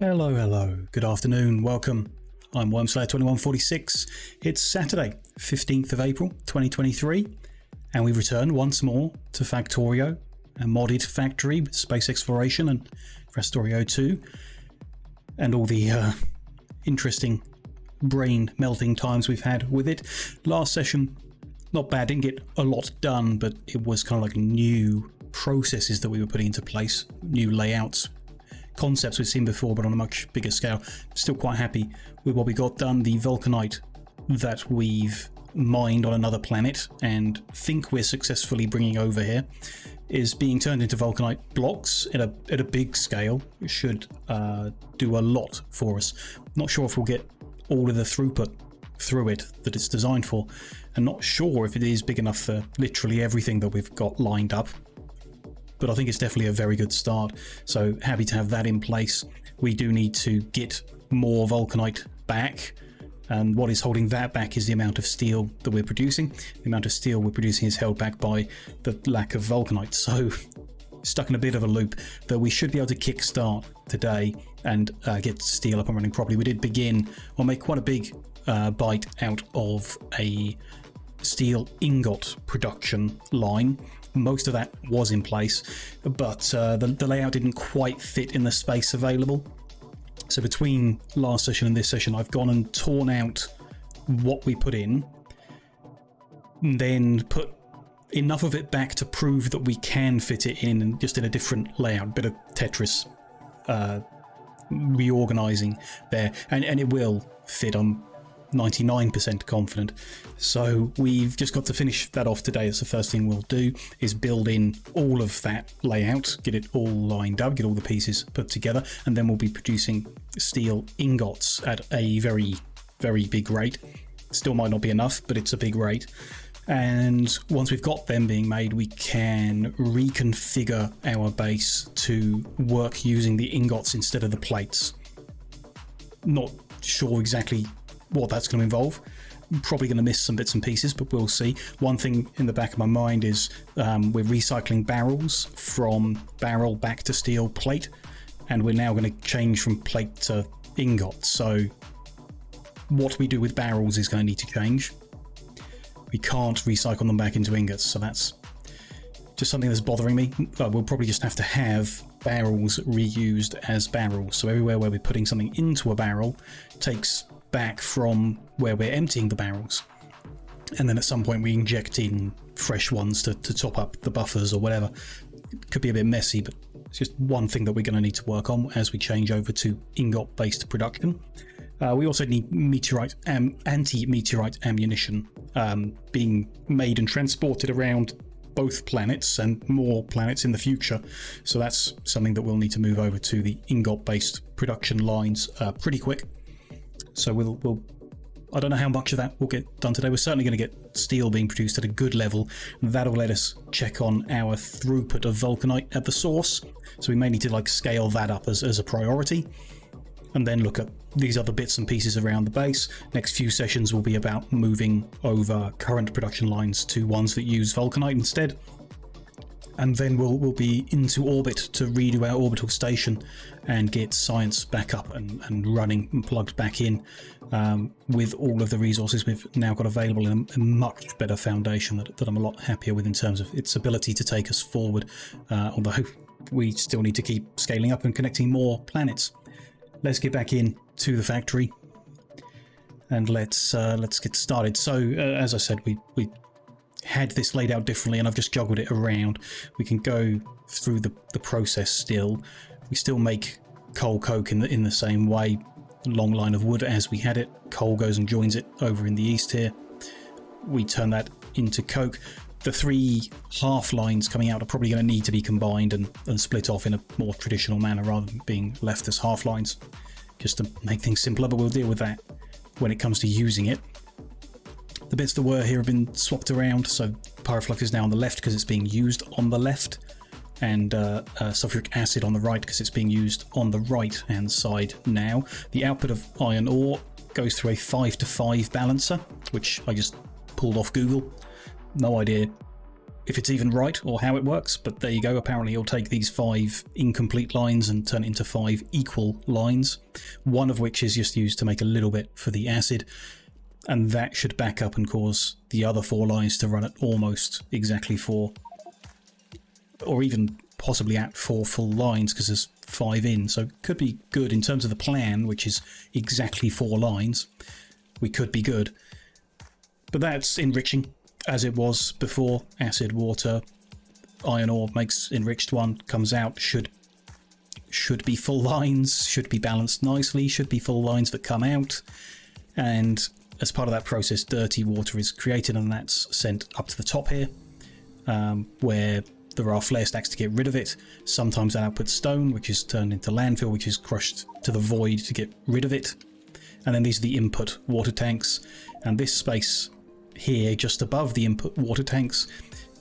Hello, good afternoon, welcome. I'm Wormslayer2146. It's Saturday, 15th of April 2023, and we've returned once more to Factorio, a modded factory with space exploration and Krastorio 2, and all the interesting brain melting times we've had with it. Last session, not bad, didn't get a lot done, but it was kind of like new processes that we were putting into place, new layouts, concepts we've seen before, but on a much bigger scale. Still quite happy with what we got done. The vulcanite that we've mined on another planet and think we're successfully bringing over here is being turned into vulcanite blocks at a big scale. It should do a lot for us. Not sure if we'll get all of the throughput through it that it's designed for, and not sure if it is big enough for literally everything that we've got lined up, but I think it's definitely a very good start. So happy to have that in place. We do need to get more vulcanite back, and what is holding that back is the amount of steel that we're producing. The amount of steel we're producing is held back by the lack of vulcanite, so stuck in a bit of a loop that we should be able to kickstart today and get steel up and running properly. We did begin or make quite a big bite out of a steel ingot production line. Most of that was in place, but the layout didn't quite fit in the space available. So between last session and this session, I've gone and torn out what we put in, then put enough of it back to prove that we can fit it in, and just in a different layout, bit of Tetris reorganizing there, and it will fit. I'm 99% confident. So we've just got to finish that off today. That's the first thing we'll do, is build in all of that layout, get it all lined up, get all the pieces put together, and then we'll be producing steel ingots at a very, very big rate. Still might not be enough, but it's a big rate. And once we've got them being made, we can reconfigure our base to work using the ingots instead of the plates. Not sure exactly what that's going to involve. I'm probably going to miss some bits and pieces, but we'll see. One thing in the back of my mind is we're recycling barrels from barrel back to steel plate, and we're now going to change from plate to ingot. So what we do with barrels is going to need to change. We can't recycle them back into ingots, so that's just something that's bothering me. We'll probably just have to have barrels reused as barrels. So everywhere where we're putting something into a barrel takes back from where we're emptying the barrels, and then at some point we inject in fresh ones to top up the buffers or whatever. It could be a bit messy, but it's just one thing that we're going to need to work on as we change over to ingot based production. We also need anti-meteorite ammunition being made and transported around both planets and more planets in the future, so that's something that we'll need to move over to the ingot based production lines pretty quick. So we'll I don't know how much of that will get done today. We're certainly going to get steel being produced at a good level. That'll let us check on our throughput of vulcanite at the source. So we may need to scale that up as a priority, and then look at these other bits and pieces around the base. Next few sessions will be about moving over current production lines to ones that use vulcanite instead. And then we'll be into orbit to redo our orbital station and get science back up and running and plugged back in with all of the resources we've now got available in a much better foundation that I'm a lot happier with in terms of its ability to take us forward, although we still need to keep scaling up and connecting more planets. Let's get back in to the factory and let's get started. So as I said, we had this laid out differently, and I've just juggled it around. We can go through the process still. We still make coal coke in the same way, long line of wood as we had it. Coal goes and joins it over in the east here. We turn that into coke. The three half lines coming out are probably going to need to be combined and split off in a more traditional manner rather than being left as half lines, just to make things simpler, but we'll deal with that when it comes to using it. The bits that were here have been swapped around, so pyroflux is now on the left because it's being used on the left, and sulfuric acid on the right because it's being used on the right hand side now. The output of iron ore goes through a 5-to-5 balancer, which I just pulled off Google. No idea if it's even right or how it works, but there you go. Apparently it'll take these 5 incomplete lines and turn it into 5 equal lines, one of which is just used to make a little bit for the acid, and that should back up and cause the other 4 lines to run at almost exactly 4, or even possibly at 4 full lines, because there's 5 in, so it could be good in terms of the plan, which is exactly 4 lines. We could be good, but that's enriching as it was before. Acid, water, iron ore makes enriched one, comes out, should be full lines, should be balanced nicely, should be full lines that come out, and as part of that process dirty water is created, and that's sent up to the top here, where there are flare stacks to get rid of it. Sometimes that outputs stone, which is turned into landfill, which is crushed to the void to get rid of it. And then these are the input water tanks, and this space here just above the input water tanks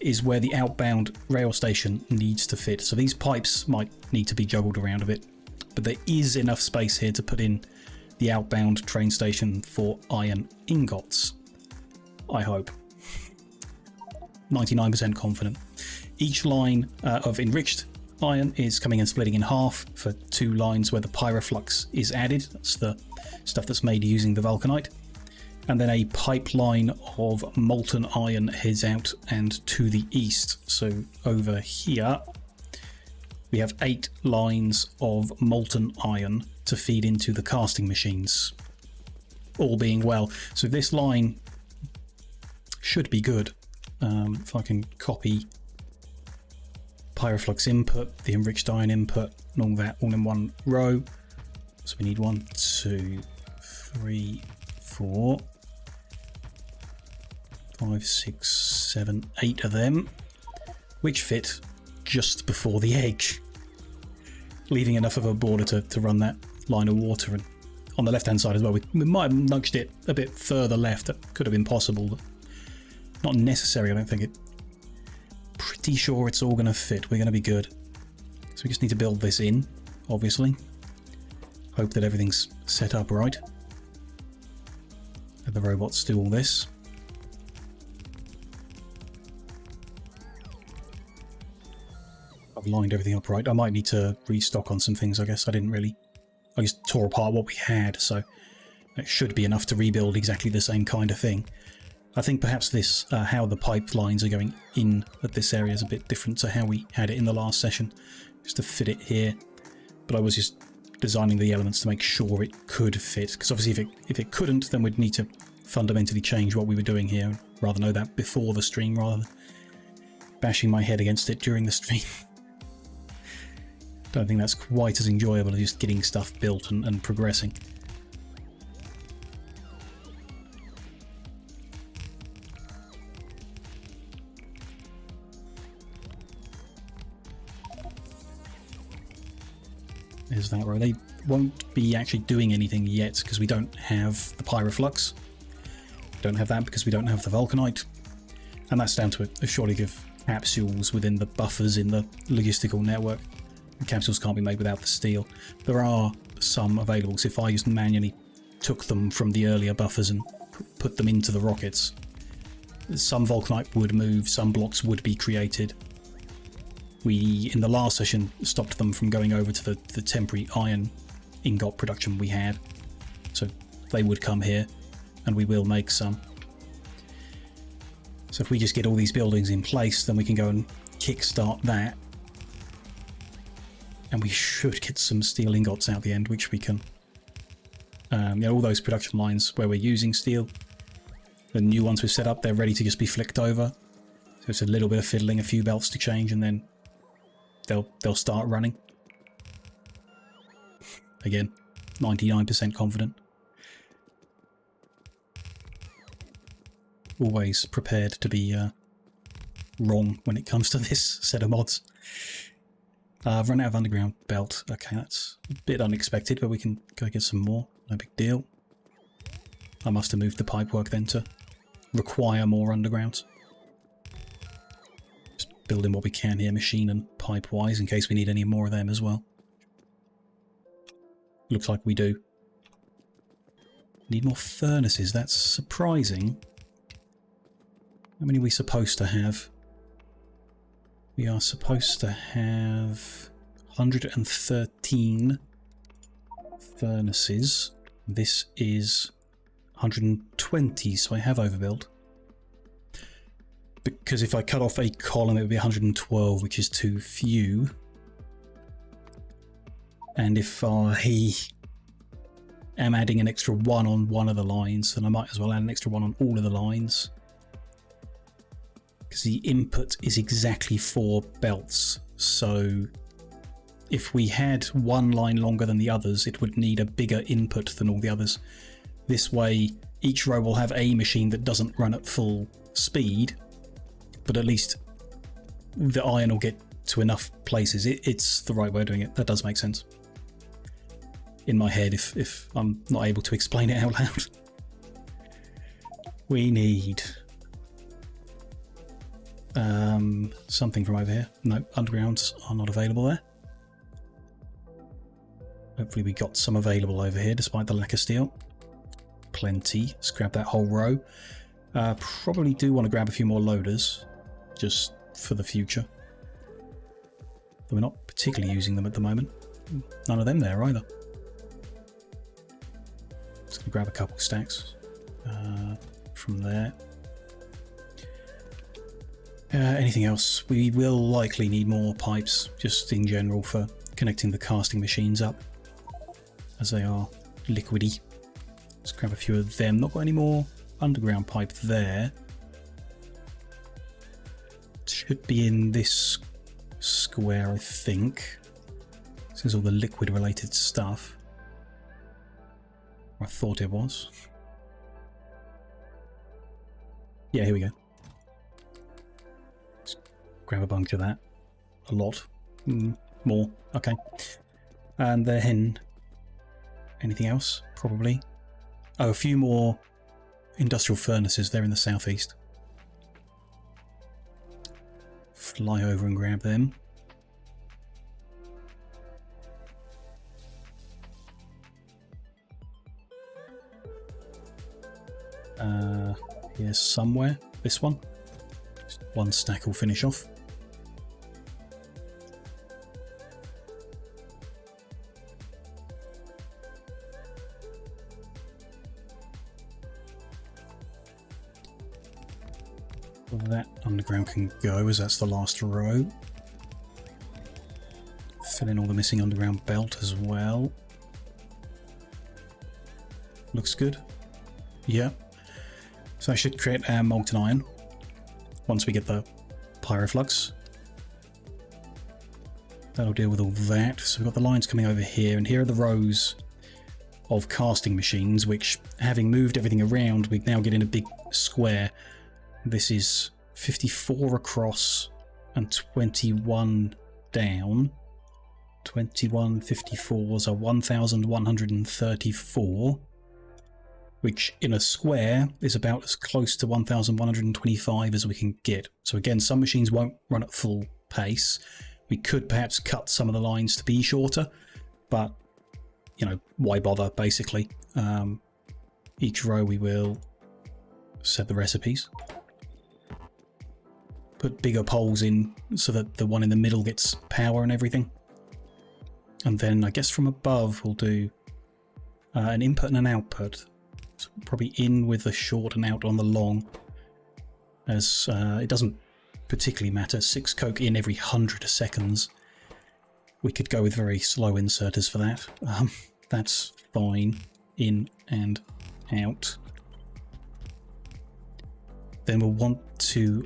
is where the outbound rail station needs to fit. So these pipes might need to be juggled around a bit, but there is enough space here to put in the outbound train station for iron ingots, I hope. 99% confident. Each line of enriched iron is coming and splitting in half for 2 lines where the pyroflux is added. That's the stuff that's made using the vulcanite. And then a pipeline of molten iron heads out and to the east. So over here we have 8 lines of molten iron to feed into the casting machines, all being well. So this line should be good. If I can copy pyroflux input, the enriched iron input, and all that all in one row. So we need 1, 2, 3, 4, 5, 6, 7, 8 of them, which fit just before the edge, leaving enough of a border to run that line of water. And on the left hand side as well, we might have nudged it a bit further left. That could have been possible, but not necessary. I don't think it. Pretty sure it's all going to fit. We're going to be good. So we just need to build this in, obviously. Hope that everything's set up right. Let the robots do all this. I've lined everything up right. I might need to restock on some things, I guess. I just tore apart what we had, so it should be enough to rebuild exactly the same kind of thing. I think perhaps this, how the pipelines are going in at this area is a bit different to how we had it in the last session, just to fit it here. But I was just designing the elements to make sure it could fit, because obviously if it couldn't, then we'd need to fundamentally change what we were doing here. I'd rather know that before the stream rather than bashing my head against it during the stream. Don't think that's quite as enjoyable as just getting stuff built and progressing. Is that right? They won't be actually doing anything yet because we don't have the pyroflux. Don't have that because we don't have the vulcanite. And that's down to a shortage of capsules within the buffers in the logistical network. The capsules can't be made without the steel. There are some available, so if I just manually took them from the earlier buffers and put them into the rockets, some vulcanite would move, some blocks would be created. We, in the last session, stopped them from going over to the temporary iron ingot production we had. So they would come here, and we will make some. So if we just get all these buildings in place, then we can go and kickstart that. And we should get some steel ingots out the end, which we can... all those production lines where we're using steel, the new ones we've set up, they're ready to just be flicked over. So it's a little bit of fiddling, a few belts to change, and then they'll start running. Again, 99% confident. Always prepared to be wrong when it comes to this set of mods. I've run out of underground belt. Okay, that's a bit unexpected, but we can go get some more. No big deal. I must have moved the pipework then to require more underground. Just building what we can here, machine and pipe-wise, in case we need any more of them as well. Looks like we do. Need more furnaces. That's surprising. How many are we supposed to have? We are supposed to have 113 furnaces. This is 120, so I have overbuilt. Because if I cut off a column, it would be 112, which is too few. And if I am adding an extra one on one of the lines, then I might as well add an extra one on all of the lines. Because the input is exactly 4 belts. So if we had one line longer than the others, it would need a bigger input than all the others. This way, each row will have a machine that doesn't run at full speed, but at least the iron will get to enough places. It's the right way of doing it. That does make sense in my head if I'm not able to explain it out loud. We need something from over here. No, undergrounds are not available there. Hopefully we got some available over here despite the lack of steel. Plenty. Let's grab that whole row. Probably do want to grab a few more loaders just for the future. But we're not particularly using them at the moment. None of them there either. Just going to grab a couple stacks from there. Anything else? We will likely need more pipes just in general for connecting the casting machines up, as they are liquidy. Let's grab a few of them. Not got any more underground pipe there. Should be in this square, I think. This is all the liquid related stuff. I thought it was. Yeah, here we go. Let's grab a bunch of that. A lot. More. Okay. And then anything else? Probably. Oh, a few more industrial furnaces there in the southeast. Fly over and grab them. Here's somewhere. This one. Just one stack will finish off. That underground can go, as that's the last row. Fill in all the missing underground belt as well. Looks good. Yeah. So I should create our molten iron once we get the pyroflux. That'll deal with all that. So we've got the lines coming over here, and here are the rows of casting machines, which, having moved everything around, we now get in a big square. This is 54 across and 21 down. 21 54s are 1,134, which in a square is about as close to 1,125 as we can get. So again, some machines won't run at full pace. We could perhaps cut some of the lines to be shorter, but, you know, why bother, basically. Each row we will set the recipes. Put bigger poles in so that the one in the middle gets power and everything. And then I guess from above we'll do an input and an output. So probably in with the short and out on the long, as it doesn't particularly matter. 6 coke in every 100 seconds. We could go with very slow inserters for that. That's fine. In and out. Then we'll want to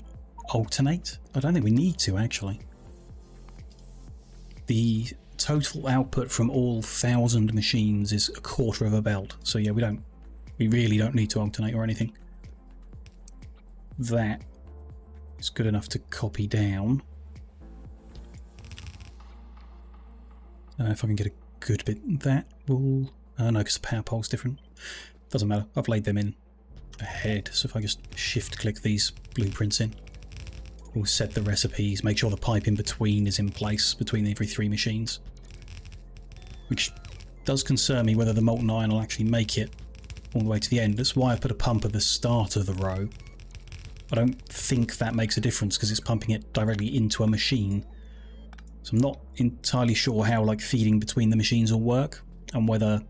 alternate. I don't think we need to, actually. The total output from all 1,000 machines is 1/4 of a belt. So yeah, we really don't need to alternate or anything. That is good enough to copy down. If I can get a good bit, that will... no, because the power pole's different. Doesn't matter. I've laid them in ahead. So if I just shift click these blueprints in, we'll set the recipes, make sure the pipe in between is in place between every 3 machines. Which does concern me whether the molten iron will actually make it all the way to the end. That's why I put a pump at the start of the row, I don't think that makes a difference because it's pumping it directly into a machine. So I'm not entirely sure how like feeding between the machines will work and whether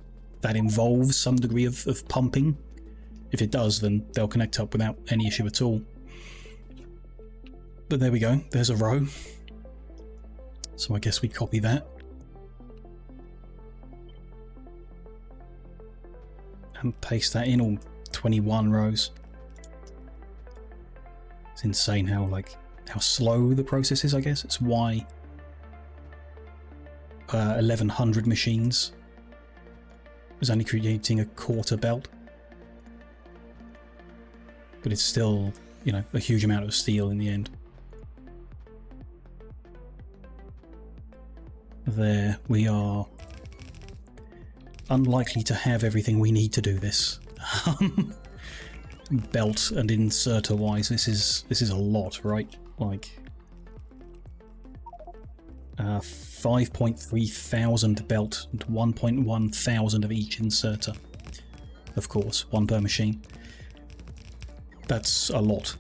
that involves some degree of pumping. If it does, then they'll connect up without any issue at all. But there we go, there's a row. So I guess we copy that. And paste that in, all 21 rows. It's insane how slow the process is, I guess. It's why 1100 machines is only creating a quarter belt. But it's still, you know, a huge amount of steel in the end. There, we are unlikely to have everything we need to do this. Belt and inserter wise, this is a lot, right? Like 5.3 thousand belt and 1.1 thousand of each inserter. Of course, one per machine. That's a lot.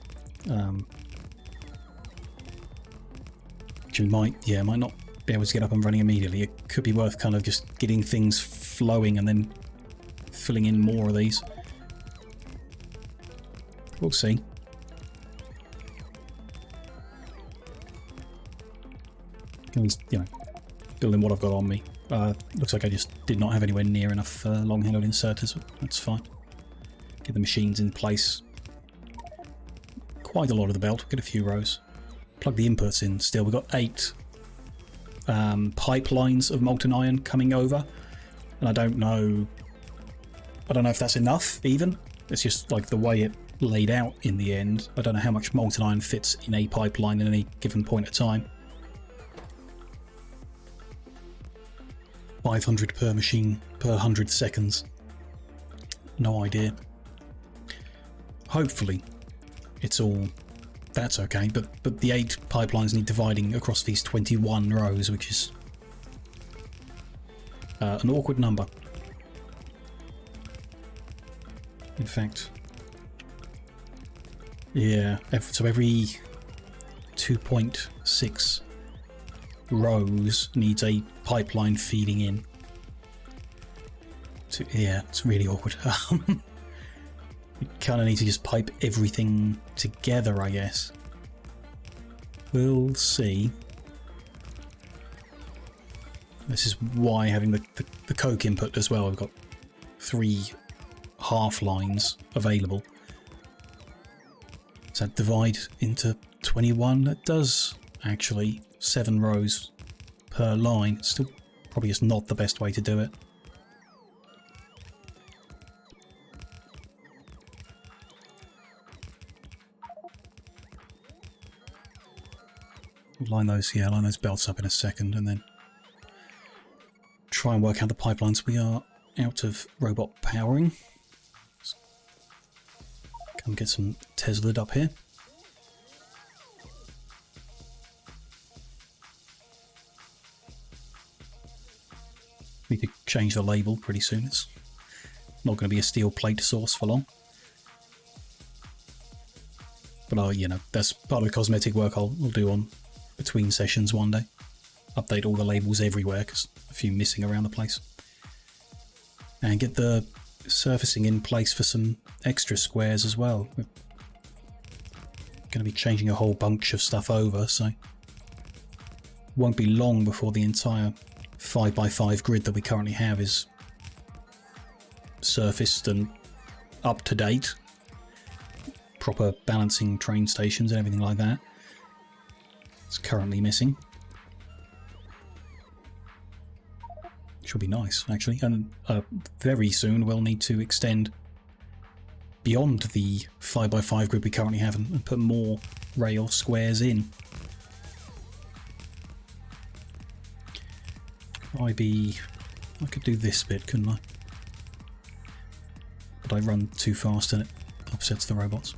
Which might not be able to get up and running immediately. It could be worth kind of just getting things flowing and then filling in more of these. We'll see. You know, building what I've got on me. Looks like I just did not have anywhere near enough long-handled inserters. That's fine. Get the machines in place. Quite a lot of the belt. Get a few rows. Plug the inputs in still. We've got 8 pipelines of molten iron coming over, and I don't know if that's enough even. It's just like the way it laid out in the end. I don't know how much molten iron fits in a pipeline at any given point of time. 500 per machine per 100 seconds. No idea. Hopefully that's okay, but the 8 pipelines need dividing across these 21 rows, which is an awkward number. In fact, yeah, so every 2.6 rows needs a pipeline feeding in. So, yeah, it's really awkward. You kind of need to just pipe everything together, I guess. We'll see. This is why having the coke input as well. We've got 3 half lines available. Does that divide into 21? That does, actually. 7 rows per line. Still probably just not the best way to do it. Line those belts up in a second, and then try and work out the pipelines. We are out of robot powering. Let's come get some Tesla'd up here. We could change the label pretty soon. It's not going to be a steel plate source for long. But you know, that's part of the cosmetic work I'll do on between sessions one day. Update all the labels everywhere, because a few missing around the place. And get the surfacing in place for some extra squares as well. We're going to be changing a whole bunch of stuff over, so won't be long before the entire 5x5 grid that we currently have is surfaced and up to date. Proper balancing train stations and everything like that. It's currently missing. Which will be nice, actually. And very soon we'll need to extend beyond the 5x5 grid we currently have and put more rail squares in. I could do this bit, couldn't I? But I run too fast and it upsets the robots.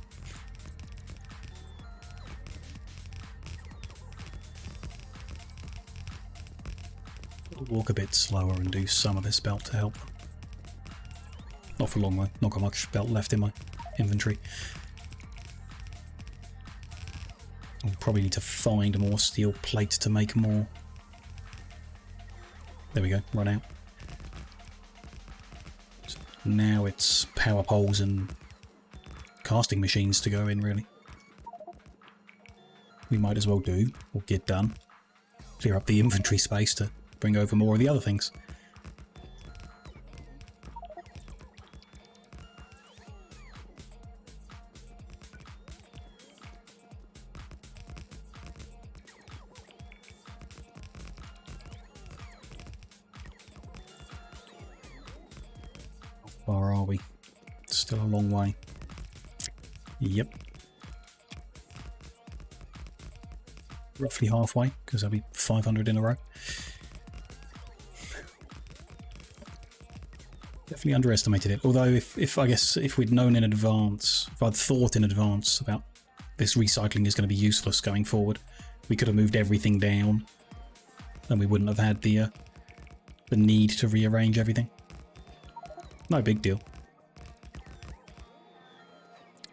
Walk a bit slower and do some of this belt to help. Not for long though, not got much belt left in my inventory. We'll probably need to find more steel plate to make more. There we go, run out. So now it's power poles and casting machines to go in, really. We might as well do, or get done. Clear up the inventory space to bring over more of the other things. How far are we? Still a long way. Yep. Roughly halfway, because there'll be 500 in a row. Definitely underestimated it. Although, if I guess if we'd known in advance, if I'd thought in advance about this recycling is going to be useless going forward, we could have moved everything down, and we wouldn't have had the need to rearrange everything. No big deal.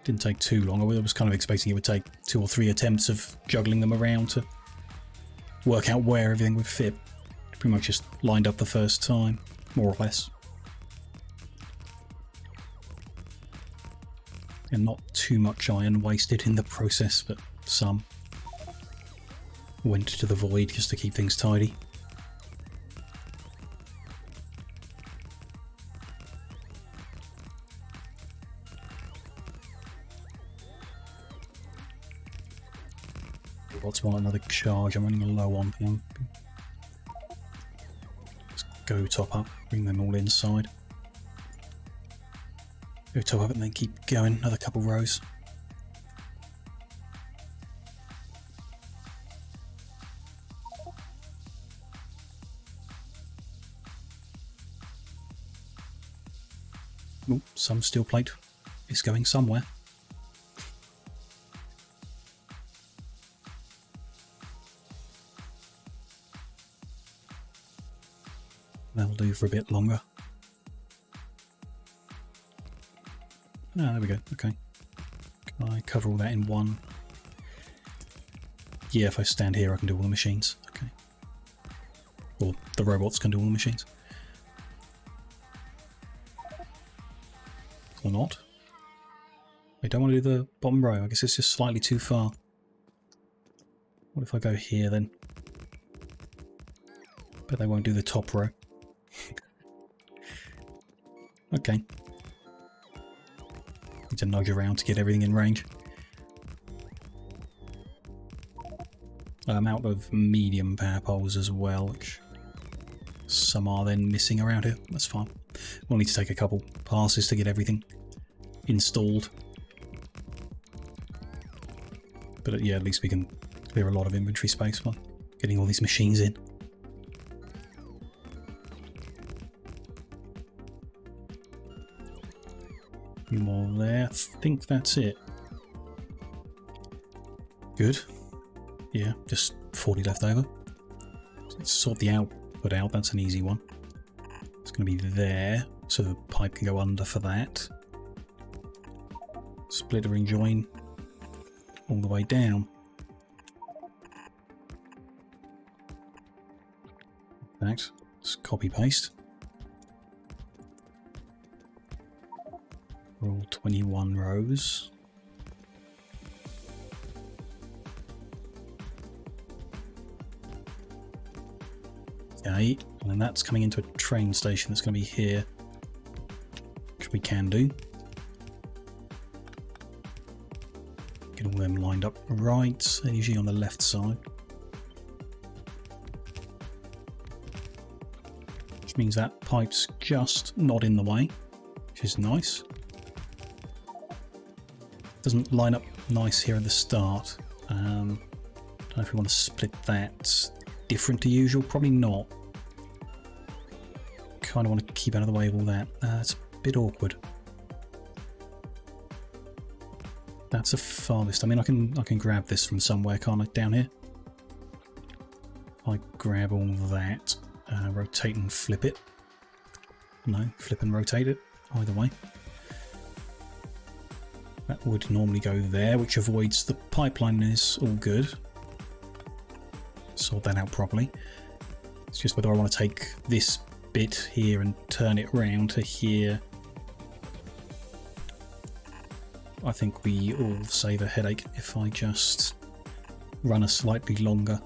Didn't take too long. I was kind of expecting it would take 2 or 3 attempts of juggling them around to work out where everything would fit. Pretty much just lined up the first time, more or less. And not too much iron wasted in the process, but some went to the void just to keep things tidy. What's want another charge? I'm running low on them. Let's go top up, bring them all inside. Go top up and then keep going, another couple rows. Ooh, some steel plate is going somewhere. That'll do for a bit longer. Ah, there we go. Okay. Can I cover all that in one? Yeah, if I stand here I can do all the machines. Okay. Or the robots can do all the machines. Or not. I don't want to do the bottom row. I guess it's just slightly too far. What if I go here then? But they won't do the top row. Okay. Need to nudge around to get everything in range. I'm out of medium power poles as well, which some are then missing around here. That's fine. We'll need to take a couple passes to get everything installed. But yeah, at least we can clear a lot of inventory space by getting all these machines in. More there. I think that's it. Good. Yeah, just 40 left over. Let's sort the output out. That's an easy one. It's going to be there, so the pipe can go under for that. Splitter and join all the way down. In fact, let's copy paste. All 21 rows. Okay, and then that's coming into a train station that's going to be here, which we can do. Get all them lined up right, they're usually on the left side. Which means that pipe's just not in the way, which is nice. Doesn't line up nice here at the start. Don't know if we want to split that different to usual. Probably not. Kind of want to keep out of the way of all that. It's a bit awkward. That's the farthest. I mean, I can grab this from somewhere, can't I? Down here. I grab all that, rotate and flip it. No, flip and rotate it. Either way. That would normally go there, which avoids the pipeline. Is all good. Sort that out properly. It's just whether I want to take this bit here and turn it round to here. I think we all save a headache if I just run a slightly longer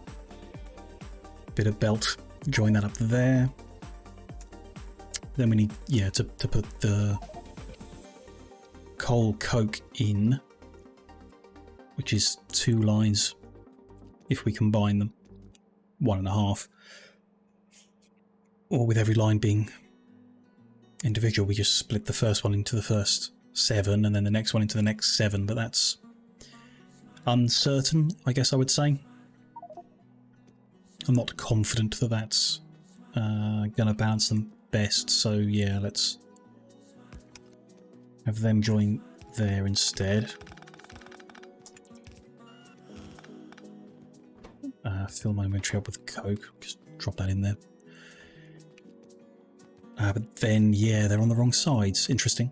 bit of belt, join that up there. Then we need, yeah, to put the coal coke in, which is 2 lines if we combine them, 1.5. Or with every line being individual, we just split the first one into the first 7 and then the next one into the next 7, but that's uncertain, I guess I would say. I'm not confident that that's gonna balance them best, so yeah, let's have them join there instead. Fill my inventory up with coke, just drop that in there. But then, yeah, they're on the wrong sides. Interesting.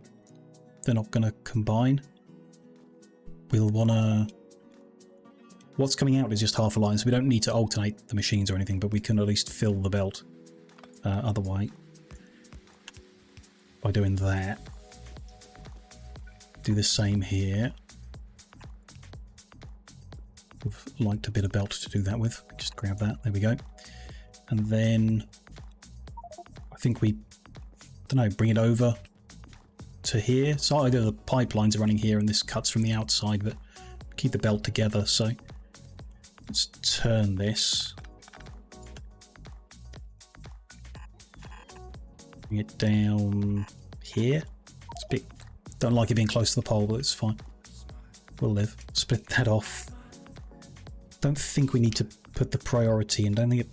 They're not going to combine. We'll want to... What's coming out is just half a line, so we don't need to alternate the machines or anything, but we can at least fill the belt other way by doing that. Do the same here. We've liked a bit of belt to do that with. Just grab that. There we go. And then I think we, don't know, bring it over to here. So either the pipelines are running here and this cuts from the outside, but keep the belt together. So let's turn this. Bring it down here. It's a bit, don't like it being close to the pole, but it's fine. We'll live. Split that off. Don't think we need to put the priority in. Don't think it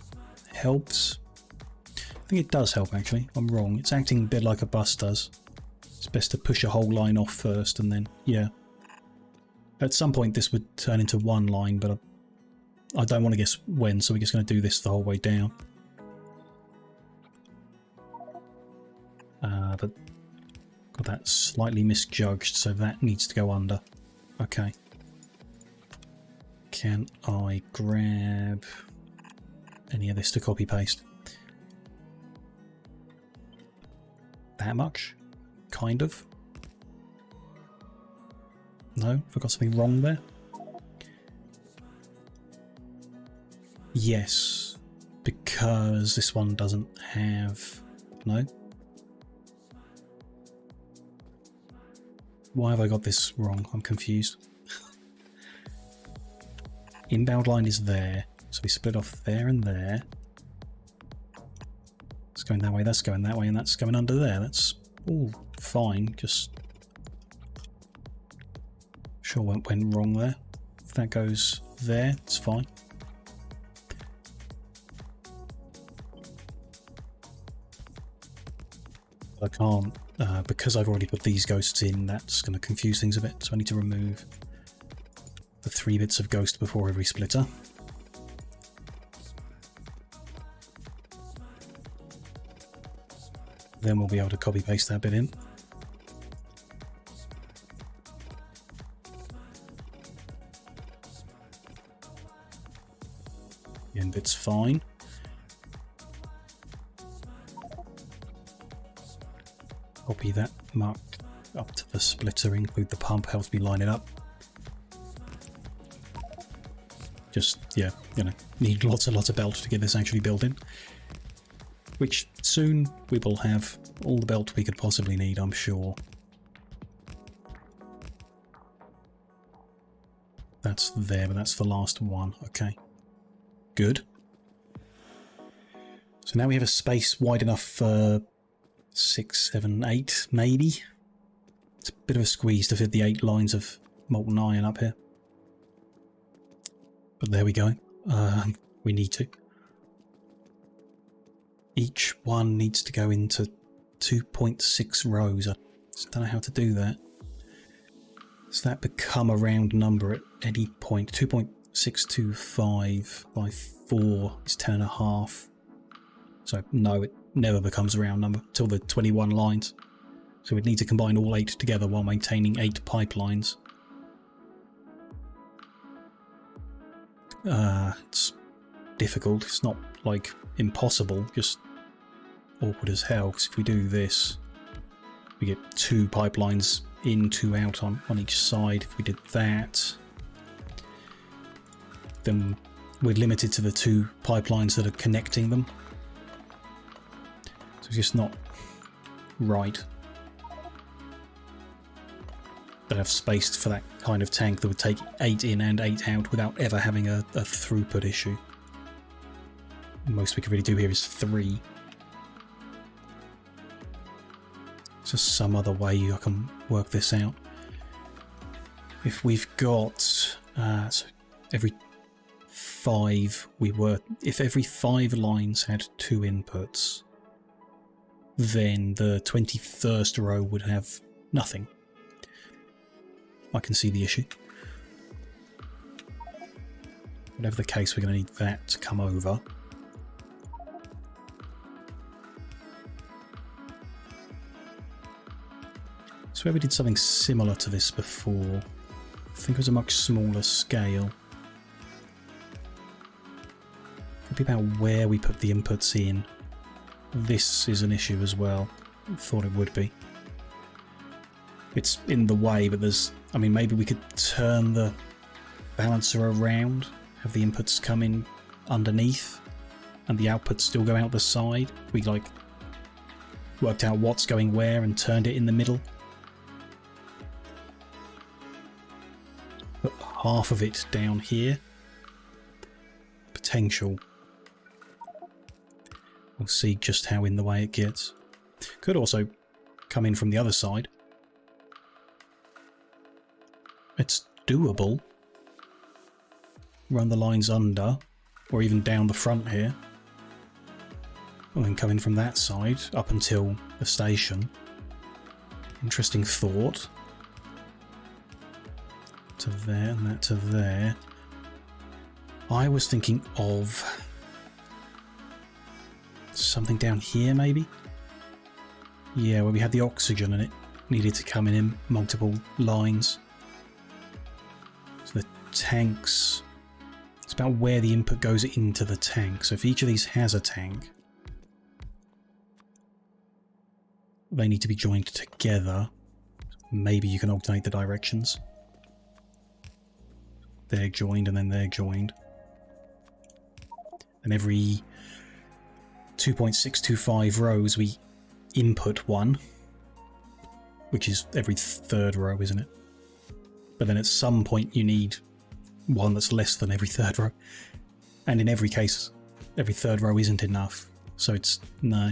helps. I think it does help, actually. I'm wrong. It's acting a bit like a bus does. It's best to push a whole line off first and then, yeah. At some point this would turn into one line, but I don't want to guess when, so we're just going to do this the whole way down. But got that slightly misjudged, so that needs to go under. Okay. Can I grab any of this to copy paste? That much? Kind of. No? Have I got something wrong there? Yes. Because this one doesn't have... No? Why have I got this wrong? I'm confused. Inbound line is there, so we split off there and there. It's going that way, that's going that way, and that's going under there. That's all fine, just... Sure what went wrong there. If that goes there, it's fine. I can't, because I've already put these ghosts in, that's going to confuse things a bit, so I need to remove the 3 bits of ghost before every splitter. Then we'll be able to copy paste that bit in. The end bit's fine. Copy that mark up to the splitter, include the pump, helps me line it up. Just, yeah, you know, need lots and lots of belt to get this actually built in. Which soon we will have all the belt we could possibly need, I'm sure. That's there, but that's the last one. Okay. Good. So now we have a space wide enough for 6, 7, 8, maybe. It's a bit of a squeeze to fit the 8 lines of molten iron up here. But there we go. We need to. Each one needs to go into 2.6 rows. I just don't know how to do that. Does that become a round number at any point? 2.625 by 4 is 10.5. So no, it never becomes a round number till the 21 lines. So we'd need to combine all 8 together while maintaining 8 pipelines. It's difficult. It's not like impossible, just awkward as hell, because if we do this, we get 2 pipelines in, 2 out on each side. If we did that, then we're limited to the 2 pipelines that are connecting them. So it's just not right. Don't have space for that kind of tank that would take 8 in and 8 out without ever having a throughput issue. The most we could really do here is 3. There's just some other way I can work this out. If we've got so every 5 if every 5 lines had 2 inputs, then the 21st row would have nothing. I can see the issue. Whatever the case, we're going to need that to come over. So where we did something similar to this before, I think it was a much smaller scale. Could be about where we put the inputs in. This is an issue as well. I thought it would be. It's in the way, but there's... I mean, maybe we could turn the balancer around, have the inputs come in underneath, and the outputs still go out the side. We, like, worked out what's going where and turned it in the middle. Put half of it down here. Potential. We'll see just how in the way it gets. Could also come in from the other side. It's doable. Run the lines under, or even down the front here. And then come in from that side up until the station. Interesting thought. To there and that to there. I was thinking of something down here, maybe? Yeah, where we had the oxygen and it needed to come in multiple lines. So the tanks... It's about where the input goes into the tank. So if each of these has a tank, they need to be joined together. Maybe you can alternate the directions. They're joined and then they're joined. And every 2.625 rows we input 1, which is every 3rd row, isn't it? But then at some point you need one that's less than every 3rd row. And in every case, every 3rd row isn't enough. So it's no.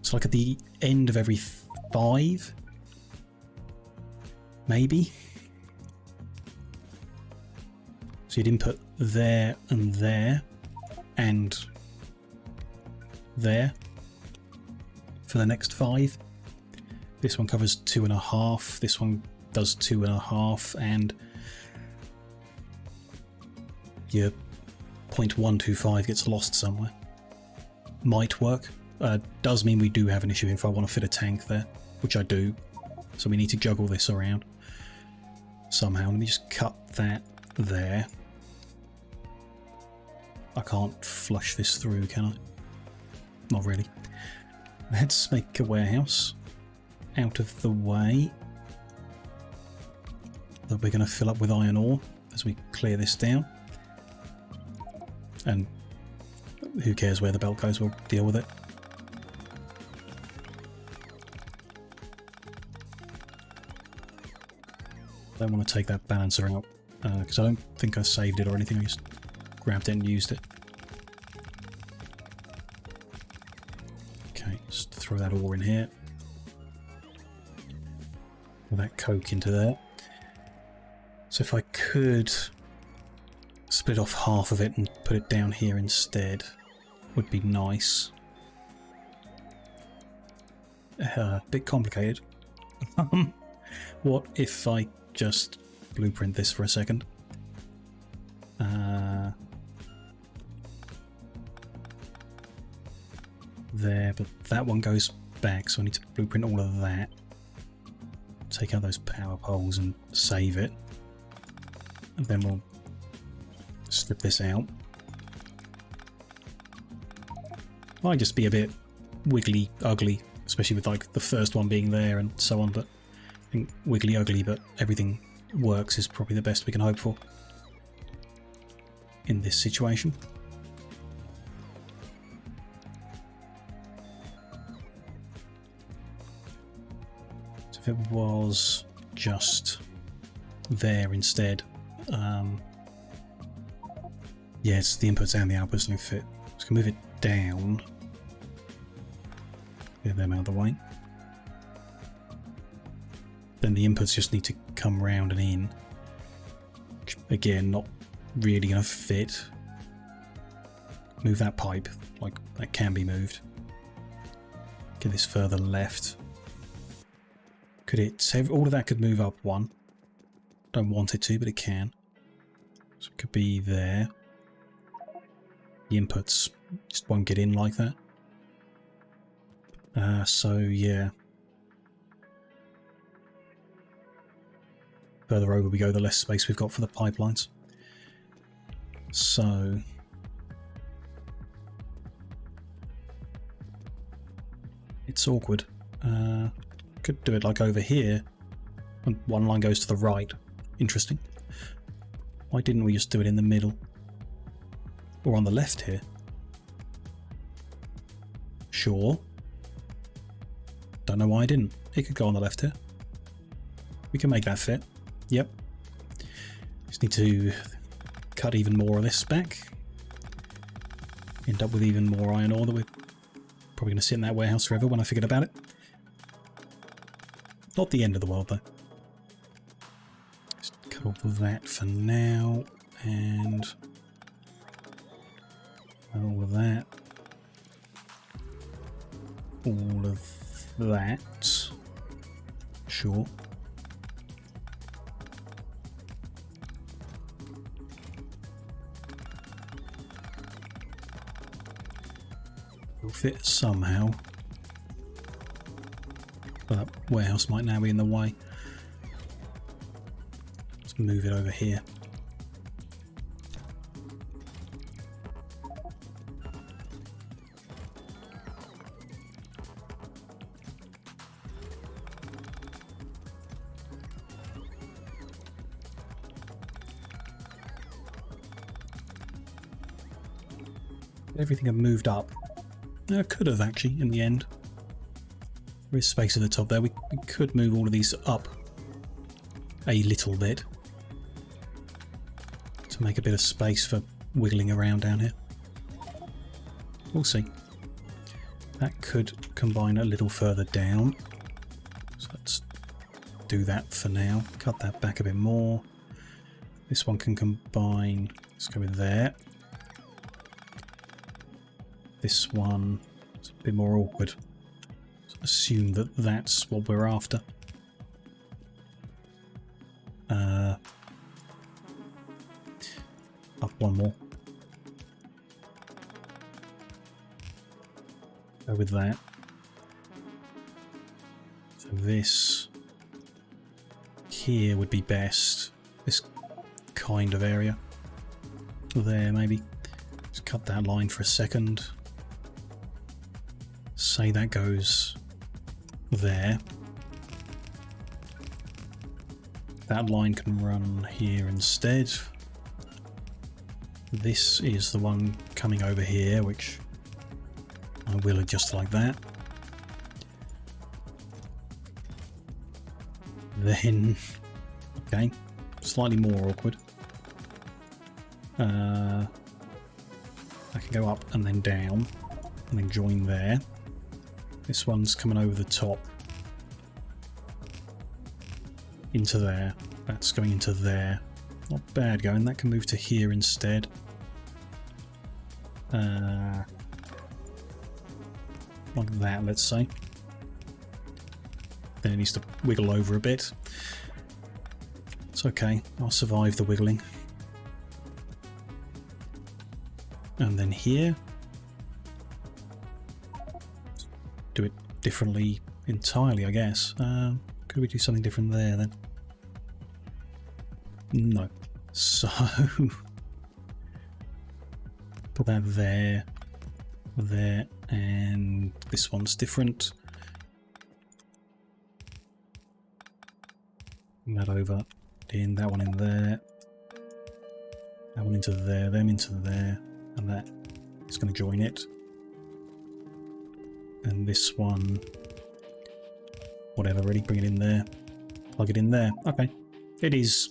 It's like at the end of every 5, maybe. So you'd input there and there and there for the next 5. This one covers 2.5. This one does 2.5, and your 0.125 gets lost somewhere. Might work. Does mean we do have an issue if I want to fit a tank there, which I do. So we need to juggle this around somehow. Let me just cut that there. I can't flush this through, can I? Not really. Let's make a warehouse out of the way that we're going to fill up with iron ore as we clear this down. And who cares where the belt goes, we'll deal with it. I don't want to take that balancer out because I don't think I saved it or anything. I just grabbed it and used it. Okay, just throw that ore in here. Put that coke into there. So if I could split off half of it and put it down here instead, would be nice. A bit complicated. What if I just blueprint this for a second? There, but that one goes back, so I need to blueprint all of that. Take out those power poles and save it. And then we'll Strip this out. Might just be a bit wiggly ugly, especially with like the first one being there and so on, but I think wiggly ugly but everything works is probably the best we can hope for in this situation. So if it was just there instead, yeah, it's the inputs and the outputs don't fit. So I can move it down, get them out of the way. Then the inputs just need to come round and in. Which, again, not really going to fit. Move that pipe, like that can be moved. Get this further left. Could it save? All of that could move up one. Don't want it to, but it can. So it could be there. The inputs just won't get in like that. So yeah. Further over we go, the less space we've got for the pipelines. So it's awkward. Could do it like over here. And one line goes to the right. Interesting. Why didn't we just do it in the middle? Or on the left here? Sure. Don't know why I didn't. It could go on the left here. We can make that fit. Yep. Just need to cut even more of this back. End up with even more iron ore that we're probably going to sit in that warehouse forever when I forget about it. Not the end of the world though. Just cut off of that for now, and all of that. All of that. Sure. Will fit somehow. But that warehouse might now be in the way. Let's move it over here. Everything had moved up. Could have actually in the end. There is space at the top there. We could move all of these up a little bit to make a bit of space for wiggling around down here. We'll see. That could combine a little further down. So let's do that for now. Cut that back a bit more. This one can combine. Let's go with there. This one is a bit more awkward. So assume that that's what we're after. Up one more. Go with that. So this here would be best. This kind of area. There maybe. Just cut that line for a second. Say that goes there. That line can run here instead. This is the one coming over here, which I will adjust like that. Then, okay, slightly more awkward. I can go up and then down, and then join there. This one's coming over the top into there. That's going into there. Not bad going. That can move to here instead. Like that, let's say. Then it needs to wiggle over a bit. It's okay. I'll survive the wiggling. And then here. Do it differently entirely, I guess. Could we do something different there then? No. So Put that there, there, and this one's different. Bring that over, in that one in there, that one into there, them into there, and that is going to join it. And this one, whatever, ready, bring it in there, plug it in there. Okay, it is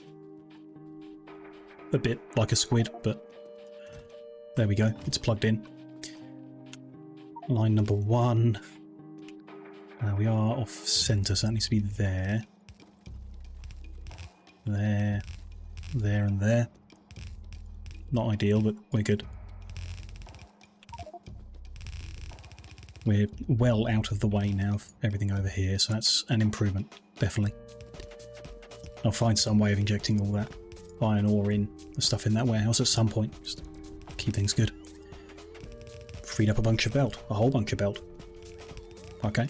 a bit like a squid, but there we go, it's plugged in. Line number 1, we are off centre, so that needs to be there, there, there and there. Not ideal, but we're good. We're well out of the way now of everything over here, so that's an improvement, definitely. I'll find some way of injecting all that iron ore in, the stuff in that warehouse at some point, just keep things good. Freed up a bunch of belt, a whole bunch of belt. Okay.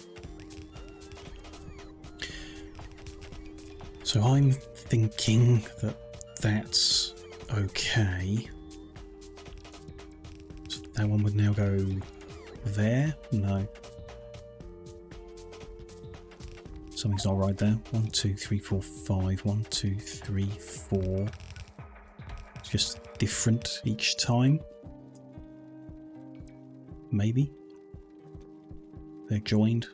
So I'm thinking that that's okay. So that one would now go there? No. Something's not right there. 1, 2, 3, 4, 5. 1, 2, 3, 4. It's just different each time. Maybe. They're joined.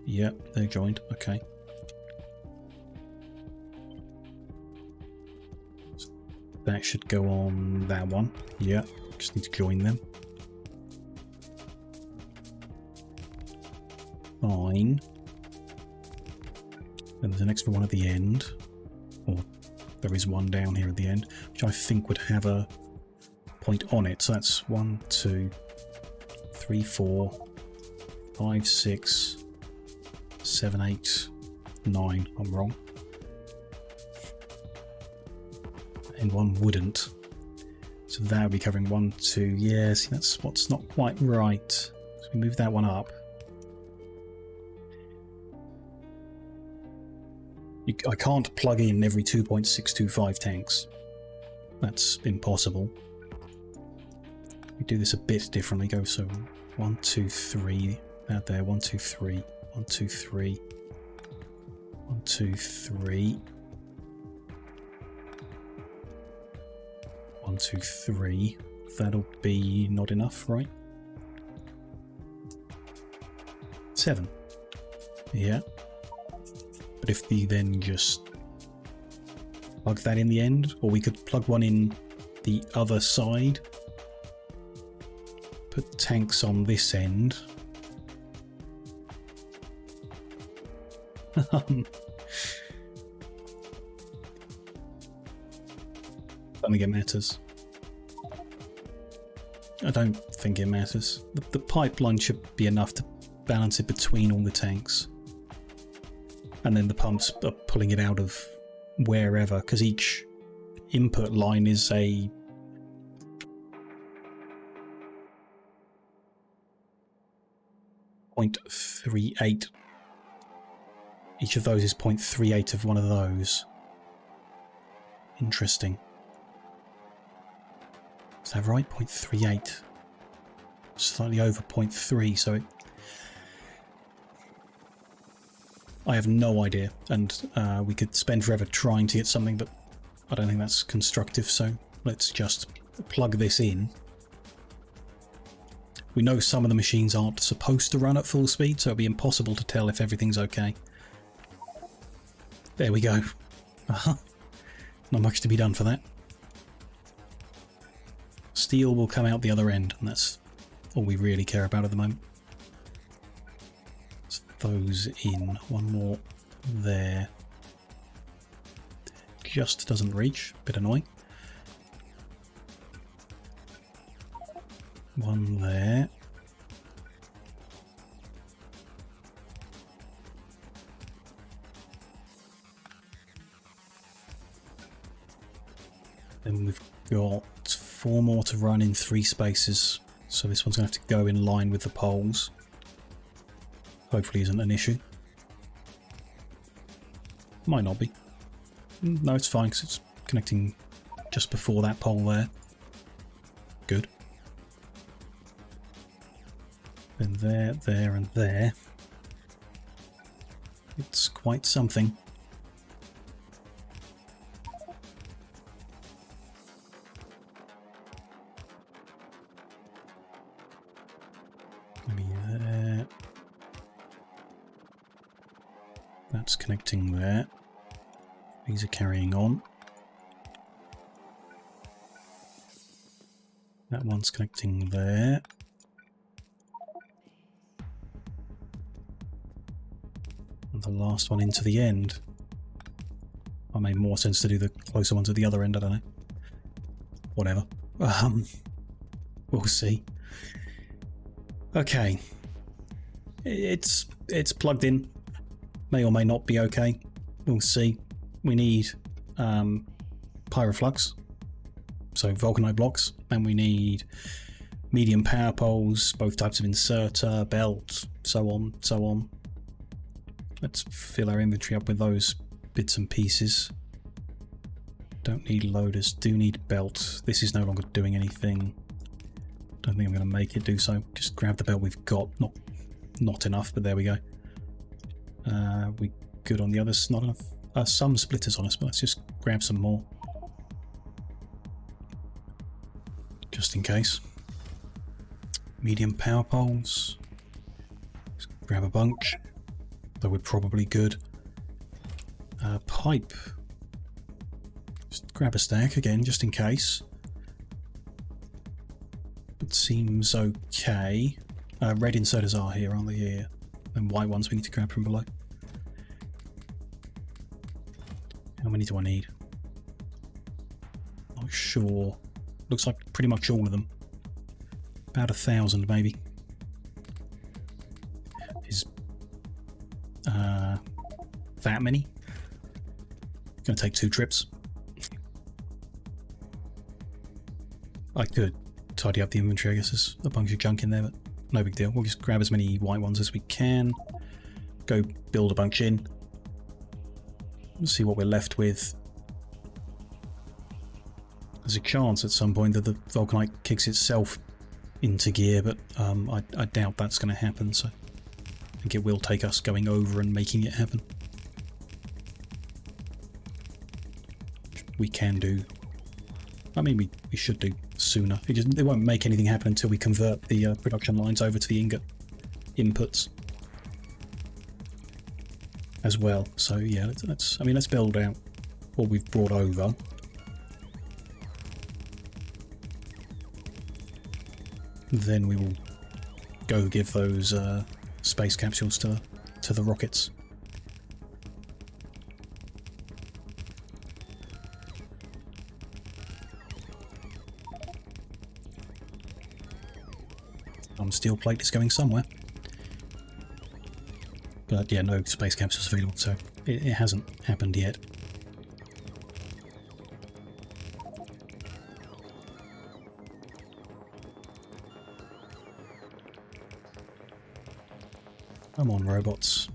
Yep, they're joined. Okay. So that should go on that one. Yeah, just need to join them. Fine. Then there's an extra one at the end, or there is one down here at the end, which I think would have a point on it. So that's 1, 2, 3, 4, 5, 6, 7, 8, 9. I'm wrong. And one wouldn't. So that would be covering 1, 2. Yeah, see, that's what's not quite right. So we move that one up. I can't plug in every 2.625 tanks. That's impossible. We do this a bit differently. Go so 1, 2, 3 out there. 1, 2, 3. 1, 2, 3. 1, 2, 3. 1, 2, 3. That'll be not enough, right? 7. Yeah. But if we then just plug that in the end, or we could plug one in the other side, put tanks on this end. I don't think it matters. I don't think it matters. The pipeline should be enough to balance it between all the tanks. And then the pumps are pulling it out of wherever, because each input line is a .38. Each of those is 0.38 of one of those. Interesting. Is that right? 0.38. Slightly over 0.3, so it... I have no idea, and we could spend forever trying to get something, but I don't think that's constructive, so let's just plug this in. We know some of the machines aren't supposed to run at full speed, so it'll be impossible to tell if everything's okay. There we go. Not much to be done for that. Steel will come out the other end, and that's all we really care about at the moment. Those in. One more there. Just doesn't reach. Bit annoying. One there. Then we've got 4 more to run in 3 spaces. So this one's going to have to go in line with the poles. Hopefully isn't an issue. Might not be. No, it's fine because it's connecting just before that pole there. Good. Then there, there, and there. It's quite something. Maybe there. That's connecting there. These are carrying on. That one's connecting there. And the last one into the end. I made more sense to do the closer one to the other end, I don't know. Whatever. We'll see. Okay. It's plugged in. May or may not be okay. We'll see. We need pyroflux, so vulcanite blocks, and we need medium power poles, both types of inserter, belt, so on, so on. Let's fill our inventory up with those bits and pieces. Don't need loaders, do need belt. This is no longer doing anything. Don't think I'm going to make it do so. Just grab the belt we've got. Not enough, but there we go. We good on the others? Not enough. Some splitters on us, but let's just grab some more. Just in case. Medium power poles. Let's grab a bunch. Though we're probably good. Pipe. Just grab a stack again, just in case. It seems okay. Red inserters are here, aren't they? Here. And white ones we need to grab from below. How many do I need? Not sure. Looks like pretty much all of them. About 1,000 maybe. Is that many? Gonna take 2 trips. I could tidy up the inventory, I guess there's a bunch of junk in there, but no big deal. We'll just grab as many white ones as we can. Go build a bunch in. Let's see what we're left with. There's a chance at some point that the vulcanite kicks itself into gear, but I doubt that's going to happen, so I think it will take us going over and making it happen. We can do. I mean, we should do sooner. It won't make anything happen until we convert the production lines over to the ingot inputs as well. So yeah, let's build out what we've brought over. Then we will go give those space capsules to the rockets. Steel plate is going somewhere. But yeah, no space capsules available, so it hasn't happened yet. Come on, robots.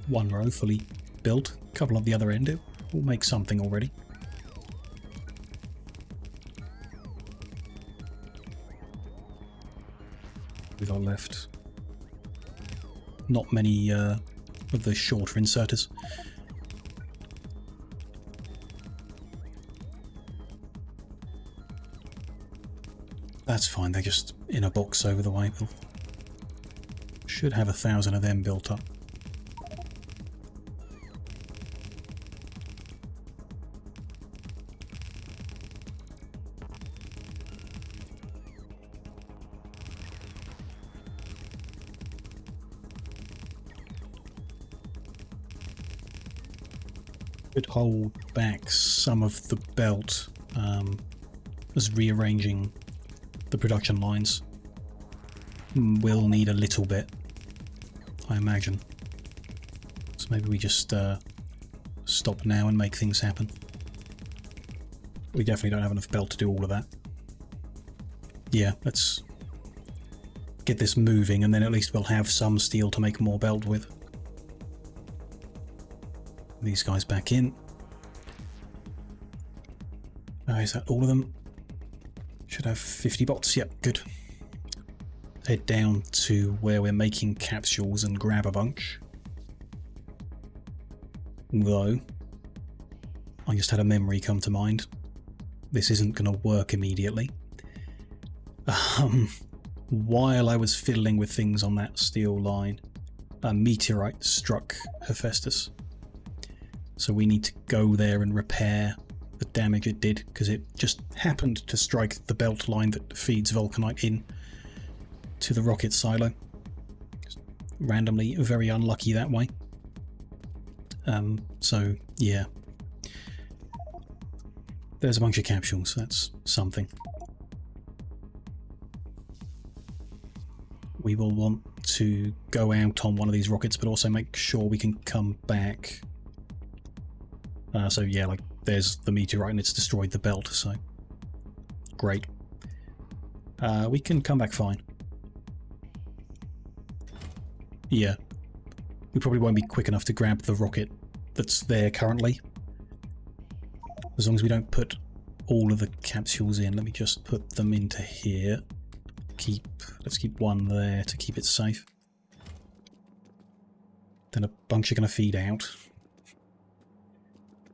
One row fully built, a couple on the other end. It will make something already. We've got left not many of the shorter inserters. That's fine, they're just in a box over the way. We'll should have 1,000 of them built up. Could hold back some of the belt as rearranging the production lines. Will need a little bit, I imagine. So maybe we just stop now and make things happen. We definitely don't have enough belt to do all of that. yeah, let's get this moving, and then at least we'll have some steel to make more belt with. These guys back in. Is that all of them? Should have 50 bots. Yep, good. Head down to where we're making capsules and grab a bunch. Though, I just had a memory come to mind. This isn't going to work immediately. While I was fiddling with things on that steel line, a meteorite struck Hephaestus. So we need to go there and repair the damage it did, because it just happened to strike the belt line that feeds vulcanite in to the rocket silo. Just randomly very unlucky that way. So yeah, there's a bunch of capsules. That's something. We will want to go out on one of these rockets, but also make sure we can come back. So yeah, like there's the meteorite and it's destroyed the belt, so great. We can come back fine. Yeah, we probably won't be quick enough to grab the rocket that's there currently. As long as we don't put all of the capsules in. Let me just put them into here. Let's keep one there to keep it safe. Then a bunch are going to feed out.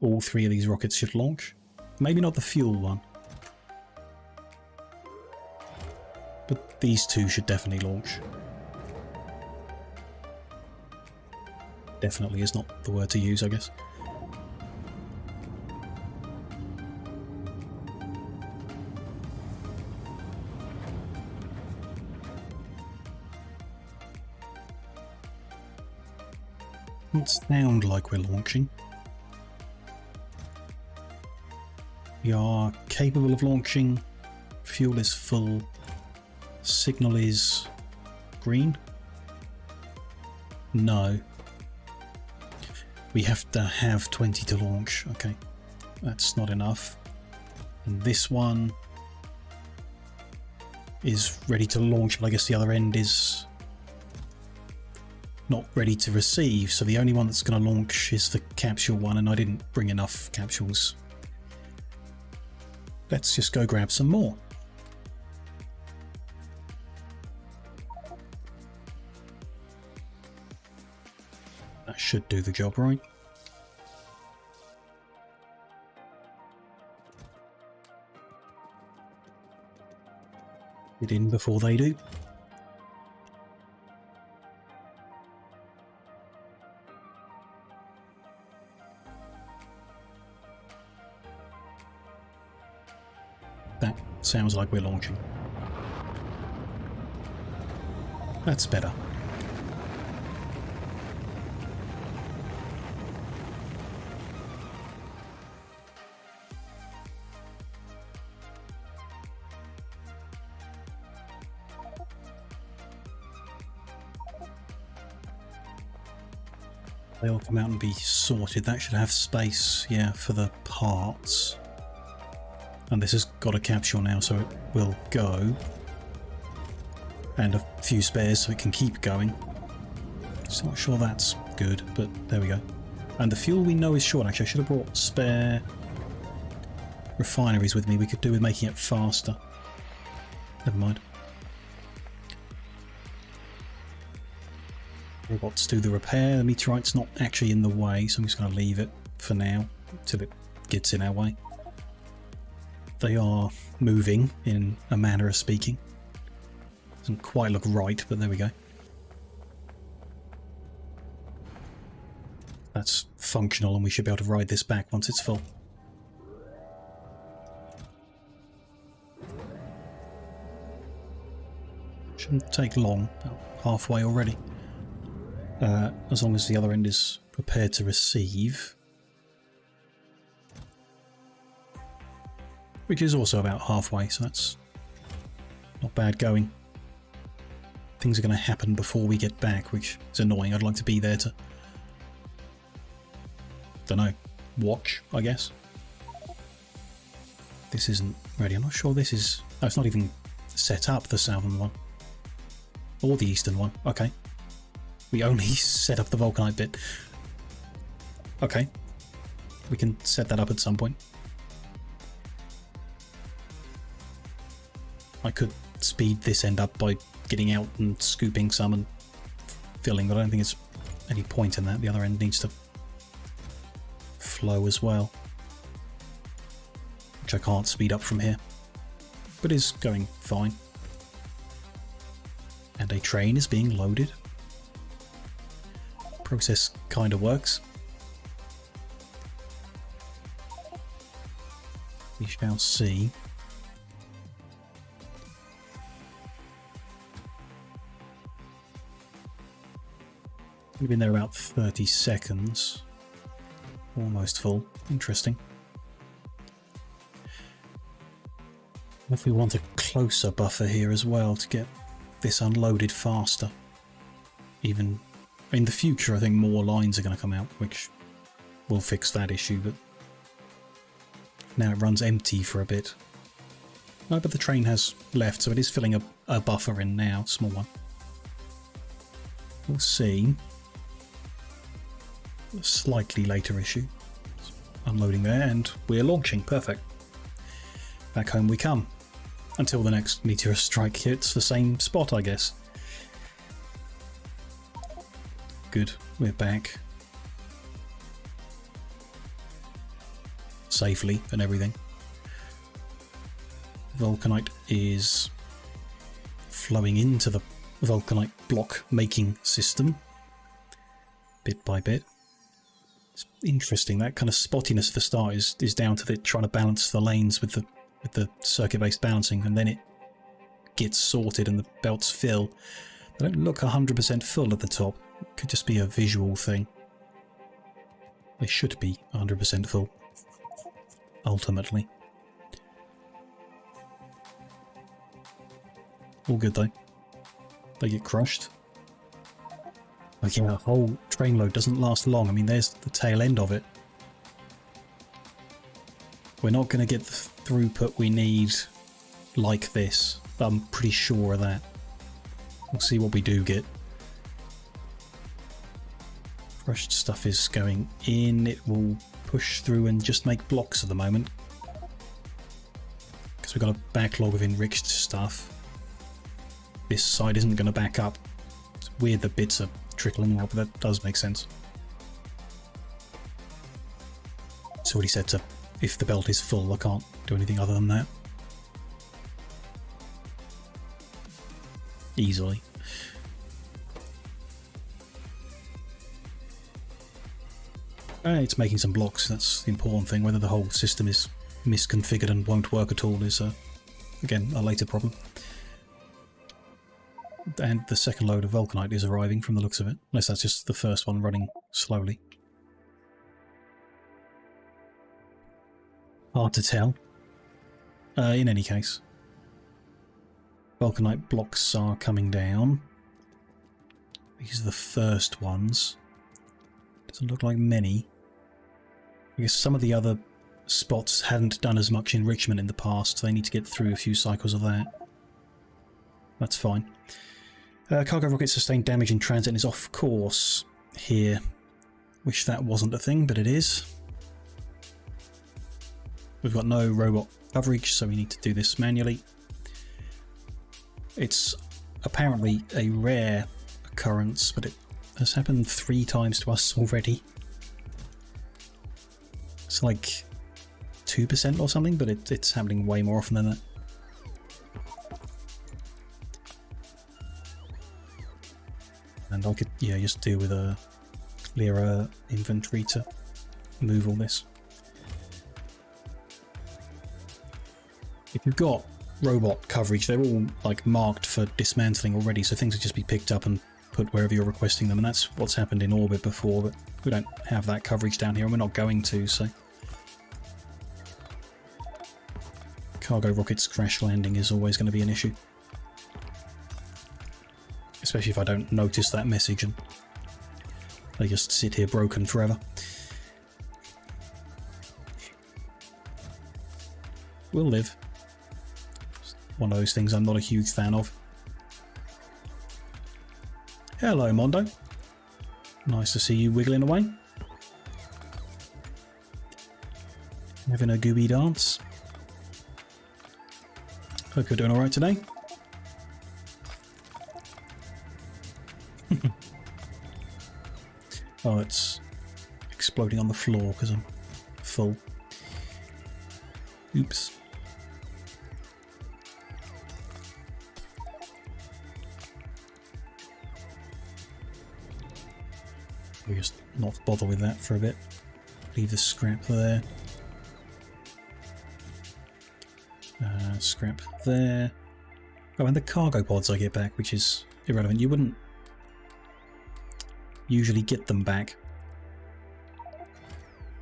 All three of these rockets should launch. Maybe not the fuel one. But these two should definitely launch. Definitely is not the word to use, I guess. Doesn't sound like we're launching. We are capable of launching. Fuel is full. Signal is green. No. We have to have 20 to launch. Okay. That's not enough. And this one is ready to launch, but I guess the other end is not ready to receive. So the only one that's going to launch is the capsule one, and I didn't bring enough capsules. Let's just go grab some more. That should do the job, right? Get in before they do. That sounds like we're launching. That's better. They'll come out and be sorted. That should have space, yeah, for the parts. And this has got a capsule now, so it will go. And a few spares so it can keep going. Just not sure that's good, but there we go. And the fuel we know is short. Actually, I should have brought spare refineries with me. We could do with making it faster. Never mind. Robots do the repair. The meteorite's not actually in the way, so I'm just going to leave it for now until it gets in our way. They are moving, in a manner of speaking. Doesn't quite look right, but there we go. That's functional, and we should be able to ride this back once it's full. Shouldn't take long, about halfway already. As long as the other end is prepared to receive. Which is also about halfway, so that's not bad going. Things are going to happen before we get back, which is annoying. I'd like to be there to, don't know, watch, I guess. This isn't ready. I'm not sure this is... Oh, it's not even set up the southern one. Or the eastern one. Okay. We only set up the vulcanite bit. Okay. We can set that up at some point. I could speed this end up by getting out and scooping some and filling, but I don't think it's any point in that. The other end needs to flow as well, which I can't speed up from here, but is going fine. And a train is being loaded. Process kind of works. We shall see. We've been there about 30 seconds. Almost full. Interesting. If we want a closer buffer here as well to get this unloaded faster. Even in the future, I think more lines are going to come out, which will fix that issue, but now it runs empty for a bit. No, but the train has left, so it is filling a buffer in now, small one. We'll see. A slightly later issue. Unloading there, and we're launching. Perfect. Back home we come. Until the next meteor strike hits the same spot, I guess. Good. We're back. Safely and everything. Vulcanite is flowing into the vulcanite block making system bit by bit. It's interesting, that kind of spottiness at the start is down to the trying to balance the lanes with the circuit-based balancing, and then it gets sorted and the belts fill. They don't look 100% full at the top. It could just be a visual thing. They should be 100% full, ultimately. All good though. They get crushed. Like, yeah, a whole train load doesn't last long. I mean, there's the tail end of it. We're not going to get the throughput we need like this. I'm pretty sure of that. We'll see what we do get. Crushed stuff is going in. It will push through and just make blocks at the moment, because we've got a backlog of enriched stuff. This side isn't going to back up. It's weird the bits are trickling out, but that does make sense. It's already said to, if the belt is full, I can't do anything other than that. Easily. It's making some blocks, that's the important thing. Whether the whole system is misconfigured and won't work at all is, again, a later problem. And the second load of vulcanite is arriving from the looks of it, unless that's just the first one running slowly. Hard to tell. In any case, vulcanite blocks are coming down. These are the first ones. Doesn't look like many. I guess some of the other spots hadn't done as much enrichment in the past. They need to get through a few cycles of that. That's fine. Cargo rocket sustained damage in transit and is off course here. Wish that wasn't a thing, but it is. We've got no robot coverage, so we need to do this manually. It's apparently a rare occurrence, but it has happened 3 times to us already. It's like 2% or something, but it's happening way more often than that. And I could, yeah, just deal with a clearer inventory to move all this. If you've got robot coverage, they're all like marked for dismantling already, so things will just be picked up and put wherever you're requesting them, and that's what's happened in orbit before, but we don't have that coverage down here and we're not going to, so cargo rockets crash landing is always going to be an issue, especially if I don't notice that message and they just sit here broken forever. We'll live. One of those things I'm not a huge fan of. Hello, Mondo. Nice to see you wiggling away. Having a gooby dance. Hope you're doing alright today. Oh, it's exploding on the floor because I'm full. Oops. We'll just not bother with that for a bit. Leave the scrap there. Scrap there. Oh, and the cargo pods I get back, which is irrelevant. You wouldn't usually get them back.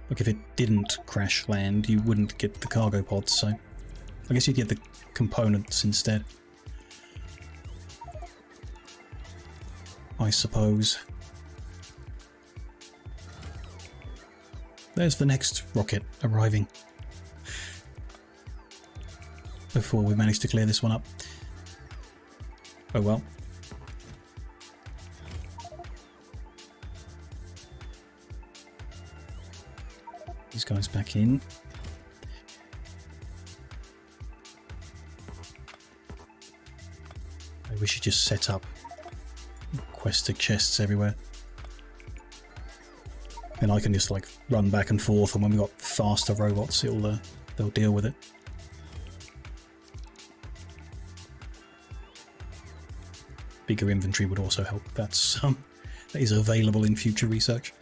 Like if it didn't crash land, you wouldn't get the cargo pods, so I guess you'd get the components instead. I suppose. There's the next rocket arriving. Before we manage to clear this one up. Oh well. These guys back in. Maybe we should just set up requested chests everywhere. Then I can just like run back and forth, and when we've got faster robots, they'll deal with it. Bigger inventory would also help. That is available in future research.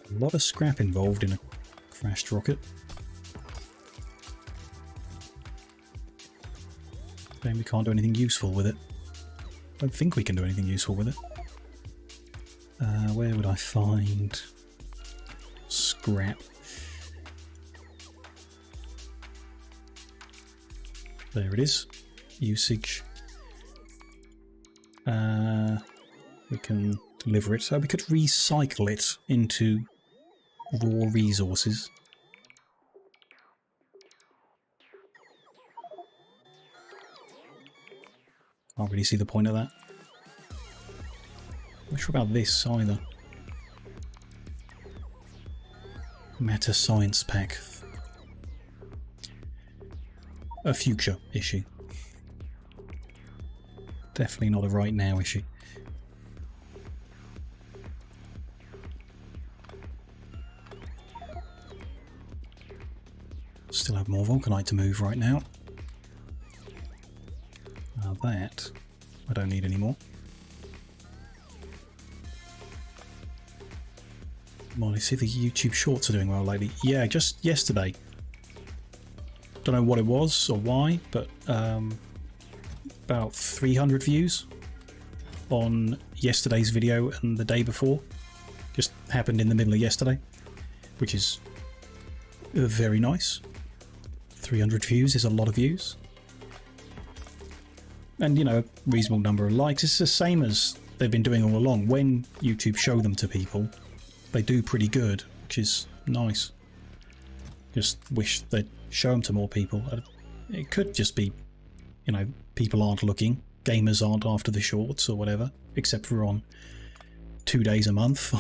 A lot of scrap involved in a crashed rocket. We can't do anything useful with it. Don't think we can do anything useful with it. Where would I find scrap? There it is. Usage. We can deliver it. So we could recycle it into raw resources. Can't really see the point of that. Not sure about this either. Meta Science Pack. A future issue. Definitely not a right now issue. Still have more vulcanite to move right now. That I don't need anymore. Molly, see the YouTube shorts are doing well lately. Yeah, just yesterday. Don't know what it was or why, but about 300 views on yesterday's video and the day before. Just happened in the middle of yesterday, which is very nice. 300 views is a lot of views. And, you know, a reasonable number of likes. It's the same as they've been doing all along. When YouTube show them to people, they do pretty good, which is nice. Just wish they'd show them to more people. It could just be, you know, people aren't looking. Gamers aren't after the shorts or whatever, except for on 2 days a month.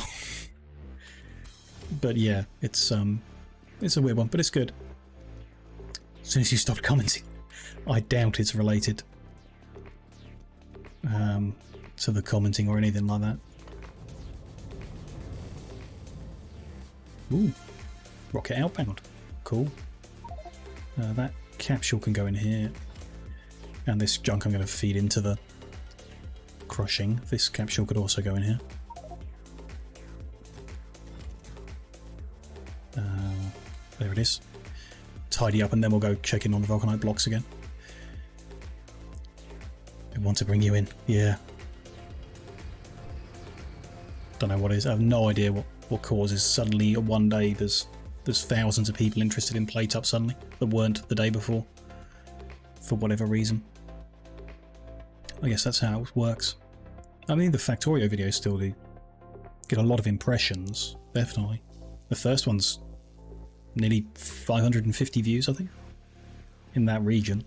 But yeah, it's a weird one, but it's good. As soon as you stop commenting, I doubt it's related to the commenting or anything like that. Ooh, rocket outbound. Cool. That capsule can go in here. And this junk I'm going to feed into the crushing. This capsule could also go in here. There it is. Tidy up and then we'll go check in on the vulcanite blocks again. I want to bring you in. Yeah. Don't know what it is. I have no idea what causes suddenly one day there's thousands of people interested in plate up suddenly that weren't the day before. for whatever reason. I guess that's how it works. I mean, the Factorio videos still do get a lot of impressions, definitely. The first one's nearly 550 views, I think, in that region.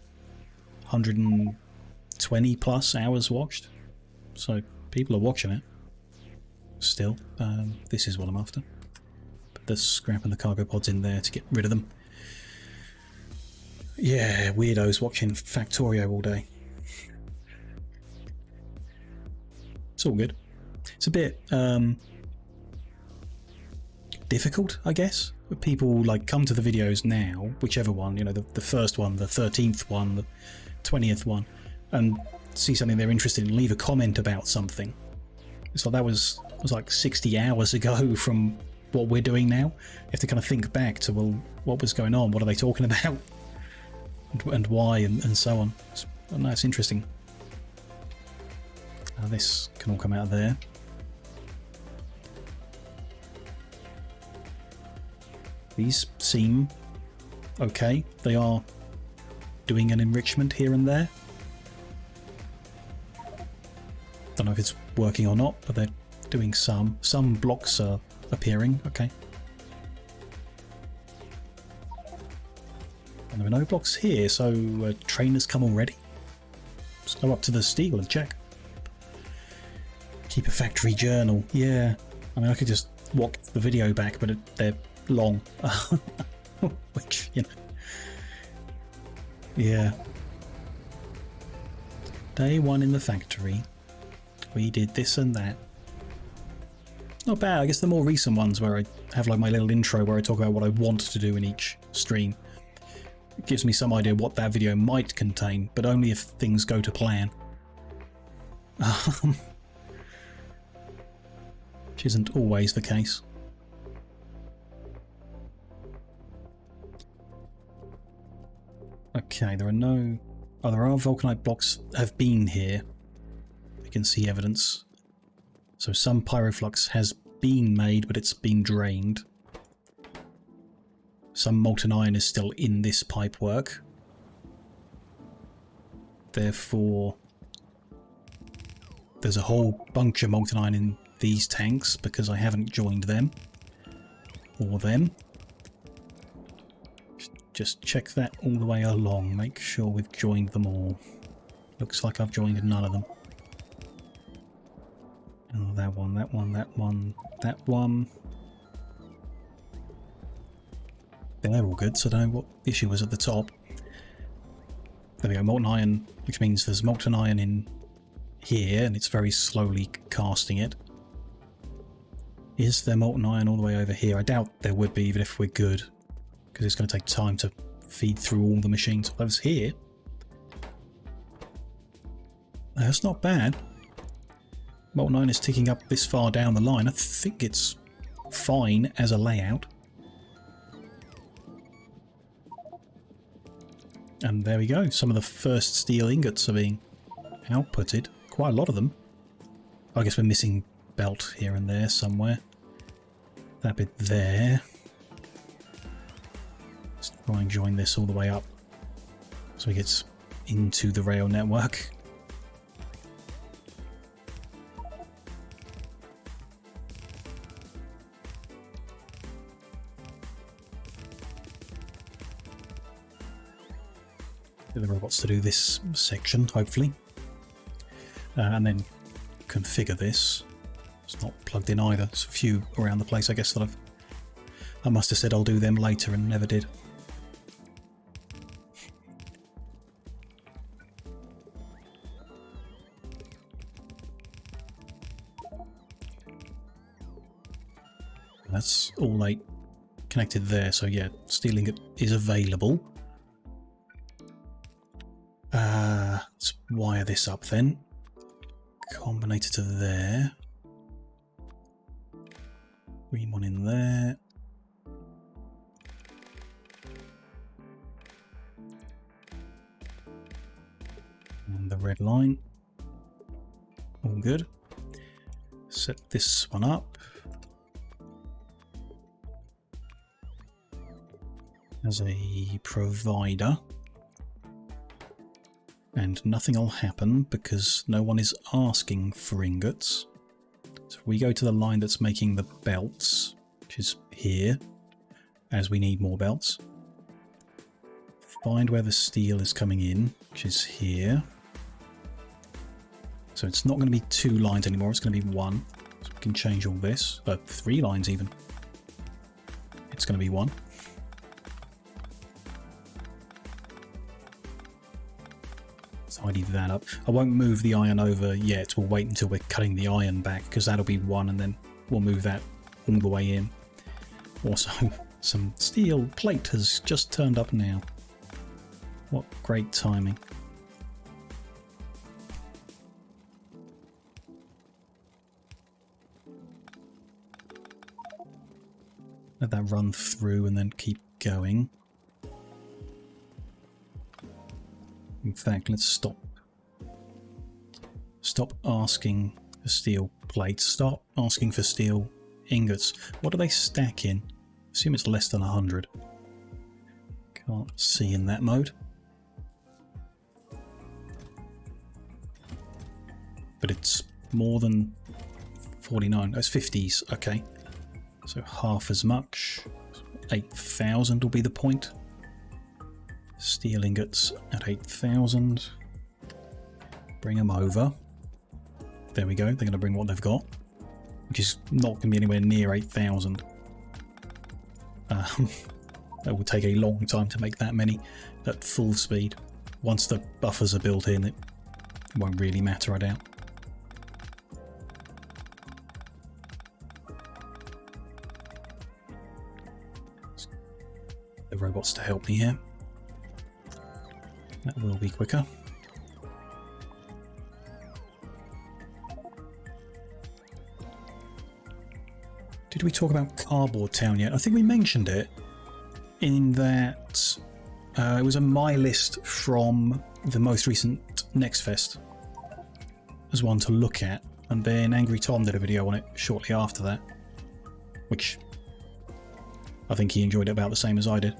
120 plus hours watched. So people are watching it still. This is what I'm after. Put the scrap and the cargo pods in there to get rid of them. Yeah, weirdos watching Factorio all day. It's all good. It's a bit difficult, I guess. People like come to the videos now, whichever one, you know, the first one, the 13th one, the 20th one, and see something they're interested in, leave a comment about something. So that was like 60 hours ago from what we're doing now. You have to kind of think back to, well, what was going on? What are they talking about? And why, and so on. It's interesting. This can all come out of there. These seem okay. They are doing an enrichment here and there. Don't know if it's working or not, but they're doing some. Some blocks are appearing. Okay. And there are no blocks here, so trainers come already. Let's go up to the steel and check. Keep a factory journal. Yeah. I mean, I could just walk the video back, but they're long. Which, you know. Yeah. Day one in the factory. We did this and that. Not bad. I guess the more recent ones where I have like my little intro where I talk about what I want to do in each stream. It gives me some idea what that video might contain, but only if things go to plan. Which isn't always the case. Okay, there are no... Oh, there are vulcanite blocks have been here. You can see evidence. So some pyroflux has been made, but it's been drained. Some molten iron is still in this pipework. Therefore, there's a whole bunch of molten iron in these tanks because I haven't joined them. Or them. Just check that all the way along. Make sure we've joined them all. Looks like I've joined none of them. Oh, that one, that one, that one, that one. They're all good, so I don't know what the issue was at the top. There we go, molten iron, which means there's molten iron in here, and it's very slowly casting it. Is there molten iron all the way over here? I doubt there would be, even if we're good, because it's going to take time to feed through all the machines. Well, it's here. That's not bad. Molten iron is ticking up this far down the line. I think it's fine as a layout. And there we go. Some of the first steel ingots are being outputted. Quite a lot of them. I guess we're missing belt here and there somewhere. That bit there. Let's try and join this all the way up so it gets into the rail network. The robots to do this section, hopefully, and then configure this. It's not plugged in either. There's a few around the place, I guess, that I must have said I'll do them later and never did. That's all like connected there, so yeah, steel ingot is available. Let's wire this up then. Combinator to there. Green one in there. And the red line. All good. Set this one up. As a provider. And nothing will happen because no one is asking for ingots. So if we go to the line that's making the belts, which is here, as we need more belts, find where the steel is coming in, which is here. So it's not going to be 2 lines anymore, it's going to be 1. So we can change all this, 3 lines even. It's going to be 1. Tidy that up. I won't move the iron over yet, we'll wait until we're cutting the iron back, because that'll be 1, and then we'll move that all the way in. Also, some steel plate has just turned up now. What great timing. Let that run through and then keep going. In fact, let's stop asking for steel plates. Start asking for steel ingots. What do they stack in? Assume it's less than 100. Can't see in that mode. But it's more than 49. That's 50s. Okay. So half as much. 8,000 will be the point. Steel ingots at 8,000. Bring them over. There we go. They're going to bring what they've got, which is not going to be anywhere near 8,000. It will take a long time to make that many at full speed. Once the buffers are built in, it won't really matter, I doubt. The robots to help me here. That will be quicker. Did we talk about Cardboard Town yet? I think we mentioned it in that it was on my list from the most recent Next Fest as one to look at, and then Angry Tom did a video on it shortly after that, which I think he enjoyed it about the same as I did.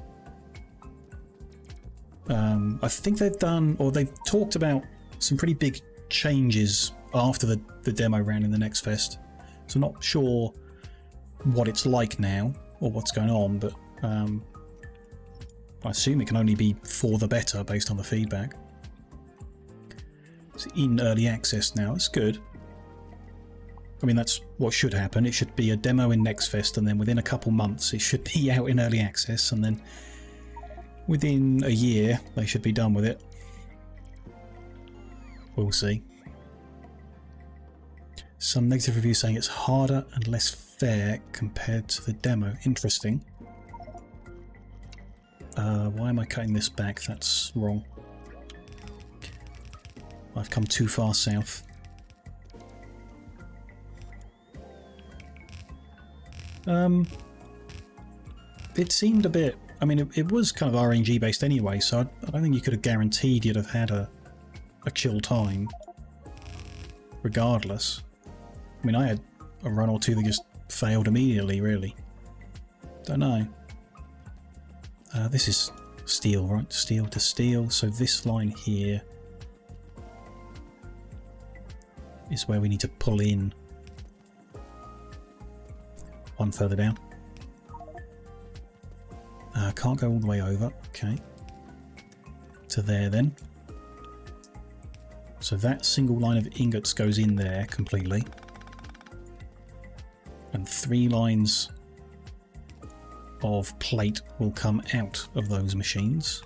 I think they've done, or they've talked about some pretty big changes after the demo round in the Next Fest. So I'm not sure what it's like now or what's going on, but I assume it can only be for the better based on the feedback. It's in early access now. It's good. I mean, that's what should happen. It should be a demo in Next Fest, and then within a couple months it should be out in early access, and then within a year they should be done with it. We'll see. Some negative reviews saying it's harder and less fair compared to the demo. Interesting. Why am I cutting this back? That's wrong. I've come too far south. It seemed a bit... I mean, it was kind of RNG based anyway, so I don't think you could have guaranteed you'd have had a chill time regardless. I mean, I had a run or two that just failed immediately, really. Don't know. This is steel, right? Steel to steel. So this line here is where we need to pull in one further down. Can't go all the way over. Okay. To there then. So that single line of ingots goes in there completely. And 3 lines of plate will come out of those machines.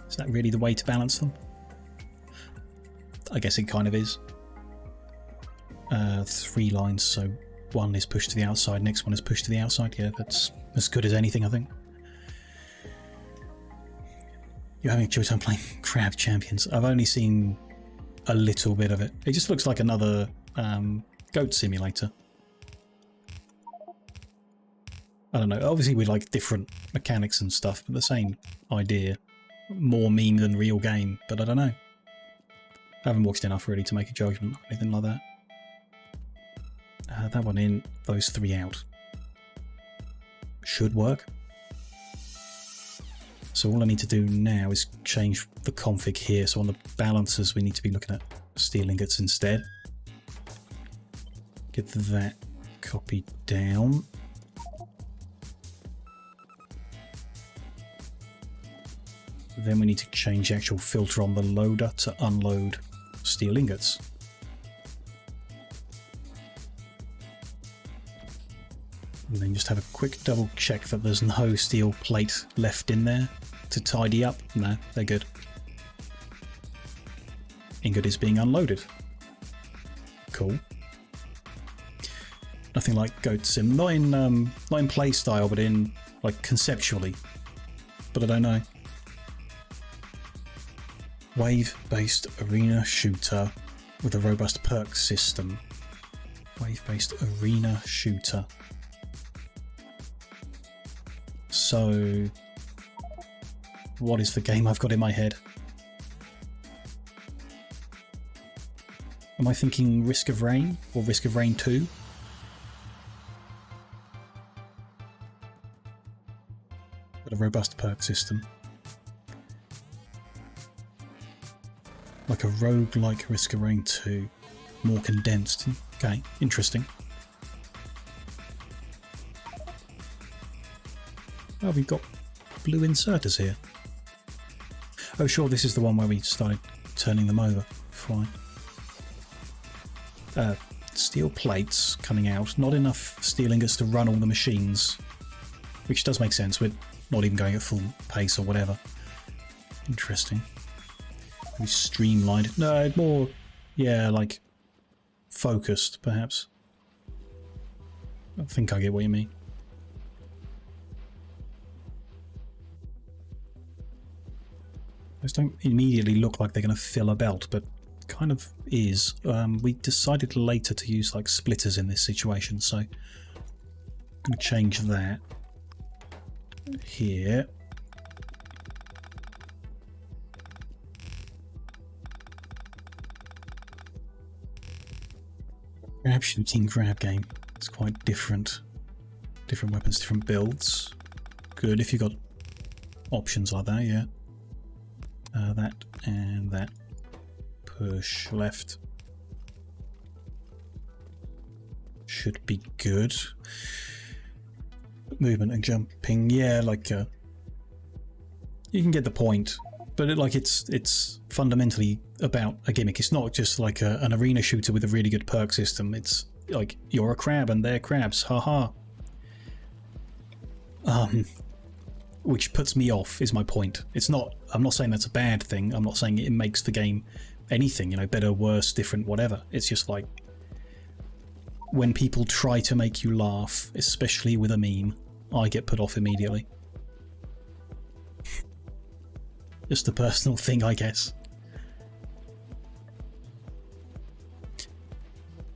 Is that really the way to balance them? I guess it kind of is. 3 lines, so one is pushed to the outside, next one is pushed to the outside. Yeah, that's as good as anything, I think. You're having a chill time playing Crab Champions. I've only seen a little bit of it. It just looks like another goat simulator. I don't know, obviously with like different mechanics and stuff, but the same idea. More meme than real game, but I don't know. I haven't watched enough really to make a judgment or anything like that. That one in, those 3 out. Should work. So all I need to do now is change the config here. So on the balancers, we need to be looking at steel ingots instead. Get that copied down. Then we need to change the actual filter on the loader to unload steel ingots. And then just have a quick double check that there's no steel plate left in there to tidy up. No, they're good. Ingot is being unloaded. Cool. Nothing like Goat Sim. Not in play style, but in like conceptually. But I don't know. Wave-based arena shooter with a robust perk system. Wave-based arena shooter. So, what is the game I've got in my head? Am I thinking Risk of Rain or Risk of Rain 2? With a robust perk system. Like a roguelike Risk of Rain 2. More condensed. Okay, interesting. Oh, we've got blue inserters here. Oh, sure, this is the one where we started turning them over. Fine. Steel plates coming out. Not enough steel ingots to run all the machines. Which does make sense. We're not even going at full pace or whatever. Interesting. We streamlined. No, more, yeah, like focused, perhaps. I think I get what you mean. Those don't immediately look like they're going to fill a belt, but kind of is. We decided later to use like splitters in this situation, so I'm going to change that here. Grab shooting, grab game. It's quite different. Different weapons, different builds. Good if you got options like that, yeah. That and that. Push left. Should be good. Movement and jumping, yeah, like you can get the point, but it's fundamentally about a gimmick. It's not just like an arena shooter with a really good perk system. It's like you're a crab and they're crabs, haha. Which puts me off, is my point. It's not. I'm not saying that's a bad thing. I'm not saying it makes the game anything, you know, better, worse, different, whatever. It's just like when people try to make you laugh, especially with a meme, I get put off immediately. Just a personal thing, I guess.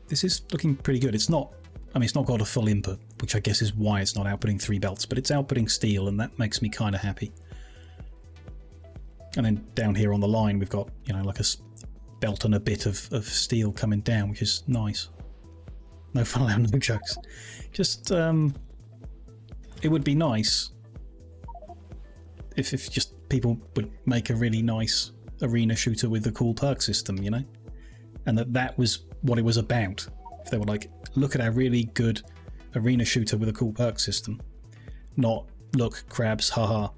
This is looking pretty good. It's not. I mean, it's not got a full input, which I guess is why it's not outputting 3 belts, but it's outputting steel, and that makes me kind of happy. And then down here on the line, we've got, you know, like a belt and a bit of steel coming down, which is nice. No fun allowed, no jokes. Just, it would be nice if just people would make a really nice arena shooter with a cool perk system, you know? And that was what it was about. If they were like, look at our really good arena shooter with a cool perk system. Not, look, crabs, haha.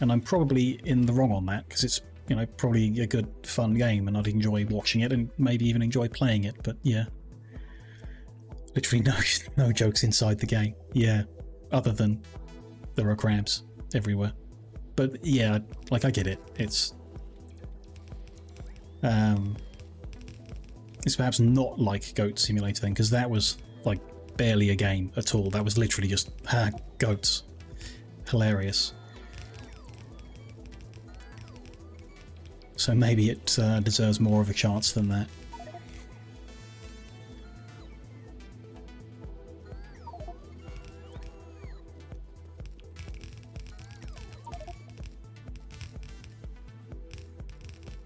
And I'm probably in the wrong on that, because it's, you know, probably a good, fun game, and I'd enjoy watching it, and maybe even enjoy playing it, but yeah. Literally no jokes inside the game. Yeah, other than there are crabs everywhere. But yeah, like, I get it. It's perhaps not like Goat Simulator then, because that was like barely a game at all. That was literally just, goats. Hilarious. So maybe it deserves more of a chance than that.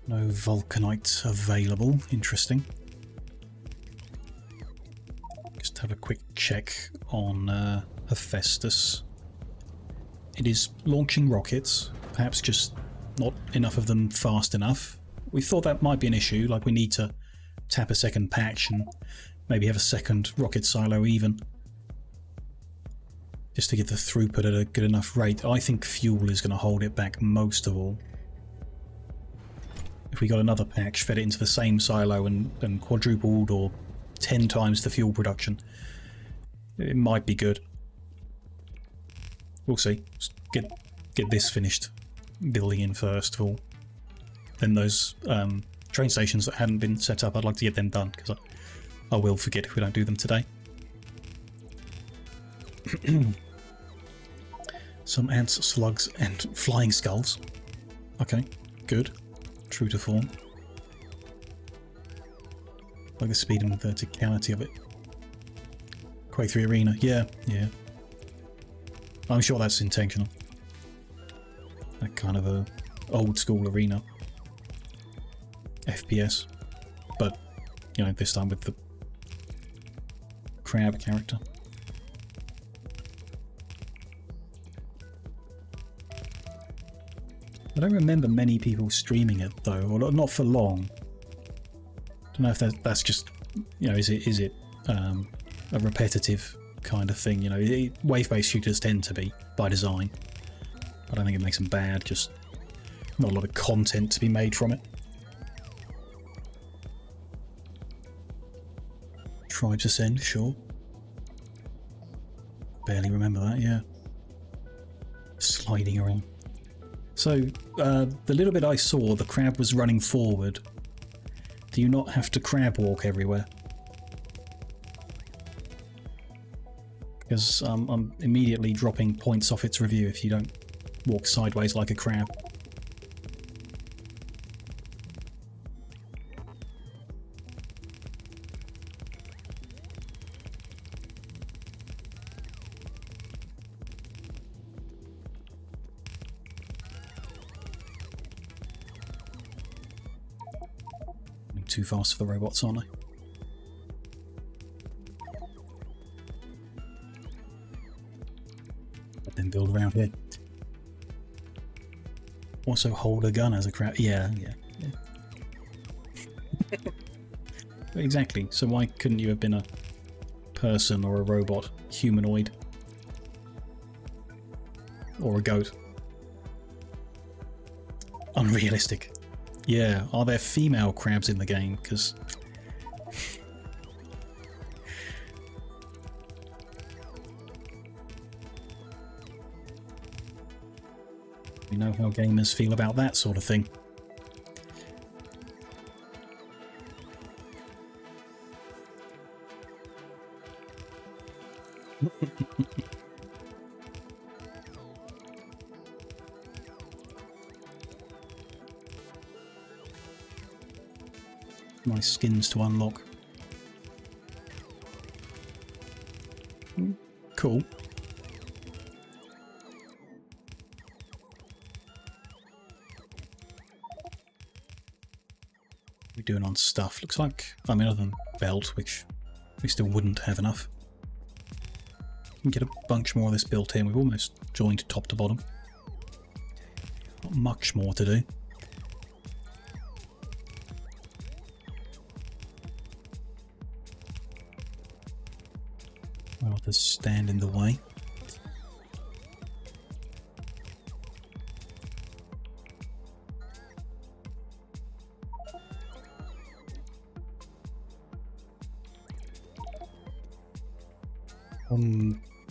No vulcanite available. Interesting. Just have a quick check on Hephaestus. It is launching rockets, perhaps just not enough of them fast enough. We thought that might be an issue, like we need to tap a second patch and maybe have a second rocket silo even, just to get the throughput at a good enough rate. I think fuel is going to hold it back most of all. If we got another patch, fed it into the same silo and quadrupled or 10 times the fuel production, it might be good. We'll see. Just get this finished building in first of all. Then those train stations that hadn't been set up, I'd like to get them done, because I will forget if we don't do them today. Some ants, slugs, and flying skulls. Okay, good. True to form. Like the speed and verticality of it. Quake 3 Arena, yeah. I'm sure that's intentional. That kind of a old school arena FPS, but you know, this time with the crab character. I don't remember many people streaming it though, or not for long. Don't know if that's just, you know, is it a repetitive kind of thing? You know, wave-based shooters tend to be by design. I don't think it makes them bad, just not a lot of content to be made from it. Tribes Ascend, sure. Barely remember that, yeah. Sliding around. So, the little bit I saw, the crab was running forward. Do you not have to crab walk everywhere? Because I'm immediately dropping points off its review if you don't walk sideways like a crab. Too fast for the robots, aren't I? Then build around here. Also hold a gun as a crab. Yeah. Exactly. So why couldn't you have been a person or a robot, humanoid, or a goat? Unrealistic. Yeah, are there female crabs in the game? Because we know how gamers feel about that sort of thing. Nice skins to unlock. Cool. We're doing on stuff. Looks like, I mean, other than belt, which we still wouldn't have enough. We can get a bunch more of this built in. We've almost joined top to bottom. Not much more to do. Well, to stand in the way.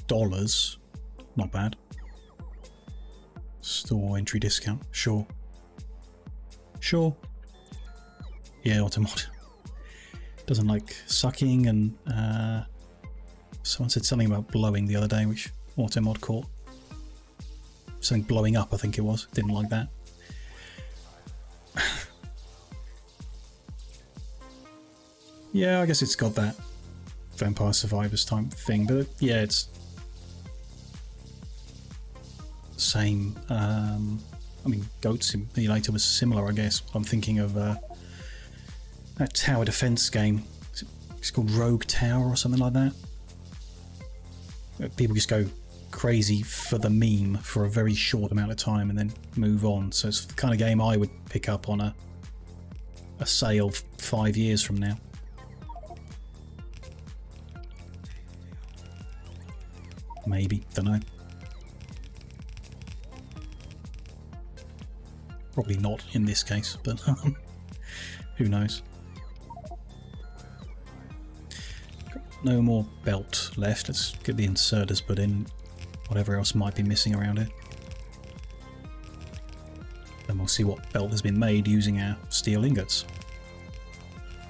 $1, not bad. Store entry discount, sure. Sure. Yeah, Automod. Doesn't like sucking, and someone said something about blowing the other day, which Automod caught. Something blowing up, I think it was. Didn't like that. Yeah, I guess it's got that Vampire Survivors type thing, but yeah, it's same. I mean, Goat Simulator was similar, I guess. I'm thinking of that tower defense game. It's called Rogue Tower or something like that. People just go crazy for the meme for a very short amount of time and then move on. So it's the kind of game I would pick up on a sale 5 years from now. Maybe, don't know. Probably not in this case, but who knows. No more belt left. Let's get the inserters put in. Whatever else might be missing around here. Then we'll see what belt has been made using our steel ingots.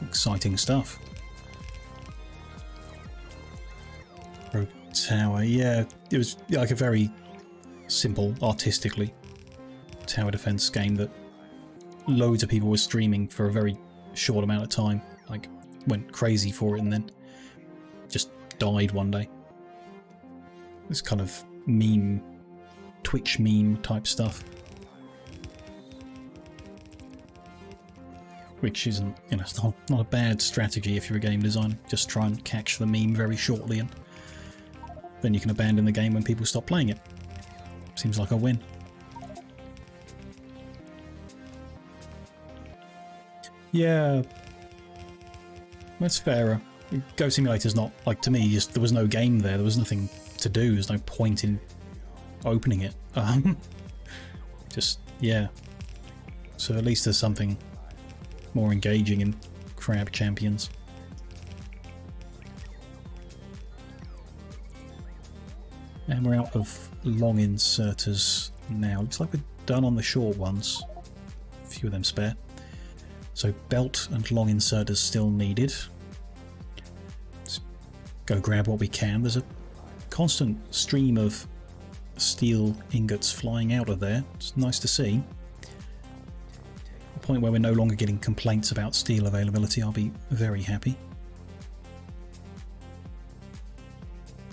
Exciting stuff. Rogue tower, yeah, it was like a very simple, artistically, tower defense game that loads of people were streaming for a very short amount of time. Like, went crazy for it and then just died one day. This kind of meme, Twitch meme type stuff. Which isn't, you know, it's not a bad strategy if you're a game designer. Just try and catch the meme very shortly and then you can abandon the game when people stop playing it. Seems like a win. Yeah, that's fairer. Go Simulator's not, like, to me, just there was no game there. There was nothing to do. There's no point in opening it. Just, yeah. So at least there's something more engaging in Crab Champions. And we're out of long inserters now. Looks like we're done on the short ones. A few of them spare. So belt and long inserters still needed. Let's go grab what we can. There's a constant stream of steel ingots flying out of there. It's nice to see. A point where we're no longer getting complaints about steel availability, I'll be very happy.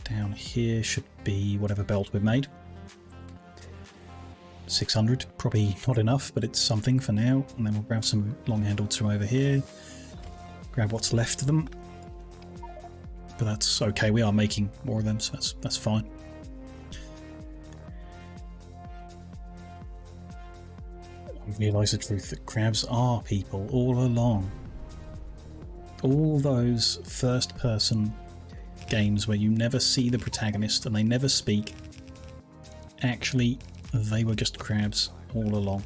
Down here should be whatever belt we've made. 600, probably not enough, but it's something for now. And then we'll grab some long-handled from over here. Grab what's left of them. But that's okay, we are making more of them, so that's fine. I realise the truth that crabs are people all along. All those first-person games where you never see the protagonist and they never speak, actually they were just crabs all along.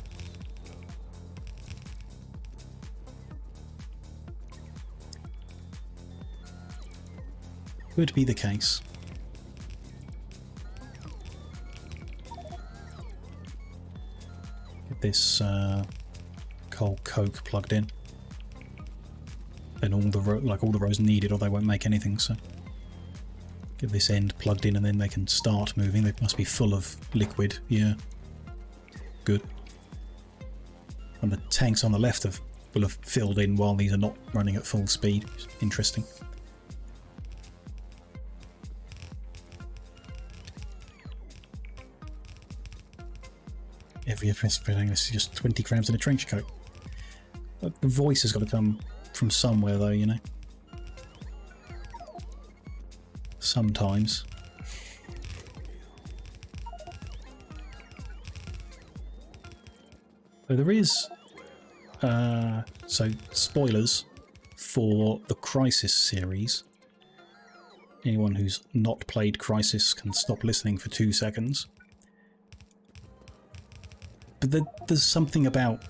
Could be the case. Get this coal coke plugged in. Then all the rows needed, or they won't make anything. So get this end plugged in, and then they can start moving. They must be full of liquid. Yeah, good. And the tanks on the left will have filled in while these are not running at full speed. Interesting. Every protagonist is just 20 crabs in a trench coat. The voice has got to come from somewhere, though, you know. Sometimes. So there is... so, spoilers for the Crisis series. Anyone who's not played Crisis can stop listening for 2 seconds. But there's something about...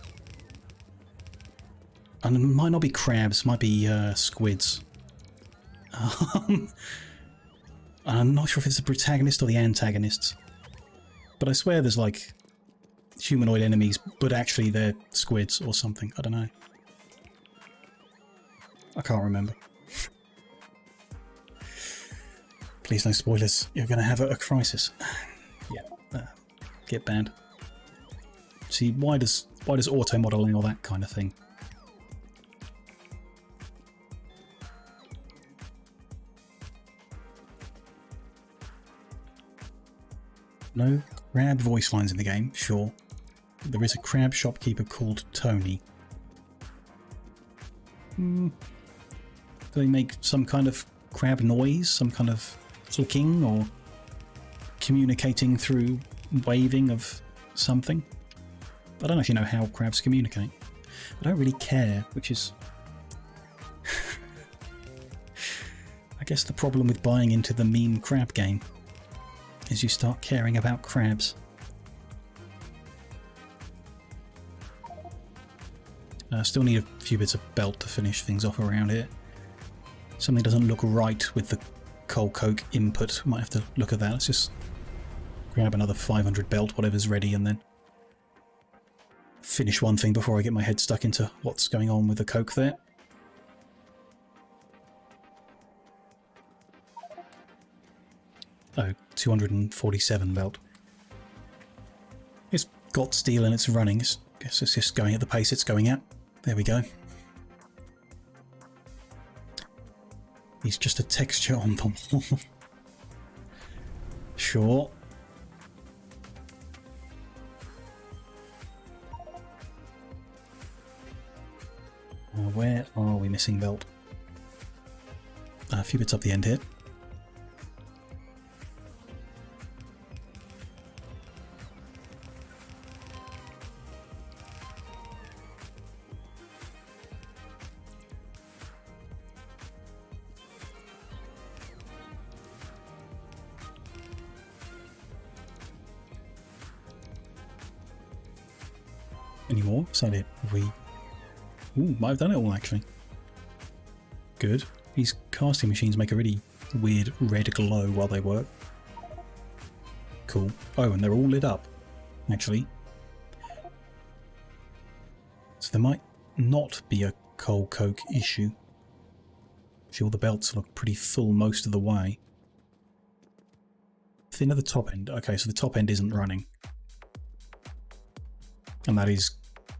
And it might not be crabs, might be squids. I'm not sure if it's the protagonist or the antagonists. But I swear there's like humanoid enemies, but actually they're squids or something. I don't know. I can't remember. Please no spoilers. You're going to have a crisis. Yeah, get banned. See, why does auto modeling or that kind of thing? No crab voice lines in the game, sure. There is a crab shopkeeper called Tony. Do they make some kind of crab noise? Some kind of clicking or communicating through waving of something. I don't actually know how crabs communicate. I don't really care, which is... I guess the problem with buying into the meme crab game is you start caring about crabs. Still need a few bits of belt to finish things off around here. Something doesn't look right with the coal coke input. Might have to look at that. Let's just grab another 500 belt, whatever's ready, and then finish one thing before I get my head stuck into what's going on with the coke there. Oh, 247 belt. It's got steel and it's running. I guess it's just going at the pace it's going at. There we go. It's just a texture on them. Sure. Where are we missing belt? A few bits up the end here. Any more? Is that it? Have we... Ooh, might have done it all actually. Good. These casting machines make a really weird red glow while they work. Cool. Oh, and they're all lit up, actually. So there might not be a coal coke issue. See, all the belts look pretty full most of the way. Thin at the top end. Okay, so the top end isn't running. And that is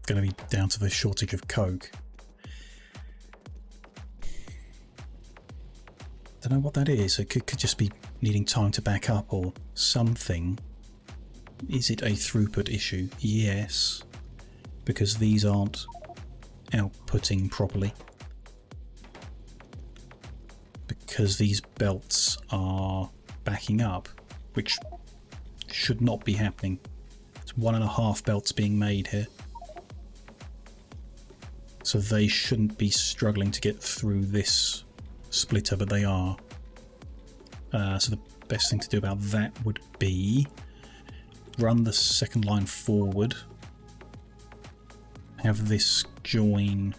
going to be down to the shortage of coke. Don't know what that is. It could just be needing time to back up or something. Is it a throughput issue? Yes, because these aren't outputting properly. Because these belts are backing up, which should not be happening. 1.5 belts being made here, so they shouldn't be struggling to get through this splitter, but they are. So the best thing to do about that would be run the second line forward, have this join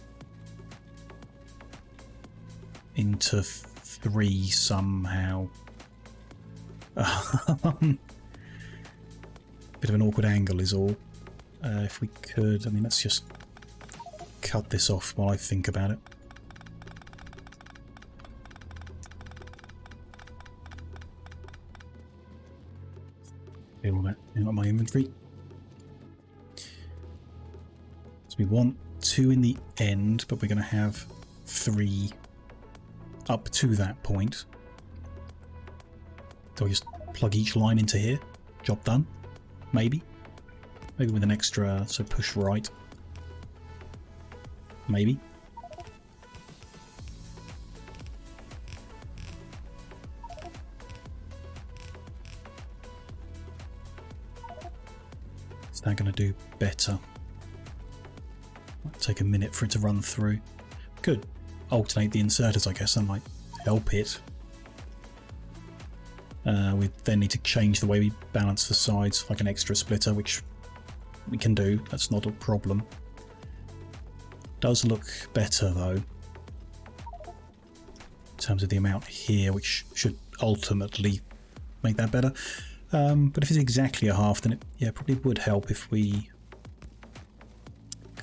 into 3 somehow. Bit of an awkward angle is all. If we could, I mean, let's just cut this off while I think about it. Okay, all that in my inventory. So we want 2 in the end, but we're going to have 3 up to that point. So I just plug each line into here. Job done. Maybe with an extra, so push right. Maybe. Is that going to do better? Might take a minute for it to run through. Could alternate the inserters, I guess. That might help it. We then need to change the way we balance the sides, like an extra splitter, which we can do. That's not a problem. Does look better though, in terms of the amount here, which should ultimately make that better. But if it's exactly a half, then it probably would help if we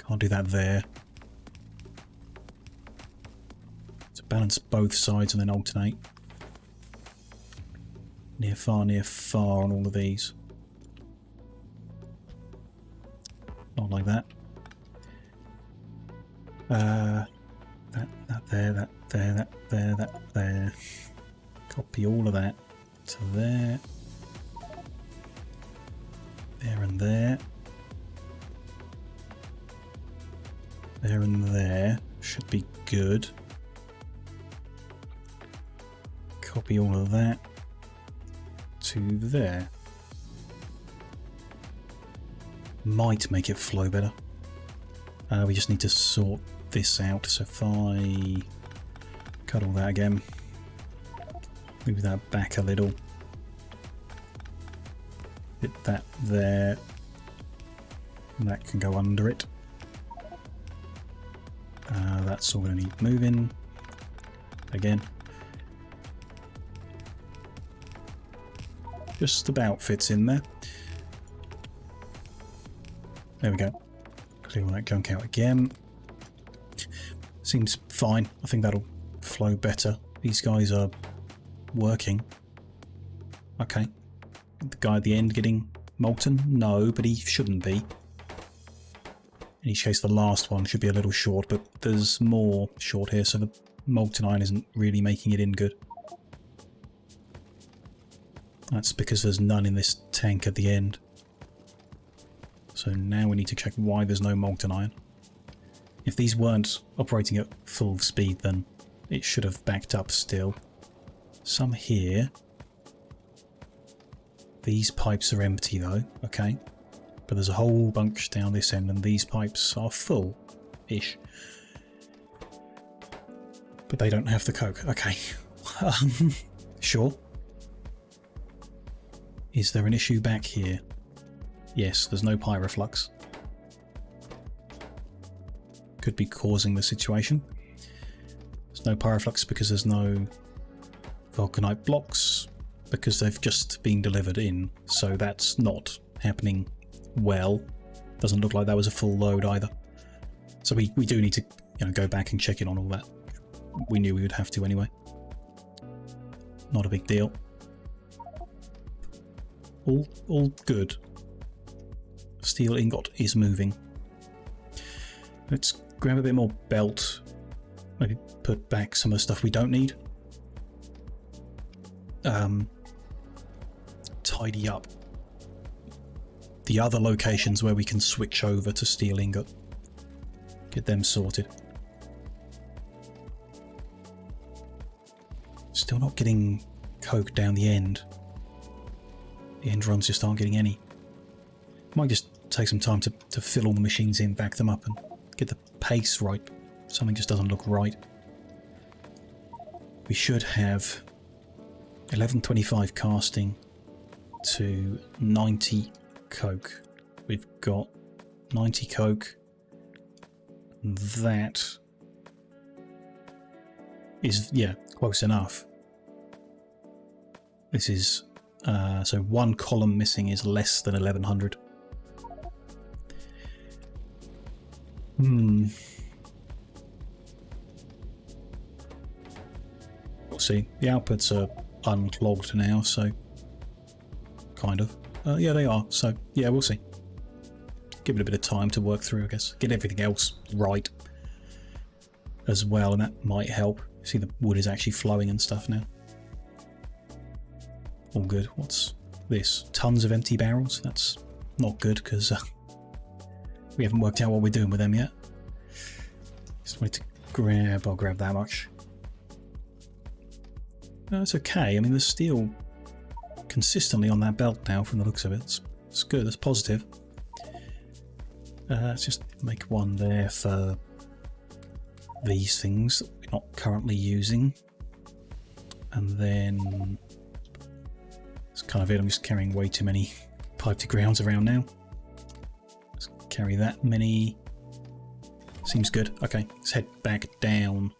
can't do that there. So balance both sides and then alternate. Near, far on all of these. Not like that. That there, that there, that there, that there. Copy all of that to there. There and there. There and there. Should be good. Copy all of that to there. might make it flow better. We just need to sort this out. So if I cut all that again, move that back a little, hit that there, and that can go under it. That's all going to need moving again. Just about fits in there. There we go. Clear all that junk out again. Seems fine. I think that'll flow better. These guys are working. Okay. The guy at the end getting molten? No, but he shouldn't be. In each case, the last one should be a little short, but there's more short here, so the molten iron isn't really making it in good. That's because there's none in this tank at the end. So now we need to check why there's no molten iron. If these weren't operating at full speed, then it should have backed up still. Some here. These pipes are empty though, okay. But there's a whole bunch down this end and these pipes are full-ish. But they don't have the coke, okay. Sure. Is there an issue back here? Yes, there's no pyroflux. Could be causing the situation. There's no pyroflux because there's no vulcanite blocks, because they've just been delivered in, so that's not happening well. Doesn't look like that was a full load either. So we do need to, you know, go back and check in on all that. We knew we would have to anyway. Not a big deal. All good. Steel ingot is moving. Let's grab a bit more belt. Maybe put back some of the stuff we don't need. Tidy up the other locations where we can switch over to steel ingot. Get them sorted. Still not getting coke down the end. The end runs just aren't getting any. Might just take some time to fill all the machines in, back them up and get the pace right. Something just doesn't look right. We should have 1125 casting to 90 coke. We've got 90 coke. That is, yeah, close enough. This is, so one column missing is less than 1100. We'll see. The outputs are unclogged now, so kind of. Yeah, they are. So yeah, we'll see. Give it a bit of time to work through, I guess. Get everything else right as well, and that might help. See, the wood is actually flowing and stuff now. All good. What's this? Tons of empty barrels? That's not good because we haven't worked out what we're doing with them yet. Just wanted to grab, I'll grab that much. No, it's okay. I mean, there's steel consistently on that belt now from the looks of it. It's good, it's positive. Let's just make one there for these things that we're not currently using. And then that's kind of it. I'm just carrying way too many pipe to grounds around now. Let's carry that many. Seems good. Okay, let's head back down.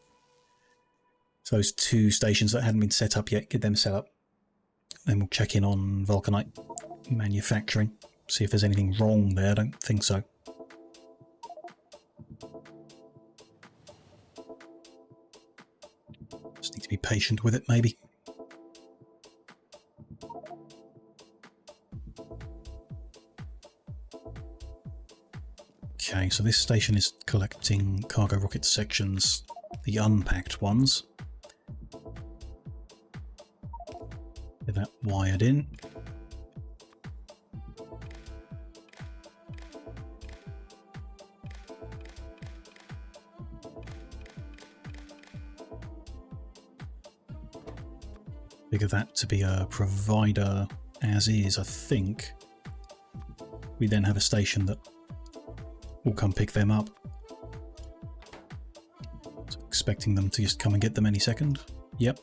So those two stations that hadn't been set up yet, get them set up. Then we'll check in on vulcanite manufacturing. See if there's anything wrong there. I don't think so. Just need to be patient with it, maybe. Okay, so this station is collecting cargo rocket sections, the unpacked ones. Get that wired in. Figure that to be a provider as is, I think. we then have a station that will come pick them up. So expecting them to just come and get them any second. Yep.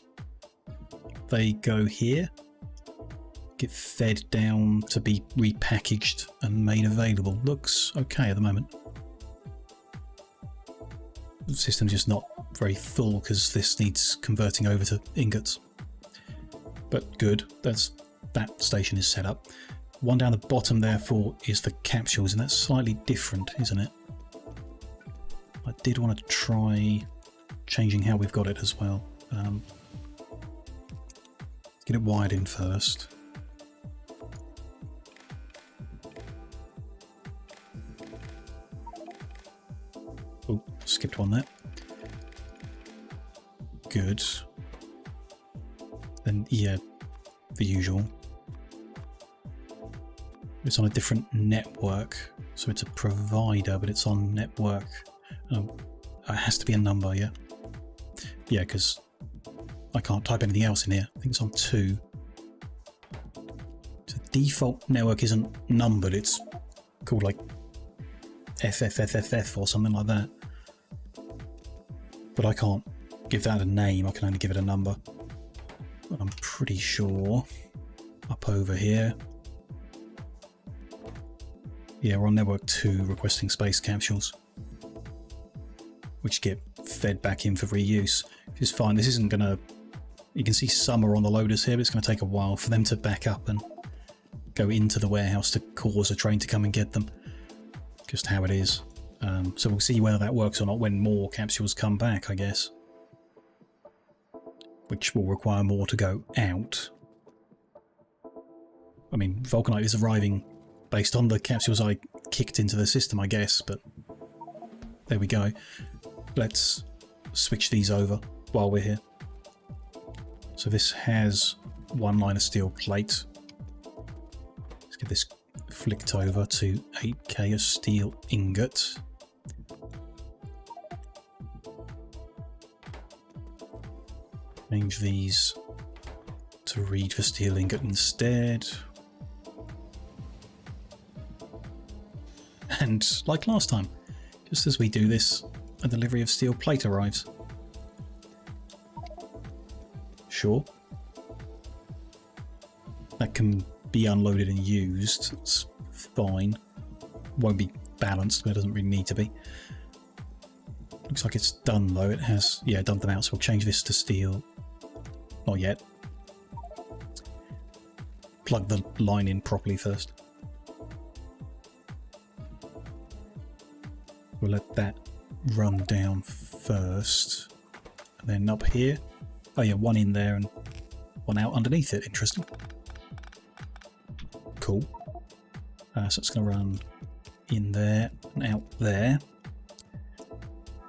They go here, get fed down to be repackaged and made available. Looks okay at the moment. The system's just not very full because this needs converting over to ingots. But good, that station is set up. One down the bottom therefore is for capsules, and that's slightly different, isn't it? I did want to try changing how we've got it as well. Get it wired in first. Oh, skipped one there. Good. Then, yeah, the usual. It's on a different network, so it's a provider, but it's on network. It has to be a number, yeah? Yeah, because I can't type anything else in here. I think it's on 2. So the default network isn't numbered, it's called like FFFFF or something like that. But I can't give that a name, I can only give it a number. I'm pretty sure up over here. Yeah, we're on network 2 requesting space capsules, which get fed back in for reuse, which is fine. This isn't going to... You can see some are on the loaders here, but it's going to take a while for them to back up and go into the warehouse to cause a train to come and get them. Just how it is. So we'll see whether that works or not when more capsules come back, I guess. Which will require more to go out. I mean, Vulcanite is arriving based on the capsules I kicked into the system, I guess, but there we go. Let's switch these over while we're here. So this has 1 line of steel plate. Let's get this flicked over to 8K of steel ingot. Change these to read for steel ingot instead. And like last time, just as we do this, a delivery of steel plate arrives. Sure. That can be unloaded and used, it's fine. Won't be balanced, but it doesn't really need to be. Looks like it's done though, it has, yeah, dumped them out, so we'll change this to steel. Not yet. Plug the line in properly first. We'll let that run down first. And then up here. Oh yeah, 1 in there and 1 out underneath it. Interesting. Cool. So it's going to run in there and out there.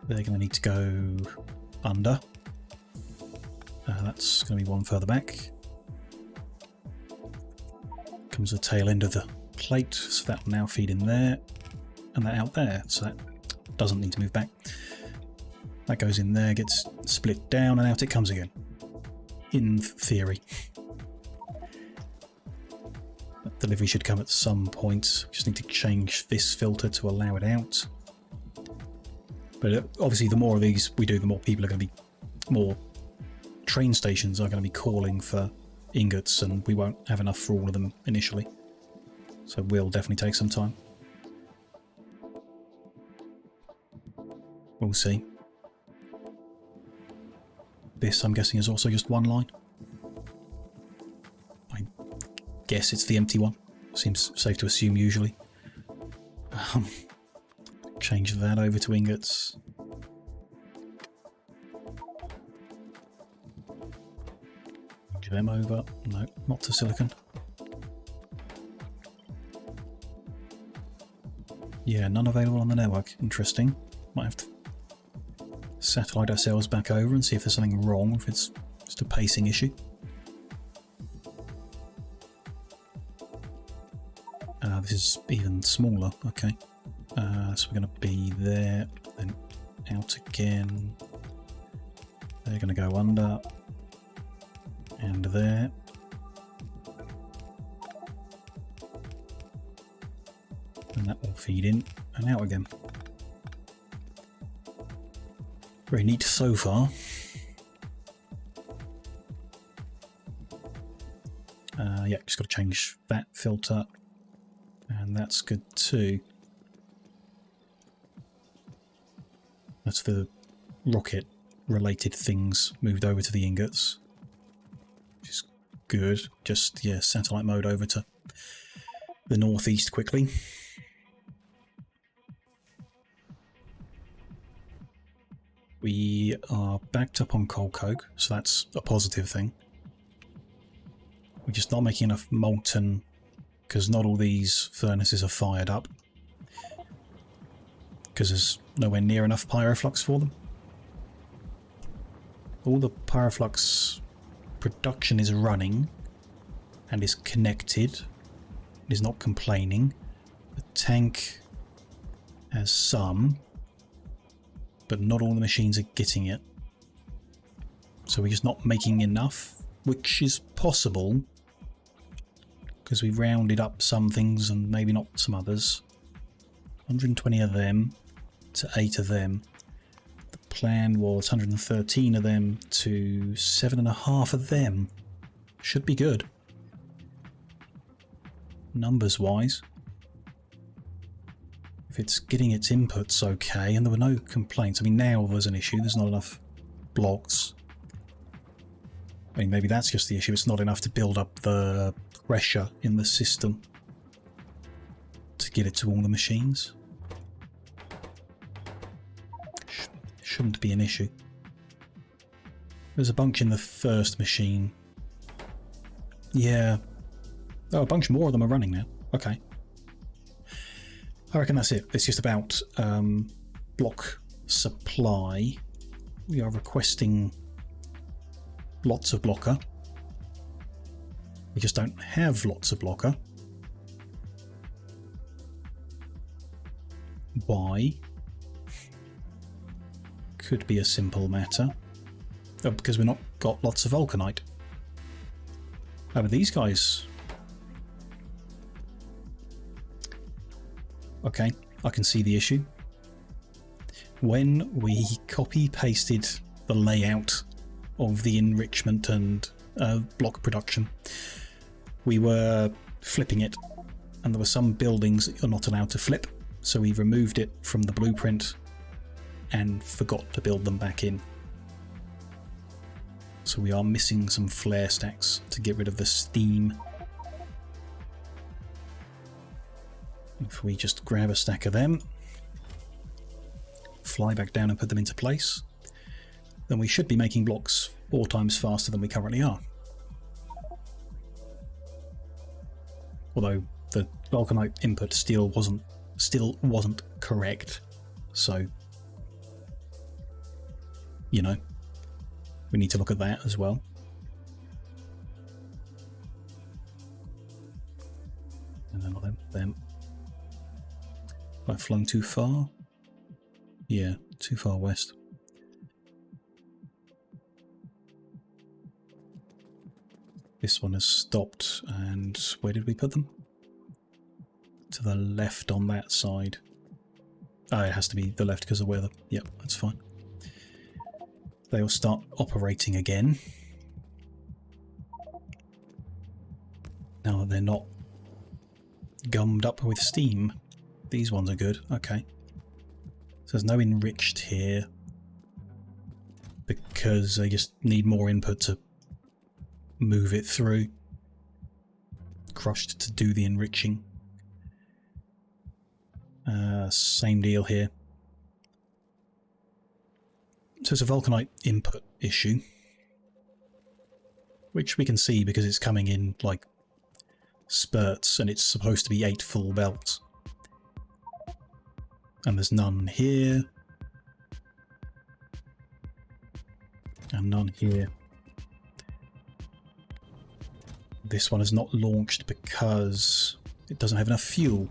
They're going to need to go under. That's going to be 1 further back. Comes the tail end of the plate, so that will now feed in there. And that out there, so that doesn't need to move back. That goes in there, gets split down, and out it comes again. In theory. That delivery should come at some point. Just need to change this filter to allow it out. But obviously the more of these we do, the more people are going to be... more train stations are going to be calling for ingots, and we won't have enough for all of them initially. So we'll definitely take some time. We'll see. This, I'm guessing, is also just 1 line. I guess it's the empty one. Seems safe to assume usually. Change that over to ingots. Change them over. No, not to silicon. Yeah, none available on the network. Interesting. Might have to satellite ourselves back over and see if there's something wrong, if it's just a pacing issue. This is even smaller, okay. So we're going to be there, then out again. They're going to go under, and there. And that will feed in and out again. Very neat so far. Yeah, just got to change that filter. And that's good too. That's the rocket related things moved over to the ingots. Which is good. Just, yeah, satellite mode over to the northeast quickly. We are backed up on coal coke, so that's a positive thing. We're just not making enough molten because not all these furnaces are fired up. Because there's nowhere near enough pyroflux for them. All the pyroflux production is running and is connected. It is not complaining. The tank has some, but not all the machines are getting it. So we're just not making enough, which is possible because we rounded up some things and maybe not some others. 120 of them to 8 of them. The plan was 113 of them to 7.5 of them. Should be good. Numbers wise. If it's getting its inputs okay, and there were no complaints. I mean, now there's an issue. There's not enough blocks. I mean, maybe that's just the issue. It's not enough to build up the pressure in the system to get it to all the machines. Shouldn't be an issue. There's a bunch in the first machine. Yeah. Oh, a bunch more of them are running now. Okay. I reckon that's it. It's just about block supply. We are requesting lots of blocker. We just don't have lots of blocker. Why? Could be a simple matter. Oh, because we've not got lots of vulcanite. Oh, but these guys... Okay, I can see the issue. When we copy-pasted the layout of the enrichment and block production, we were flipping it, and there were some buildings that you're not allowed to flip, so we removed it from the blueprint and forgot to build them back in. So we are missing some flare stacks to get rid of the steam. If we just grab a stack of them, fly back down and put them into place, then we should be making blocks 4 times faster than we currently are. Although the vulcanite input still wasn't correct, so you know, we need to look at that as well. And then them. Have I flown too far? Yeah, too far west. This one has stopped, and where did we put them? To the left on that side. Oh, it has to be the left because of weather. Yep, that's fine. They'll start operating again. Now that they're not gummed up with steam. These ones are good. Okay. So there's no enriched here because they just need more input to move it through. Crushed to do the enriching. Same deal here. So it's a vulcanite input issue, which we can see because it's coming in like spurts and it's supposed to be 8 full belts. And there's none here. And none here. This one is not launched because it doesn't have enough fuel.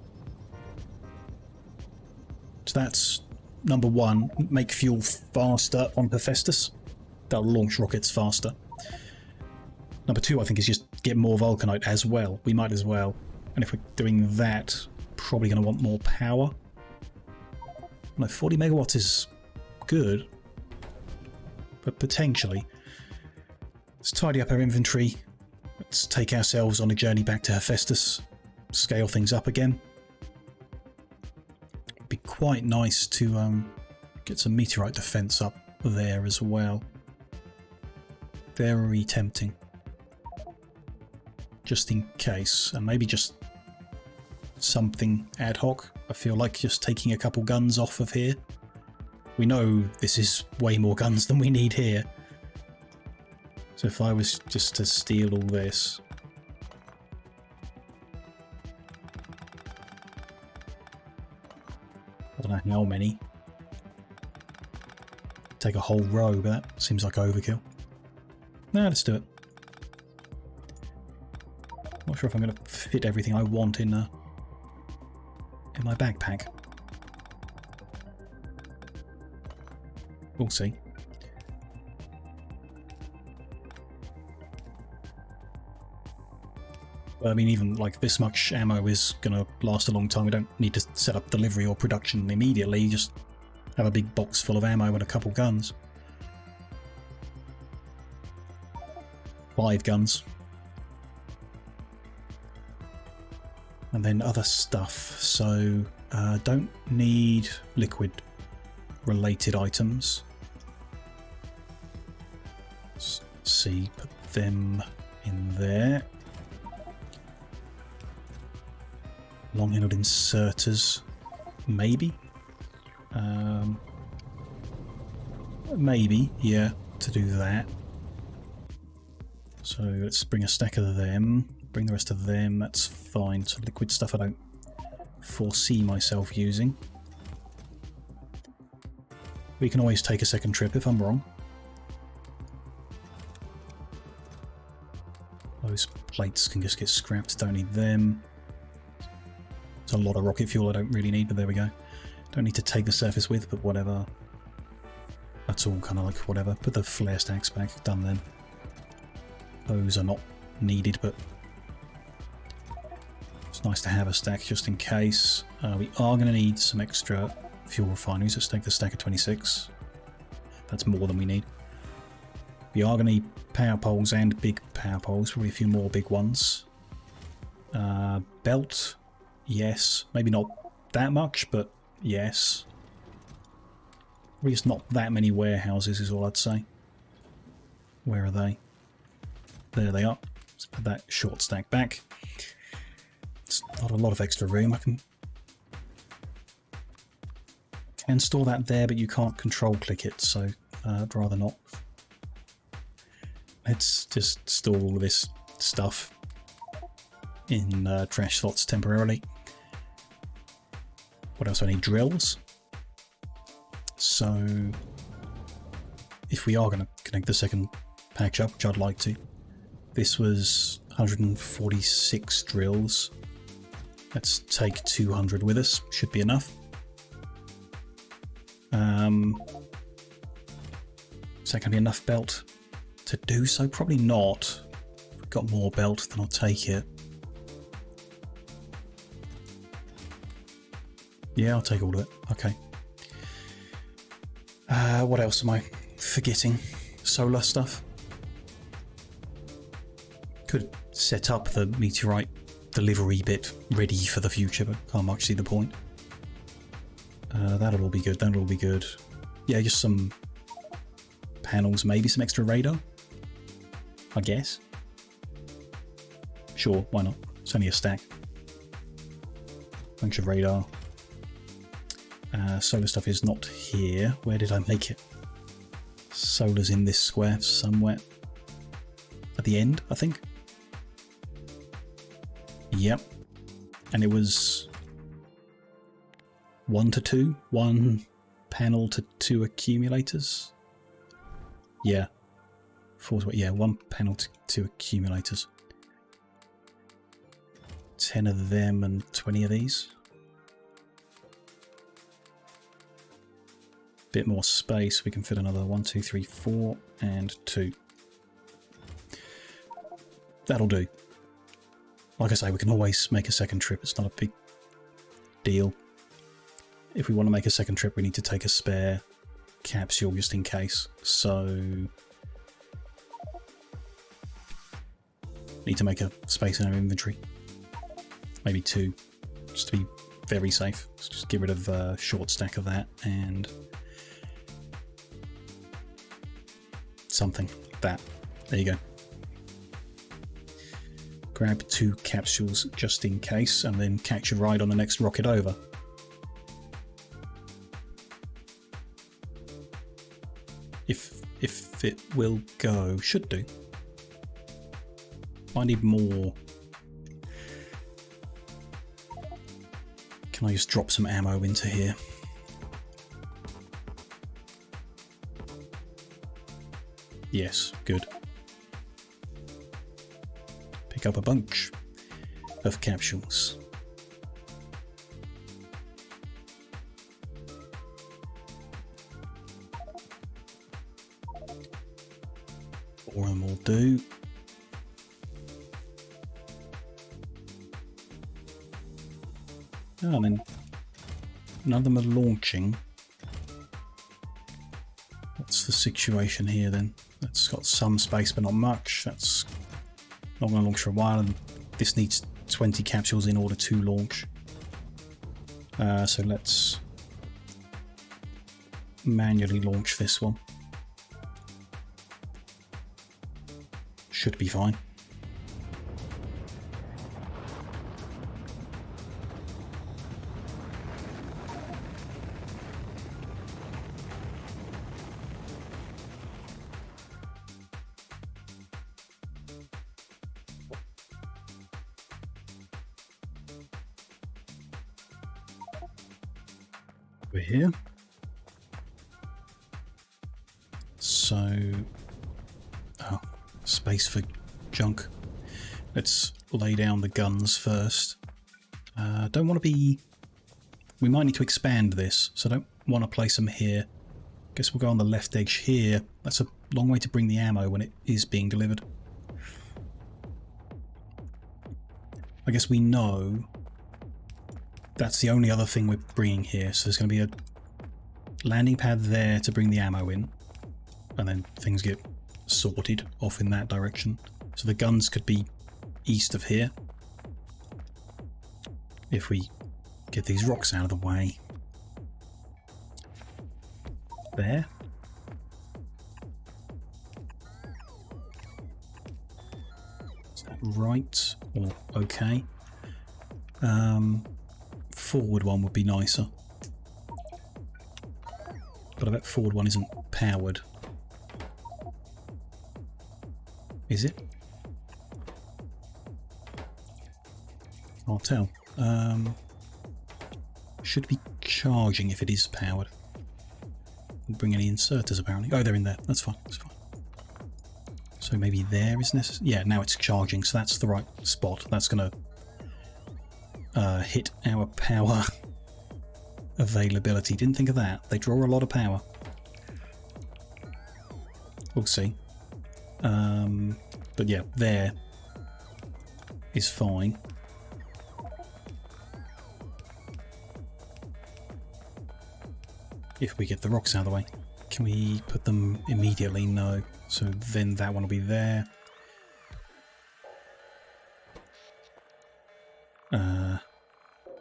So that's number 1, make fuel faster on Hephaestus. That'll launch rockets faster. Number 2, I think, is just get more vulcanite as well. We might as well. And if we're doing that, probably going to want more power. No, 40 megawatts is good, but potentially. Let's tidy up our inventory. Let's take ourselves on a journey back to Hephaestus. Scale things up again. It'd be quite nice to get some meteorite defense up there as well. Very tempting. Just in case, and maybe just something ad hoc. I feel like just taking a couple guns off of here. We know this is way more guns than we need here. So if I was just to steal all this... I don't know how many. Take a whole row, but that seems like overkill. No, let's do it. Not sure if I'm going to fit everything I want in my backpack. We'll see. I mean, even like this much ammo is going to last a long time. We don't need to set up delivery or production immediately. Just have a big box full of ammo and a couple guns. 5 guns. And then other stuff. So, don't need liquid related items. Let's see, put them in there. Long-handled inserters, maybe? Maybe, yeah, to do that. So let's bring a stack of them, bring the rest of them, that's fine. So liquid stuff I don't foresee myself using. We can always take a second trip if I'm wrong. Those plates can just get scrapped, don't need them. There's a lot of rocket fuel I don't really need, but there we go. Don't need to take the surface with, but whatever. That's all kind of like whatever. Put the flare stacks back, done then. Those are not needed, but it's nice to have a stack just in case. We are going to need some extra fuel refineries. Let's take the stack of 26. That's more than we need. We are going to need power poles and big power poles, probably a few more big ones. Belt, yes. Maybe not that much, but yes. Probably just not that many warehouses is all I'd say. Where are they? There they are. Let's put that short stack back. It's not a lot of extra room. I can store that there, but you can't control click it, so I'd rather not. Let's just store all of this stuff in trash slots temporarily. What else do I need? Drills. So if we are going to connect the second package up, which I'd like to, this was 146 drills. Let's take 200 with us. Should be enough. Is that going to be enough belt to do so? Probably not. If we've got more belt, then I'll take it. Yeah, I'll take all of it. Okay. What else am I forgetting? Solar stuff. Could set up the meteorite delivery bit ready for the future, but can't much see the point. That'll all be good. That'll all be good. Yeah, just some panels, maybe some extra radar. I guess. Sure, why not? It's only a stack. Bunch of radar. Solar stuff is not here. Where did I make it? Solar's in this square somewhere. At the end, I think. Yep. And it was 1 to 2? 1 panel to 2 accumulators? Yeah. 4 to, yeah, 1 panel to 2 accumulators. 10 of them and 20 of these. Bit more space, we can fit another 1, 2, 3, 4 and 2. That'll do. Like I say, we can always make a second trip. It's not a deal. If we want to make a second trip, we need to take a spare capsule just in case. So need to make a space in our inventory. Maybe 2, just to be very safe. Let's just get rid of a short stack of that and something like that. There you go. Grab 2 capsules just in case, and then catch a ride on the next rocket over. If it will go, should do. I need more. Can I just drop some ammo into here? Yes, good. Pick up a bunch of capsules. Four of them will do. Oh, and then none of them are launching. What's the situation here then? That's got some space but not much. That's not going to launch for a while, and this needs 20 capsules in order to launch. So let's manually launch this one. Should be fine. We're here. So, space for junk. Let's lay down the guns first. Don't want to be... We might need to expand this, so I don't want to place them here. Guess we'll go on the left edge here. That's a long way to bring the ammo when it is being delivered. I guess we know that's the only other thing we're bringing here. So there's going to be a landing pad there to bring the ammo in, and then things get sorted off in that direction. So the guns could be east of here if we get these rocks out of the way. There. Is that right or okay? Forward one would be nicer, but I bet forward one isn't powered. Is it? Can't tell. Should be charging if it is powered. Didn't bring any inserters apparently. Oh, they're in there. That's fine. That's fine. So maybe there is necessary. Yeah, now it's charging, so that's the right spot. That's going to hit our power availability. Didn't think of that. They draw a lot of power. We'll see. But yeah, there is fine. If we get the rocks out of the way. Can we put them immediately? No. So then that one will be there.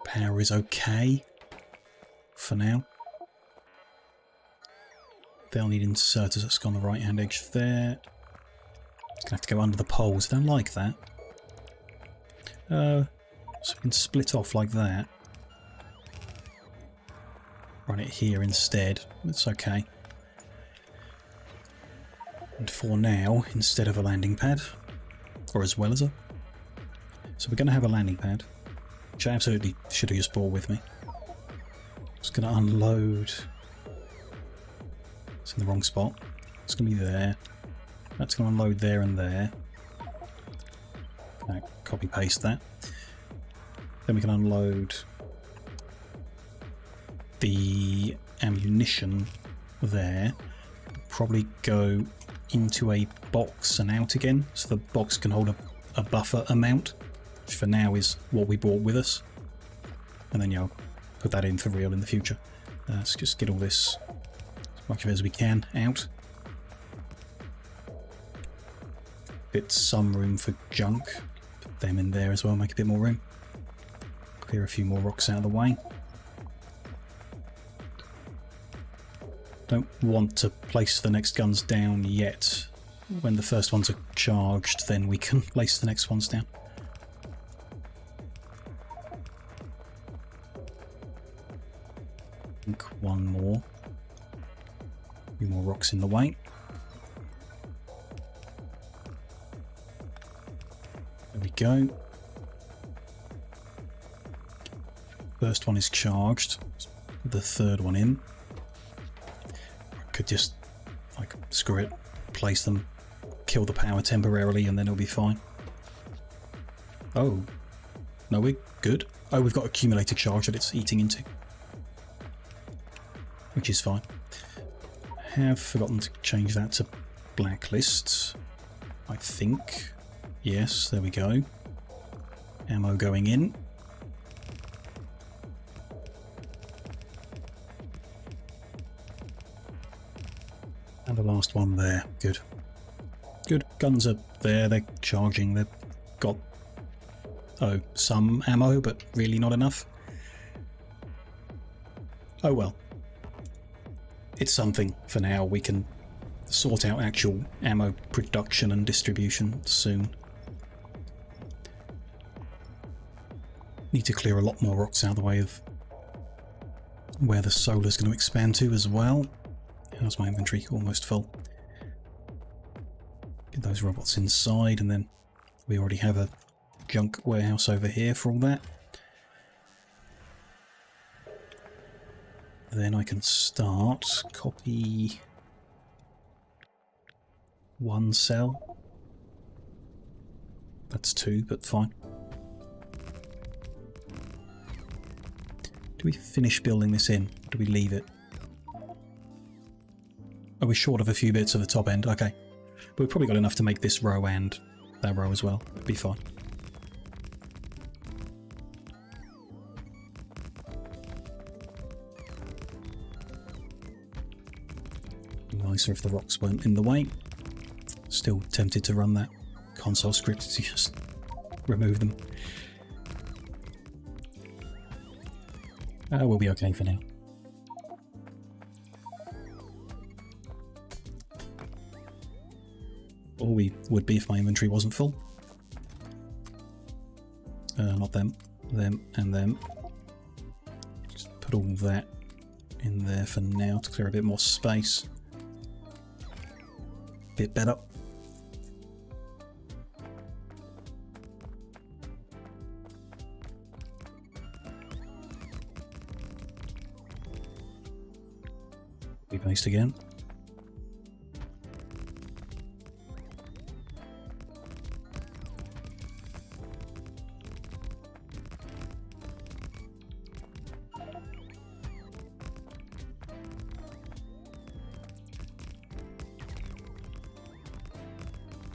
Power is okay for now. They'll need inserters. Let's go on the right hand edge there. It's gonna have to go under the poles. I don't like that. So we can split off like that. Run it here instead. It's okay. And for now, instead of a landing pad, or as well as a... So we're going to have a landing pad, which I absolutely should have just brought with me. Just going to unload. It's in the wrong spot. It's going to be there. That's going to unload there and there. Copy paste that. Then we can unload the ammunition there. Probably go into a box and out again, so the box can hold a buffer amount, which for now is what we brought with us. And then, you know, put that in for real in the future. Let's just get all this, as much of it as we can, out. Bit some room for junk. Put them in there as well, make a bit more room. Clear a few more rocks out of the way. Don't want to place the next guns down yet. When the first ones are charged, then we can place the next ones down. I think one more. A few more rocks in the way. There we go. First one is charged. The third one in. I could just, like, screw it, place them, kill the power temporarily, and then it'll be fine. Oh. No, we're good. Oh, we've got accumulator charge that it's eating into. Which is fine. Have forgotten to change that to blacklist, I think. Yes, there we go. Ammo going in. And the last one there. Good. Good. Guns are there. They're charging. They've got, oh, some ammo, but really not enough. Oh well. It's something for now. We can sort out actual ammo production and distribution soon. Need to clear a lot more rocks out of the way of where the solar's going to expand to as well. How's my inventory? Almost full. Get those robots inside, and then we already have a junk warehouse over here for all that. Then I can start, copy one cell. That's two, but fine. Do we finish building this in? Or do we leave it? Oh, we're short of a few bits of the top end. Okay. But we've probably got enough to make this row and that row as well. It'd be fine. Nicer if the rocks weren't in the way. Still tempted to run that console script to just remove them. We'll be okay for now. Or we would be if my inventory wasn't full. Not them. Them and them. Just put all that in there for now to clear a bit more space. Bit better. Be based again.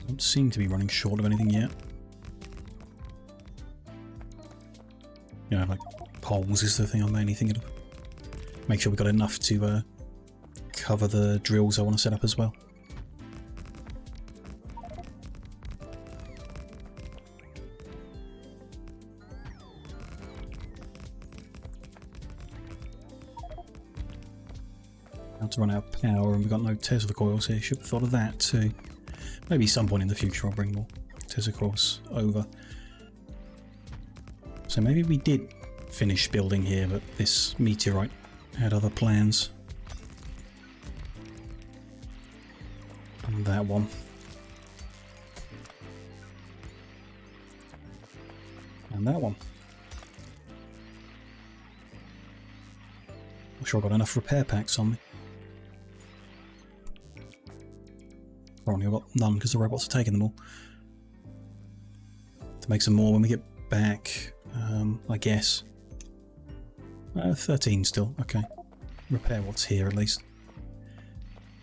Don't seem to be running short of anything yet. You know, like poles is the thing I'm mainly thinking of. Make sure we've got enough to cover the drills I want to set up as well. About to run out of power and we've got no Tesla coils here. Should have thought of that too. Maybe some point in the future I'll bring more Tesla coils over. So maybe we did finish building here, but this meteorite had other plans. And that one. And that one. I'm sure I've got enough repair packs on me. Probably I've got none because the robots are taking them all. To make some more when we get back, I guess. 13 still, okay. Repair what's here at least.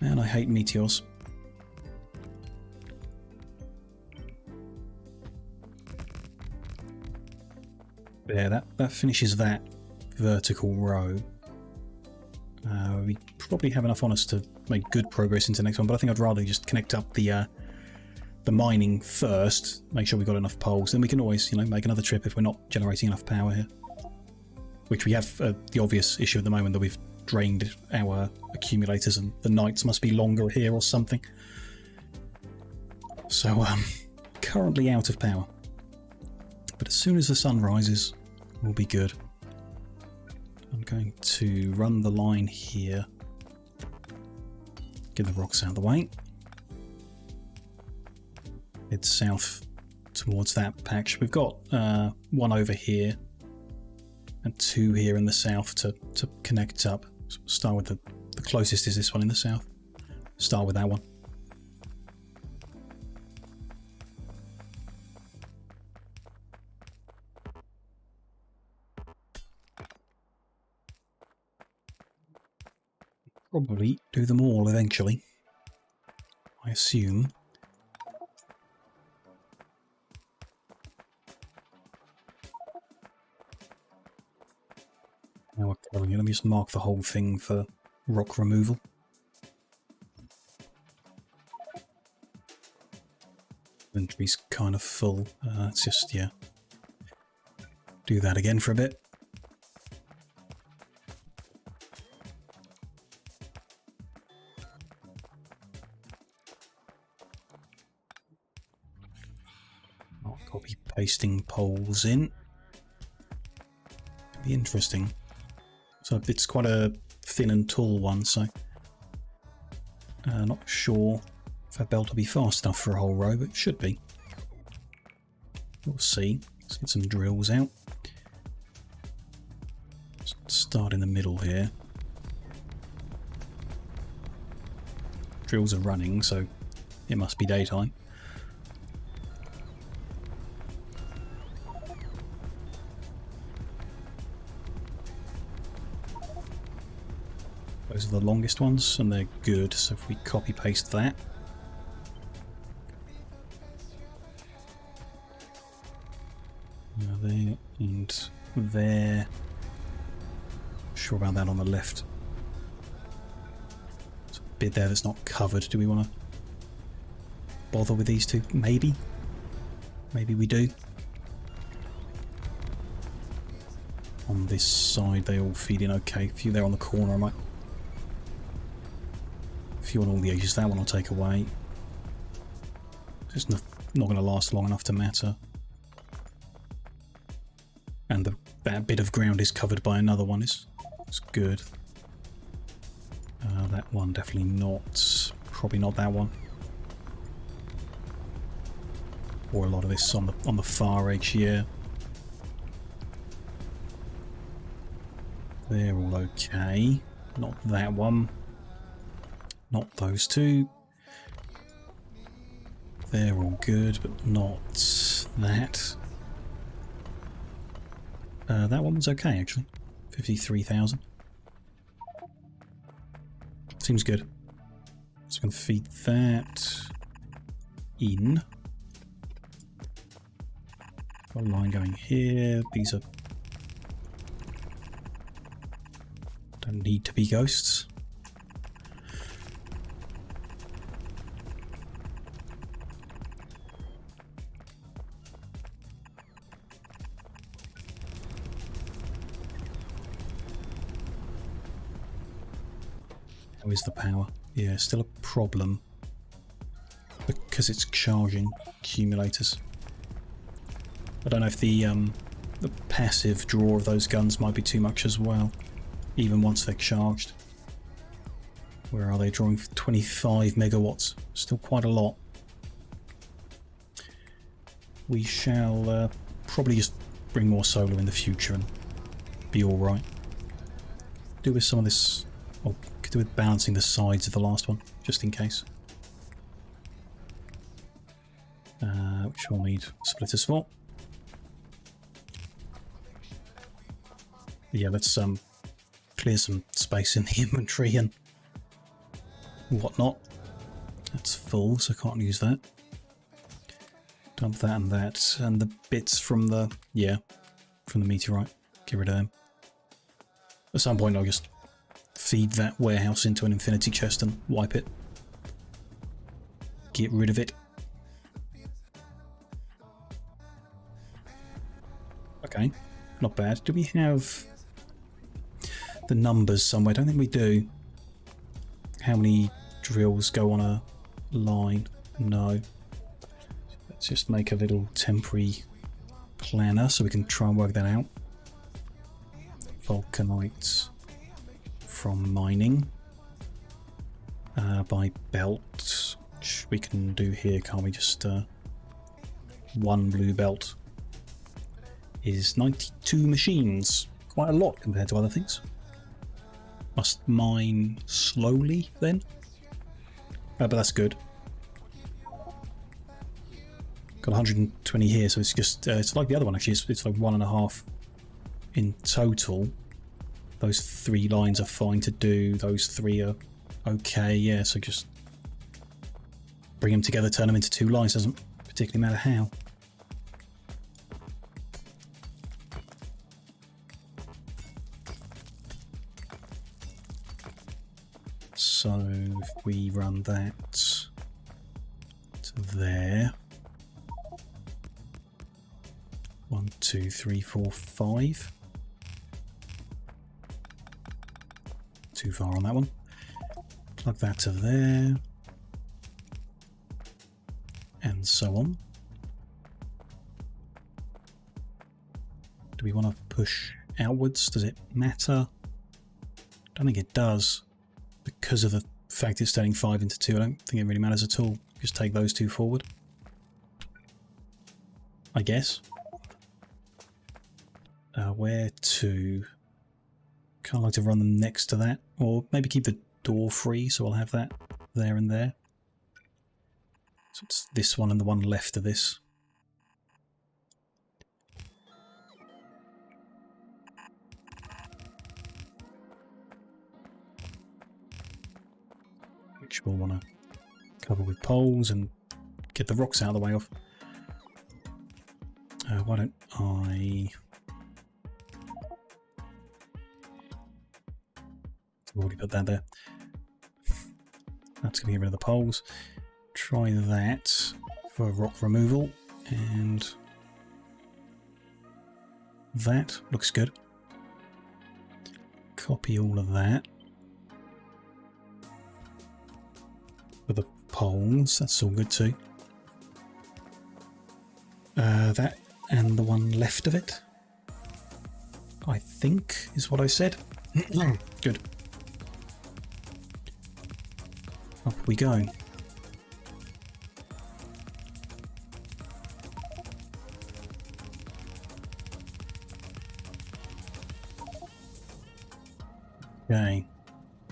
Man, I hate meteors. Yeah, that finishes that vertical row. We probably have enough on us to make good progress into the next one, but I think I'd rather just connect up the mining first, make sure we've got enough poles, then we can always, you know, make another trip if we're not generating enough power here. Which we have the obvious issue at the moment that we've drained our accumulators and the nights must be longer here or something. So, currently out of power. But as soon as the sun rises, we'll be good. I'm going to run the line here. Get the rocks out of the way. Head south towards that patch. We've got one over here and two here in the south to connect up. So we'll start with the closest is this one in the south. Start with that one. Probably do them all eventually, I assume. Now we're covering it. Let me just mark the whole thing for rock removal. Inventory's kind of full. It's just, yeah. Do that again for a bit. Copy pasting poles in. It'll be interesting. So it's quite a thin and tall one, so not sure if that belt will be fast enough for a whole row, but it should be. We'll see. Let's get some drills out. Let's start in the middle here. Drills are running, so it must be daytime. Those are the longest ones, and they're good, so if we copy-paste that. Now there, and there. Sure about that on the left. There's a bit there that's not covered. Do we want to bother with these two? Maybe. Maybe we do. On this side, they all feed in okay. A few there on the corner, I might... Few on all the edges, that one I'll take away. It's not going to last long enough to matter. And that bit of ground is covered by another one. It's good. That one definitely not. Probably not that one. Or a lot of this on the far edge here. They're all okay. Not that one. Not those two. They're all good, but not that. That one was okay, actually. 53,000. Seems good. So I'm going to feed that in. Got a line going here. These are... don't need to be ghosts. How is the power? Yeah, still a problem because it's charging accumulators. I don't know if the passive draw of those guns might be too much as well, even once they're charged. Where are they drawing? 25 megawatts, still quite a lot. We shall probably just bring more solar in the future and be all right. Do with some of this. Well, could do with balancing the sides of the last one, just in case. Which we'll need splitters for. Yeah, let's clear some space in the inventory and whatnot. That's full, so I can't use that. Dump that and the bits from the from the meteorite. Get rid of them. At some point I'll just feed that warehouse into an infinity chest and wipe it. Get rid of it. Okay, not bad. Do we have the numbers somewhere? I don't think we do. How many drills go on a line? No. Let's just make a little temporary planner so we can try and work that out. Vulcanite from mining by belt, which we can do here, can't we? Just one blue belt is 92 machines. Quite a lot compared to other things. Must mine slowly then. But that's good. Got 120 here, so it's just it's like the other one actually. It's like 1.5 in total. Those 3 lines are fine to do. Those 3 are okay. Yeah, so just bring them together, turn them into 2 lines. Doesn't particularly matter how. So if we run that to there. 1, 2, 3, 4, 5. Too far on that one. Plug that to there. And so on. Do we want to push outwards? Does it matter? I don't think it does. Because of the fact it's turning 5 into 2, I don't think it really matters at all. Just take those 2 forward. I guess. Where to? Kind of like to run them next to that, or maybe keep the door free, so I'll have that there and there. So it's this one and the one left of this. Which we'll want to cover with poles and get the rocks out of the way of. Why don't I... I've already put that there. That's going to get rid of the poles. Try that for rock removal, and that looks good. Copy all of that for the poles. That's all good too. That and the one left of it, I think, is what I said. Good. Up we go. Okay,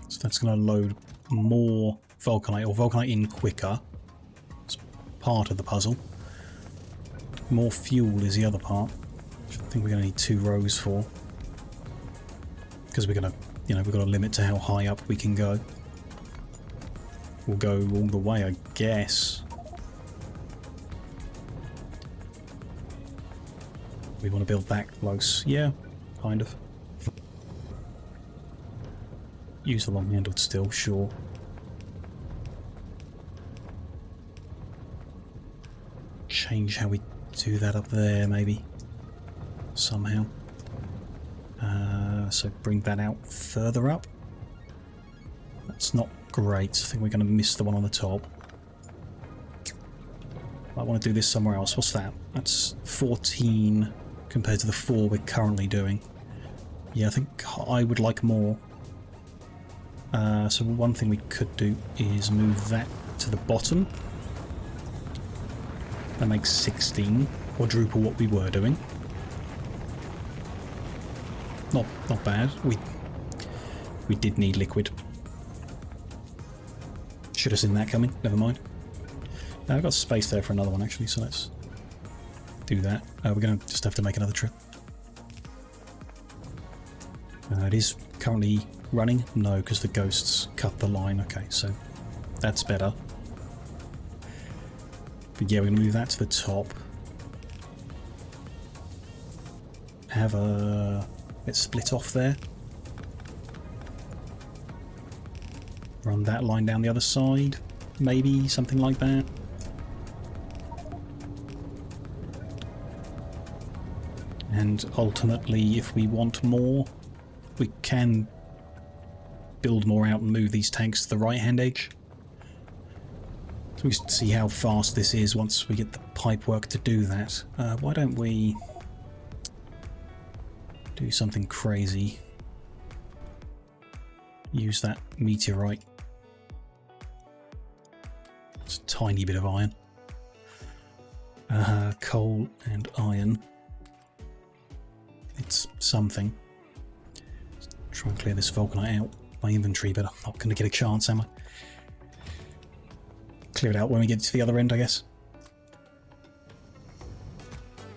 so that's going to load more Vulcanite, or Vulcanite in quicker. It's part of the puzzle. More fuel is the other part, which I think we're going to need 2 rows for. Because we're going to, you know, we've got a limit to how high up we can go. We'll go all the way, I guess. We want to build that close. Yeah, kind of. Use the long-handled still, sure. Change how we do that up there, maybe. Somehow. So bring that out further up. That's not great. I think we're going to miss the one on the top. I want to do this somewhere else. What's that? That's 14 compared to the 4 we're currently doing. Yeah, I think I would like more. So one thing we could do is move that to the bottom. That makes 16, quadruple what we were doing. Not bad. We did need liquid. Should have seen that coming. Never mind. Now I've got space there for another one actually, so let's do that. We're going to just have to make another trip. It is currently running? No, because the ghosts cut the line. Okay, so that's better. But yeah, we're going to move that to the top. Have a bit split off there. Run that line down the other side, maybe something like that. And ultimately, if we want more, we can build more out and move these tanks to the right-hand edge. So we see how fast this is once we get the pipework to do that. Why don't we do something crazy? Use that meteorite. It's a tiny bit of iron. Coal and iron. It's something. Let's try and clear this vulcanite out my inventory, but I'm not going to get a chance, am I? Clear it out when we get to the other end, I guess.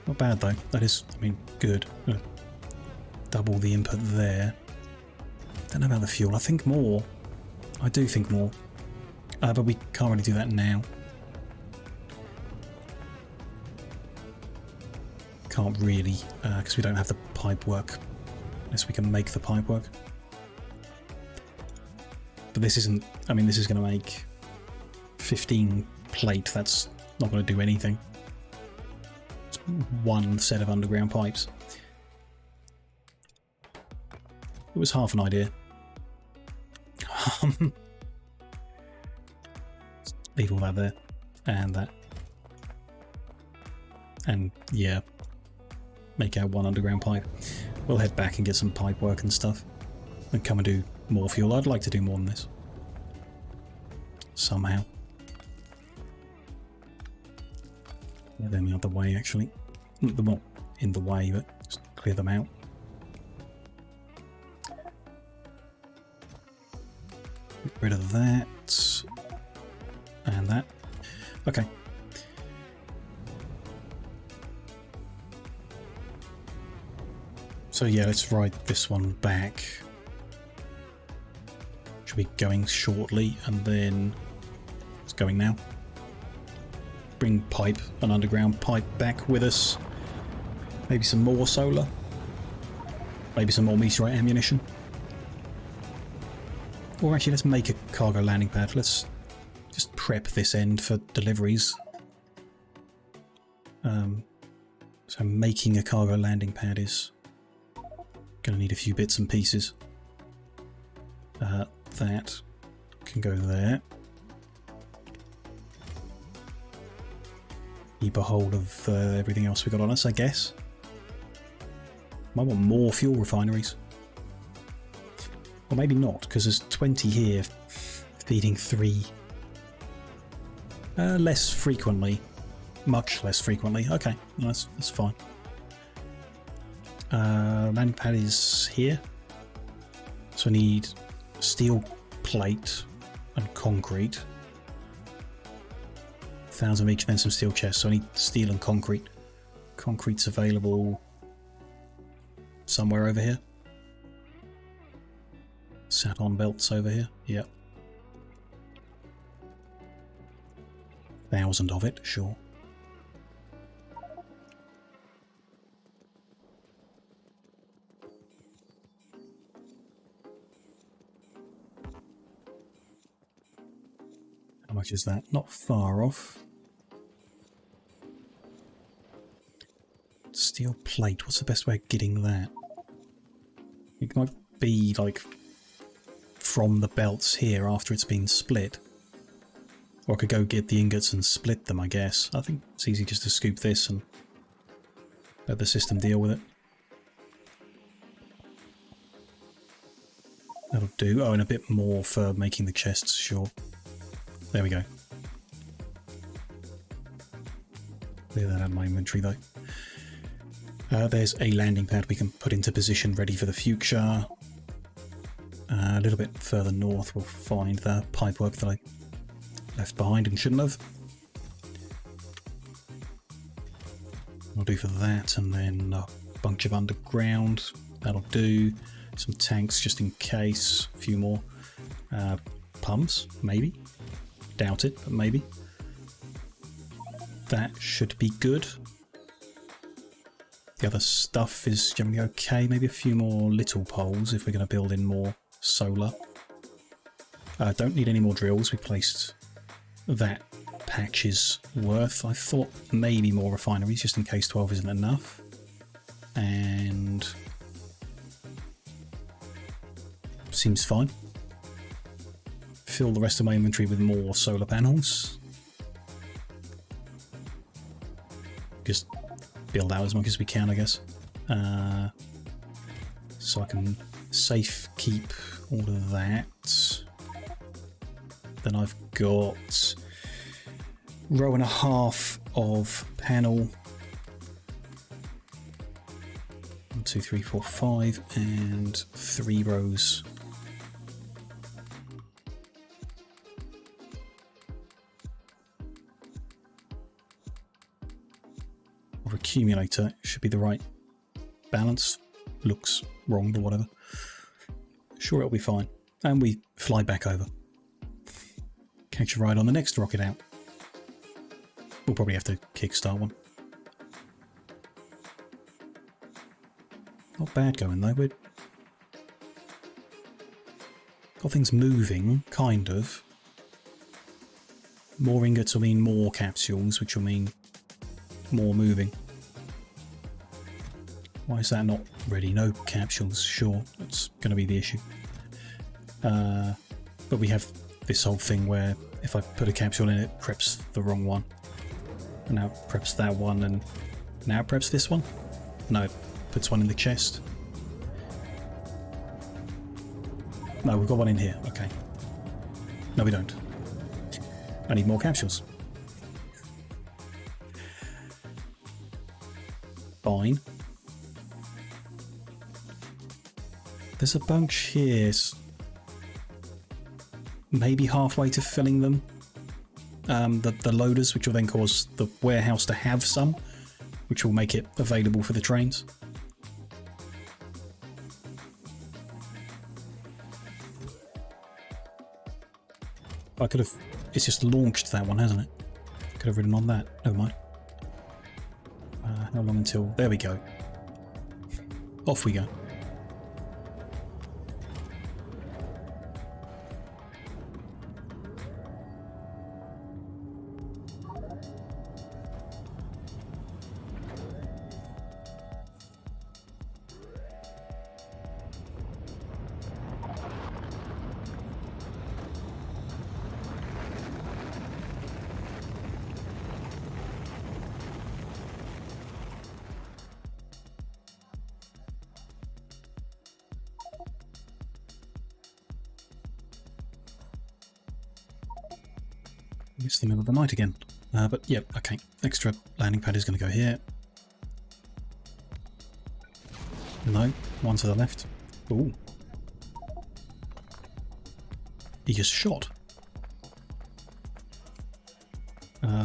Not bad though. That is, I mean, good. Double the input there. Don't know about the fuel. I think more. I do think more. But we can't really do that now. Can't really, because we don't have the pipe work. Unless we can make the pipe work. But this isn't, I mean, this is going to make 15 plate. That's not going to do anything. It's one set of underground pipes. It was half an idea. Leave all that there. And that. And yeah. Make out one underground pipe. We'll head back and get some pipe work and stuff. And come and do more fuel. I'd like to do more than this. Somehow. Get them out of the way, actually. They're not in the way, but just clear them out. Get rid of that. And that. Okay. So yeah, let's ride this one back. Should be going shortly, and then it's going now. Bring pipe, an underground pipe, back with us. Maybe some more solar. Maybe some more meteorite ammunition. Or actually, let's make a cargo landing pad. Let's just prep this end for deliveries. So making a cargo landing pad is going to need a few bits and pieces. That can go there. Keep a hold of everything else we got on us, I guess. Might want more fuel refineries. Or maybe not, because there's 20 here feeding 3. Less frequently. Much less frequently. Okay, no, that's fine. Landing pad is here. So I need steel plate and concrete. 1,000 each, then some steel chests. So I need steel and concrete. Concrete's available somewhere over here. Sat on belts over here. Yep. 1,000 of it, sure. How much is that? Not far off. Steel plate, what's the best way of getting that? It might be like from the belts here after it's been split. Or I could go get the ingots and split them, I guess. I think it's easy just to scoop this and let the system deal with it. That'll do. Oh, and a bit more for making the chests, sure. There we go. Clear that out of my inventory though. There's a landing pad we can put into position ready for the future. A little bit further north we'll find the pipework that I left behind and shouldn't have. I'll do for that, and then a bunch of underground. That'll do. Some tanks just in case. A few more. Pumps, maybe. Doubt it, but maybe. That should be good. The other stuff is generally okay. Maybe a few more little poles if we're going to build in more solar. Don't need any more drills. We placed that patch's worth. I thought maybe more refineries, just in case 12 isn't enough. And seems fine. Fill the rest of my inventory with more solar panels. Just build out as much as we can, I guess. So I can safe keep all of that. Then I've got row and a half of panel. 1, 2, 3, 4, 5, and 3 rows. Of accumulator. Should be the right balance. Looks wrong, but whatever. Sure, it'll be fine. And we fly back over. Catch a ride on the next rocket out. We'll probably have to kickstart one. Not bad going though. We've got things moving, kind of. More ingots will mean more capsules, which will mean more moving. Why is that not ready? No capsules, sure, that's going to be the issue. But we have this whole thing where if I put a capsule in, it preps the wrong one. And now it preps that one, and now it preps this one? No, it puts one in the chest. No, we've got one in here, okay. No, we don't. I need more capsules. Fine. There's a bunch here. Maybe halfway to filling them. The loaders, which will then cause the warehouse to have some, which will make it available for the trains. I could have... It's just launched that one, hasn't it? Could have ridden on that. Never mind. How long until... There we go. Off we go. It's the middle of the night again. But yeah, okay. Extra landing pad is going to go here. No, one to the left. Ooh. He just shot.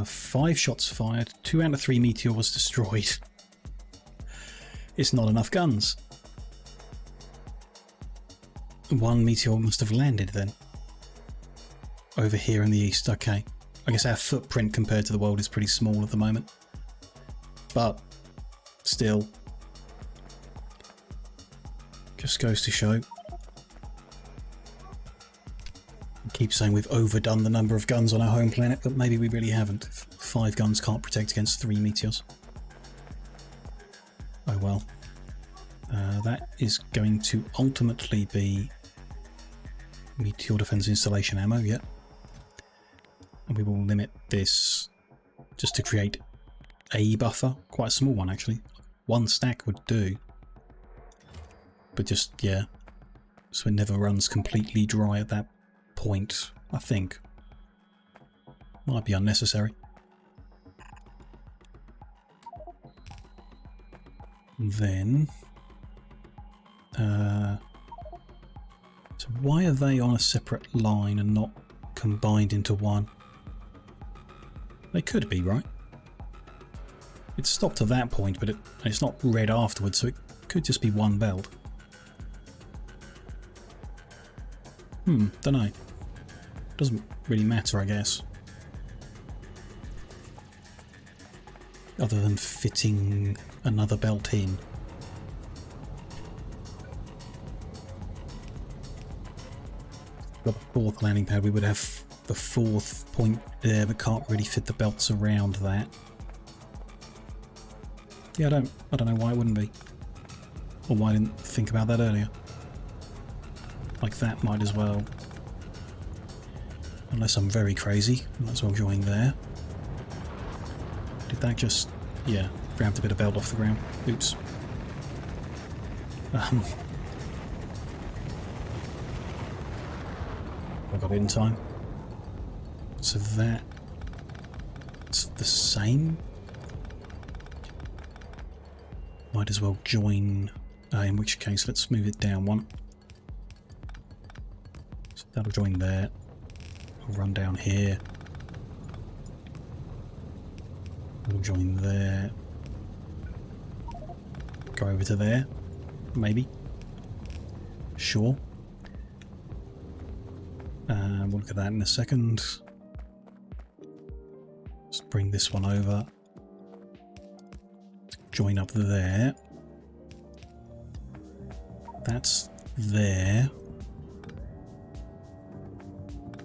5 shots fired. 2 out of 3 meteors destroyed. It's not enough guns. 1 meteor must have landed then. Over here in the east, okay. I guess our footprint compared to the world is pretty small at the moment. But, still. Just goes to show. I keep saying we've overdone the number of guns on our home planet, but maybe we really haven't. 5 guns can't protect against 3 meteors. Oh well. That is going to ultimately be meteor defense installation ammo, yeah. And we will limit this just to create a buffer. Quite a small one, actually. 1 stack would do. But just, yeah. So it never runs completely dry at that point, I think. Might be unnecessary. Then... so why are they on a separate line and not combined into one? They could be, right? It stopped at that point, but it's not red afterwards, so it could just be one belt. Dunno. Doesn't really matter, I guess. Other than fitting another belt in. got the fourth landing pad, we would have the fourth point there, but can't really fit the belts around that. Yeah, I don't know why it wouldn't be. Or why I didn't think about that earlier. Like that might as well. Unless I'm very crazy, might as well join there. Did that just... yeah, grabbed a bit of belt off the ground. Oops. I got it in time. So that's the same. Might as well join, in which case let's move it down one. So that'll join there. I'll run down here. We'll join there. Go over to there. Maybe. Sure. We'll look at that in a second. Let's bring this one over. Join up there. That's there.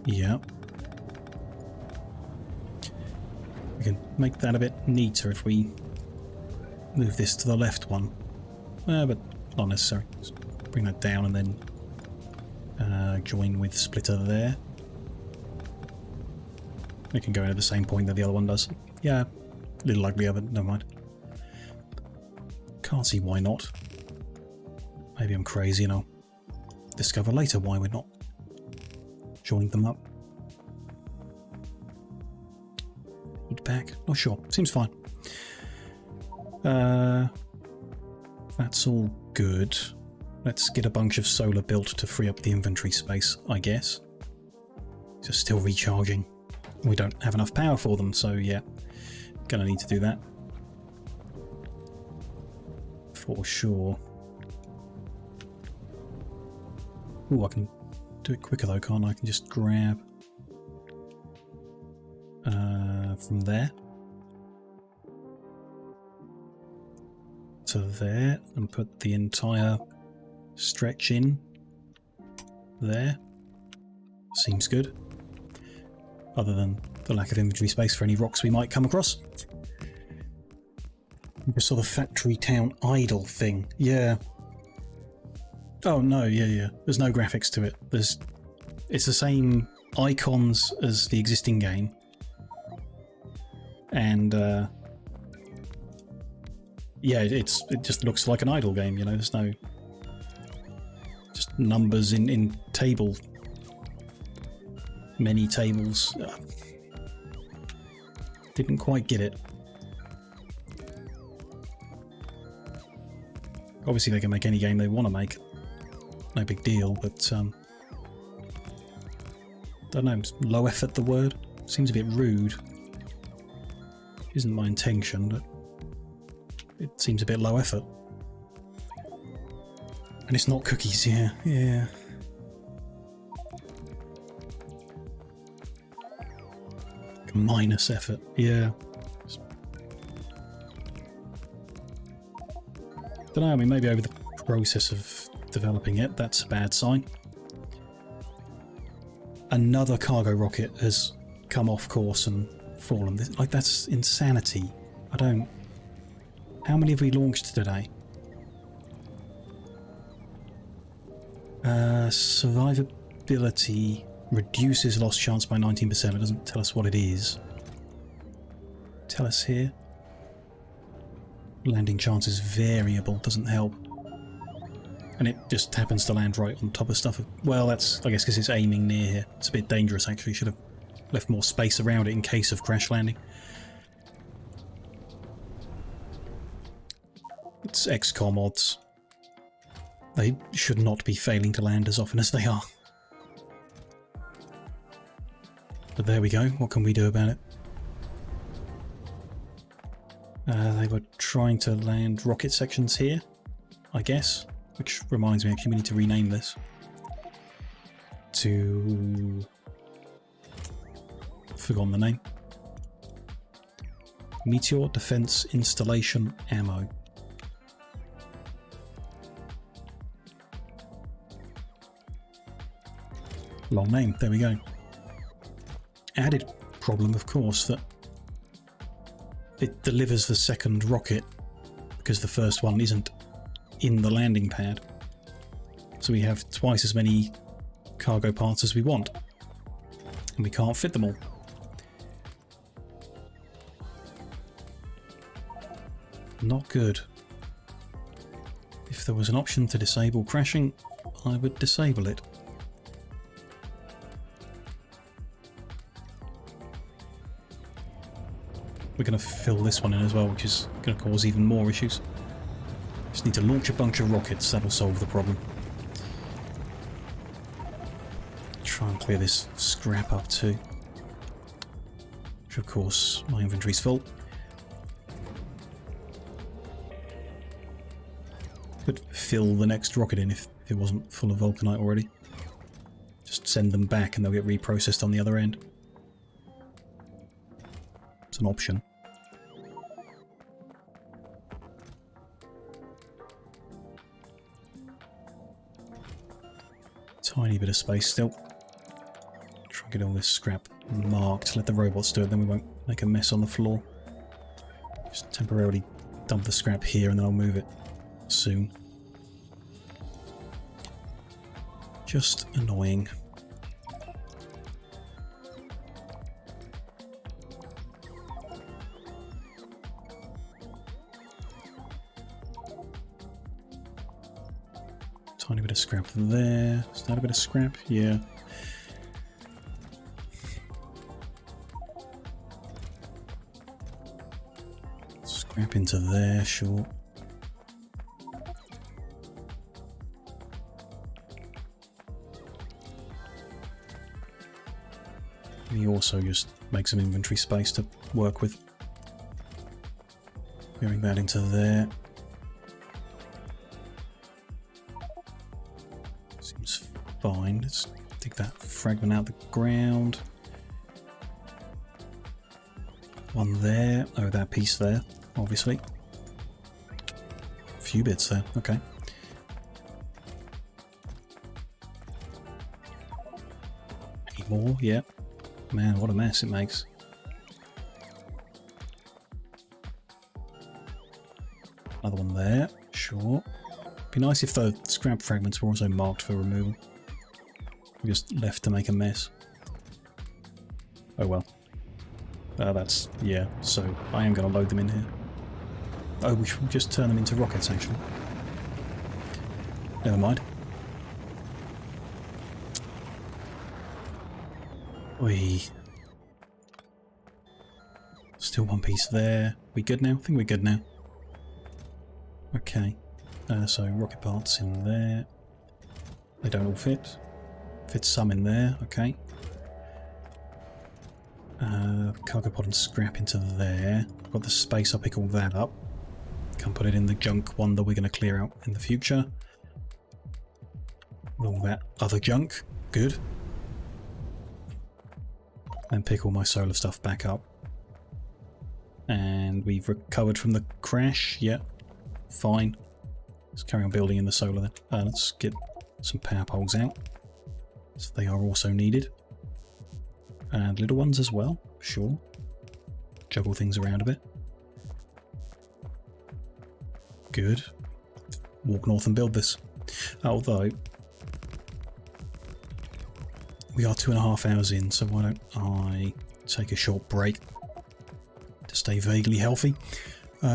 Yep. We can make that a bit neater if we move this to the left one. But not necessary. Just bring that down and then join with splitter there. It can go into the same point that the other one does. Yeah, a little uglier, but never mind. Can't see why not. Maybe I'm crazy and I'll discover later why we're not joined them up. Feedback? Not sure. Seems fine. That's all good. Let's get a bunch of solar built to free up the inventory space, I guess. Just still recharging. We don't have enough power for them, so yeah. Gonna need to do that. For sure. Ooh, I can do it quicker though, can't I? I can just grab from there to there and put the entire stretch in there. Seems good. Other than the lack of inventory space for any rocks we might come across. Just saw the factory town idle thing. Yeah. Oh no, yeah. There's no graphics to it. It's the same icons as the existing game. And yeah, it just looks like an idle game, you know, there's no just numbers in table. Many tables. Didn't quite get it. Obviously they can make any game they want to make. No big deal, but don't know, low effort the word? Seems a bit rude. Isn't my intention, but it seems a bit low effort. And it's not cookies, yeah. Minus effort, yeah. Don't know, I mean, maybe over the process of developing it, that's a bad sign. Another cargo rocket has come off course and fallen. Like, that's insanity. I don't... How many have we launched today? Survivability reduces loss chance by 19%. It doesn't tell us what it is. Tell us here. Landing chance is variable, doesn't help. And it just happens to land right on top of stuff. Well, that's, I guess, because it's aiming near here. It's a bit dangerous, actually. Should have left more space around it in case of crash landing. It's XCOM odds. They should not be failing to land as often as they are. But there we go. What can we do about it? They were trying to land rocket sections here, I guess. Which reminds me, actually, we need to rename this to... Forgotten the name. Meteor Defense Installation Ammo. Long name, there we go. Added problem, of course, that it delivers the second rocket because the first one isn't in the landing pad. So we have twice as many cargo parts as we want, and we can't fit them all. Not good. If there was an option to disable crashing, I would disable it. We're going to fill this one in as well, which is going to cause even more issues. Just need to launch a bunch of rockets, that'll solve the problem. Try and clear this scrap up too. Which of course, my inventory's full. Could fill the next rocket in if it wasn't full of vulcanite already. Just send them back and they'll get reprocessed on the other end. It's an option. Tiny bit of space still. Try and get all this scrap marked. Let the robots do it, then we won't make a mess on the floor. Just temporarily dump the scrap here and then I'll move it soon. Just annoying. Tiny bit of scrap there. Is that a bit of scrap? Yeah. Scrap into there, sure. We also just make some inventory space to work with. Going that into there. Seems fine. Let's dig that fragment out the ground. One there. Oh, that piece there, obviously. A few bits there. Okay. Any more? Yeah. Man, what a mess it makes. Another one there. Sure. Be nice if the scrap fragments were also marked for removal. We're just left to make a mess. Oh well. That's... yeah, so I am going to load them in here. Oh, we should just turn them into rockets, actually. Never mind. Oi. Still one piece there. We good now? I think we're good now. Okay. So rocket parts in there. They don't all fit. Fit some in there. Okay. Cargo pod and scrap into there. Got the space, I'll pick all that up. Can put it in the junk one that we're going to clear out in the future. All that other junk. Good. Then pick all my solar stuff back up. And we've recovered from the crash. Yep. Fine. Let's carry on building in the solar then. Let's get some power poles out. So they are also needed. And little ones as well. Sure. Juggle things around a bit. Good. Walk north and build this. Although we are 2.5 hours in, so why don't I take a short break to stay vaguely healthy.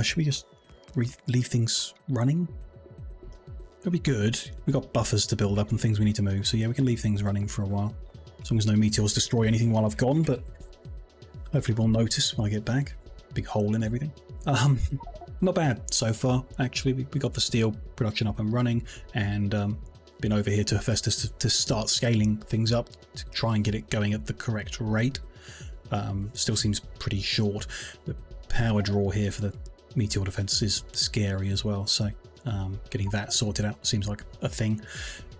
Should we just leave things running? It'll be good. We've got buffers to build up and things we need to move, so yeah, we can leave things running for a while. As long as no meteors destroy anything while I've gone, but hopefully we'll notice when I get back. Big hole in everything. Not bad so far, actually. We got the steel production up and running, and been over here to Hephaestus to start scaling things up to try and get it going at the correct rate. Still seems pretty short. The power draw here for the meteor defense is scary as well, so getting that sorted out seems like a thing.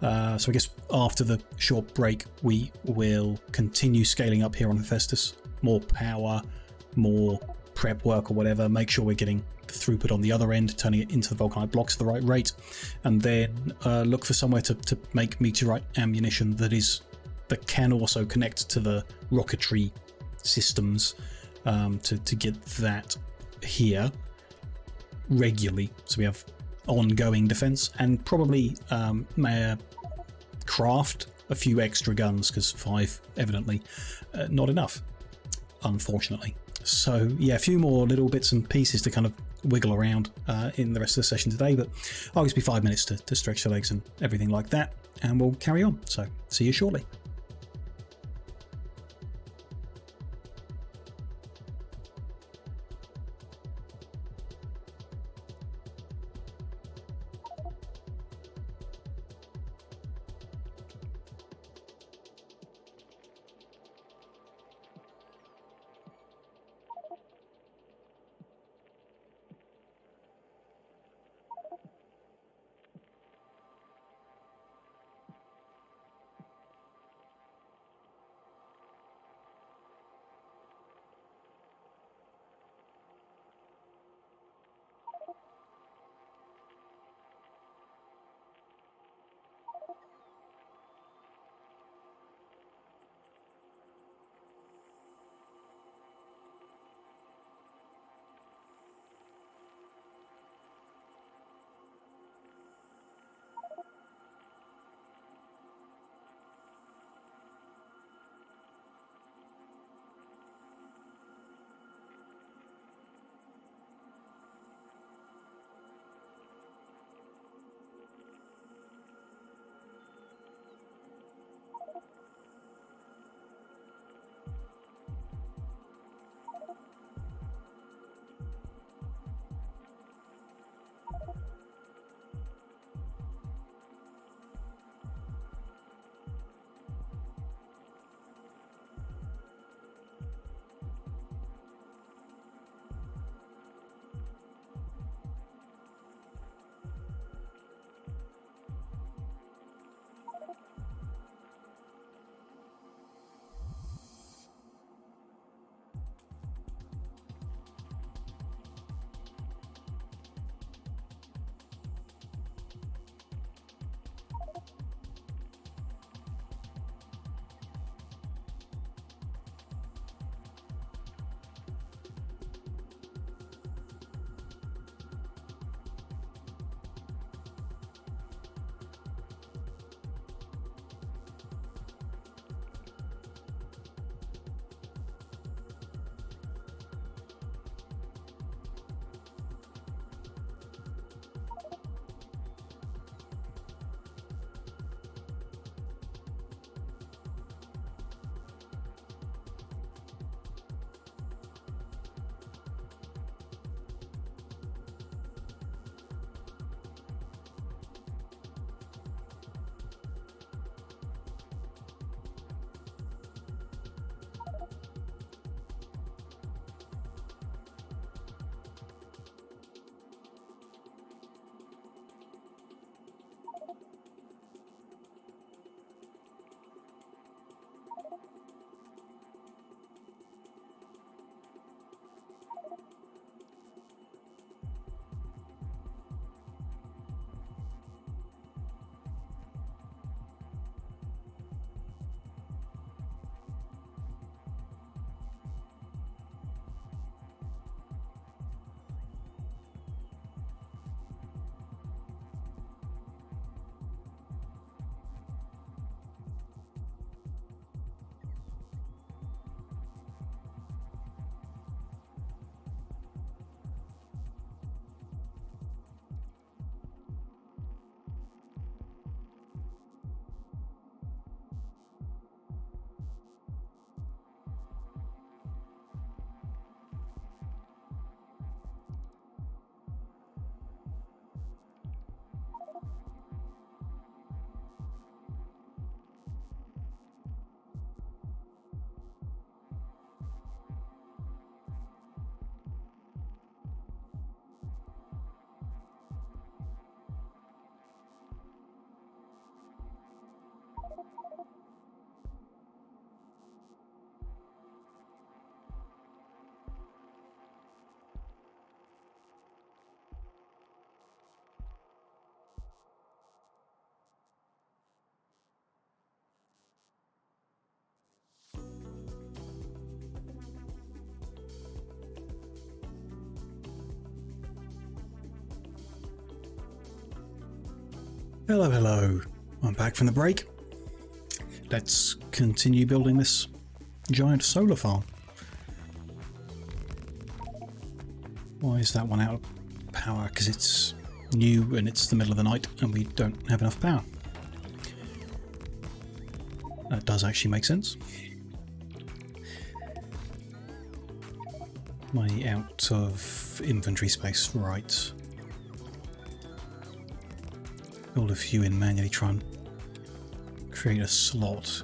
So I guess after the short break we will continue scaling up here on Hephaestus. More power, more prep work or whatever, make sure we're getting the throughput on the other end, turning it into the vulcanite blocks at the right rate, and then look for somewhere to make meteorite ammunition that is that can also connect to the rocketry systems to get that here regularly. So we have ongoing defense, and probably may craft a few extra guns, because 5 evidently not enough, unfortunately. So yeah, a few more little bits and pieces to kind of wiggle around in the rest of the session today, but I'll just be 5 minutes to stretch the legs and everything like that, and we'll carry on. So see you shortly. Hello, hello. I'm back from the break. Let's continue building this giant solar farm. Why is that one out of power? Because it's new and it's the middle of the night and we don't have enough power. That does actually make sense. Am I out of inventory space? Right. Build a few in manually, try and create a slot.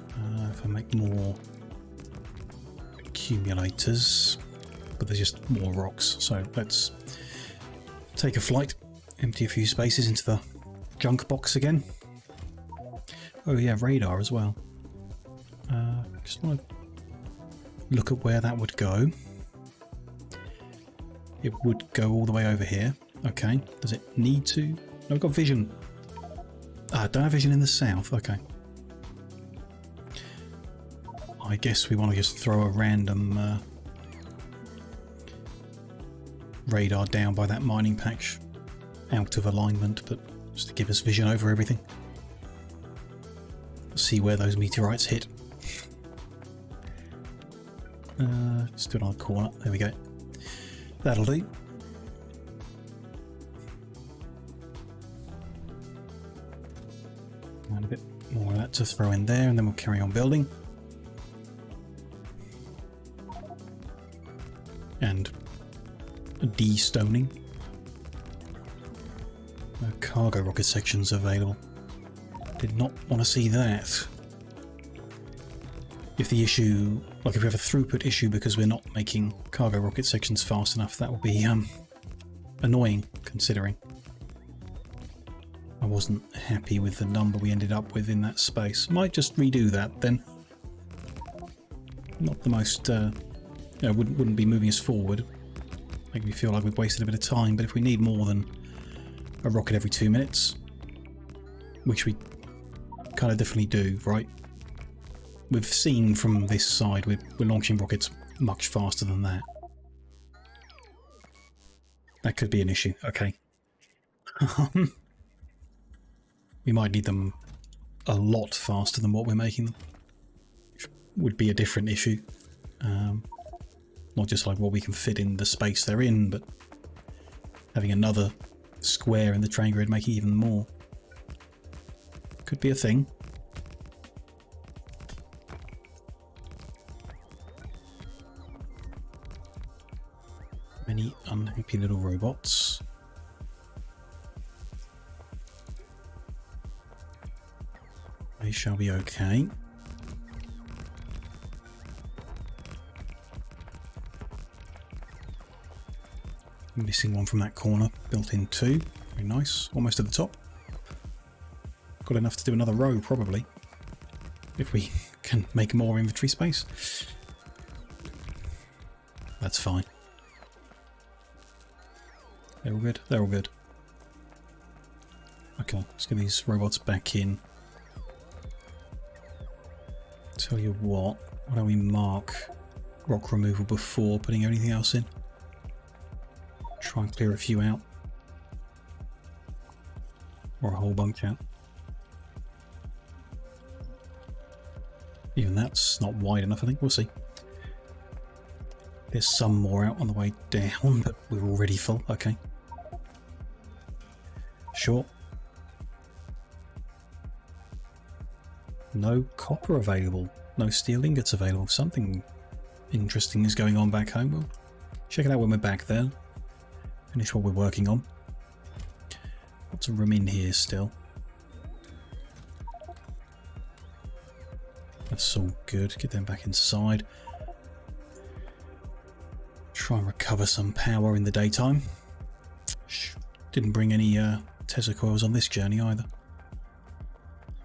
If I make more accumulators, but there's just more rocks, so let's take a flight, empty a few spaces into the junk box again. Oh yeah, radar as well. Just want to look at where that would go. It would go all the way over here. Okay, does it need to? No, I've got vision. Don't have vision in the south. Okay. I guess we want to just throw a random radar down by that mining patch out of alignment, but just to give us vision over everything. See where those meteorites hit. Let's do another corner. There we go. That'll do. And a bit more of that to throw in there, and then we'll carry on building. And de-stoning. No cargo rocket sections available. Did not want to see that. If the issue, like if we have a throughput issue because we're not making cargo rocket sections fast enough, that will be annoying, considering I wasn't happy with the number we ended up with in that space. Might just redo that then. Not the most, wouldn't be moving us forward. Make me feel like we've wasted a bit of time, but if we need more than a rocket every 2 minutes, which we kind of definitely do, right? We've seen from this side we're launching rockets much faster than that. That could be an issue. Okay. We might need them a lot faster than what we're making them, which would be a different issue. Not just like what we can fit in the space they're in, but having another square in the train grid make it even more. Could be a thing. Many unhappy little robots. They shall be okay. Missing one from that corner, built in 2. Very nice, almost at the top. Got enough to do another row probably, if we can make more inventory space. That's fine. They're all good, they're all good. Okay, let's get these robots back in. Tell you what, why don't we mark rock removal before putting anything else in? Try and clear a few out. Or a whole bunch out. Even that's not wide enough, I think. We'll see. There's some more out on the way down, but we're already full. Okay. Sure. No copper available. No steel ingots available. Something interesting is going on back home. We'll check it out when we're back there. Finish what we're working on. Lots of room in here still. That's all good. Get them back inside. Try and recover some power in the daytime. Didn't bring any Tesla coils on this journey either.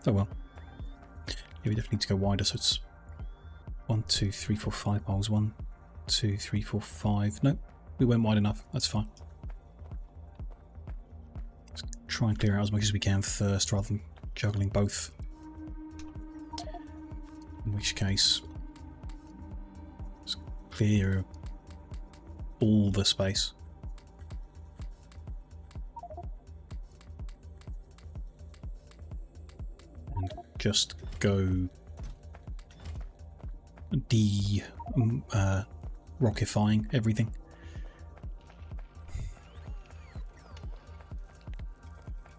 Oh well. Yeah, we definitely need to go wider, so it's 1, 2, 3, 4, 5 miles. 1, 2, 3, 4, 5. Nope, we went wide enough. That's fine. Let's try and clear out as much as we can first, rather than juggling both. In which case, let's clear all the space. just go rockifying everything.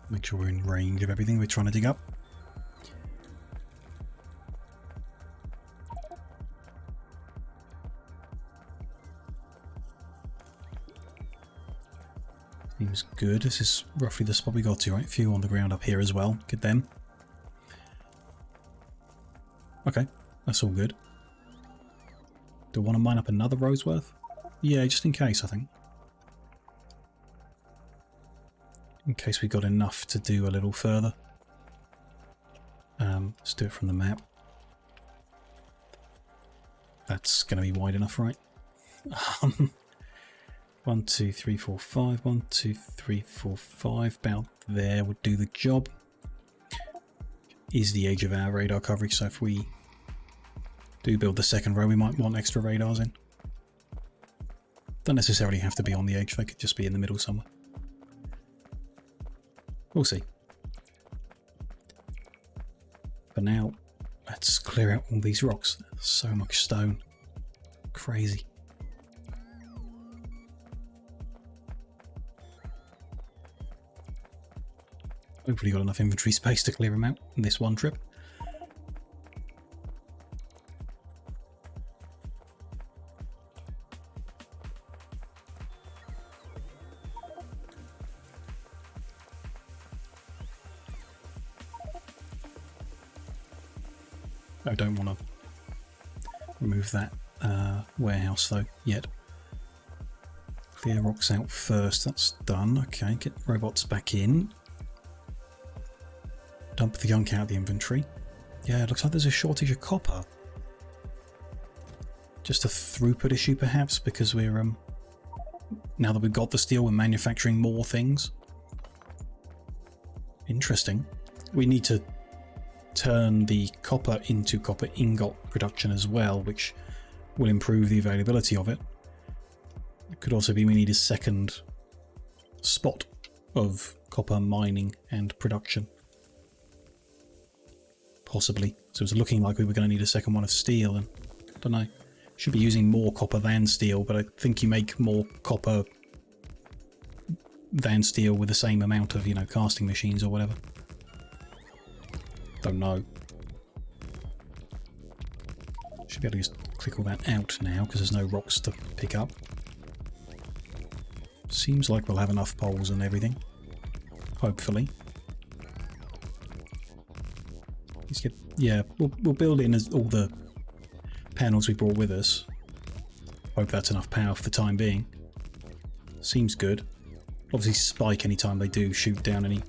Make sure we're in range of everything we're trying to dig up. Seems good. This is roughly the spot we got to, right? A few on the ground up here as well. Get them. Okay, that's all good. Do I want to mine up another road's worth? Yeah, just in case, I think. In case we got enough to do a little further. Let's do it from the map. That's going to be wide enough, right? 1, 2, 3, 4, 5. 1, 2, 3, 4, 5. About there would do the job. Is the edge of our radar coverage, so if we do build the second row, we might want extra radars in. Don't necessarily have to be on the edge, they could just be in the middle somewhere. We'll see. For now, let's clear out all these rocks. There's so much stone. Crazy. Hopefully got enough inventory space to clear them out in this one trip. I don't want to remove that warehouse though yet. Clear rocks out first, that's done. Okay, get robots back in. Dump the junk out of the inventory. Yeah, it looks like there's a shortage of copper. Just a throughput issue perhaps, because we're now that we've got the steel, we're manufacturing more things. Interesting. We need to turn the copper into copper ingot production as well, which will improve the availability of it. It could also be we need a second spot of copper mining and production. Possibly. So it's looking like we were going to need a second one of steel, and I don't know. Should be using more copper than steel, but I think you make more copper than steel with the same amount of, you know, casting machines or whatever. Don't know. Should be able to just click all that out now because there's no rocks to pick up. Seems like we'll have enough poles and everything. Hopefully. Yeah, we'll build in as all the panels we brought with us. Hope that's enough power for the time being. Seems good. Obviously spike anytime they do shoot down any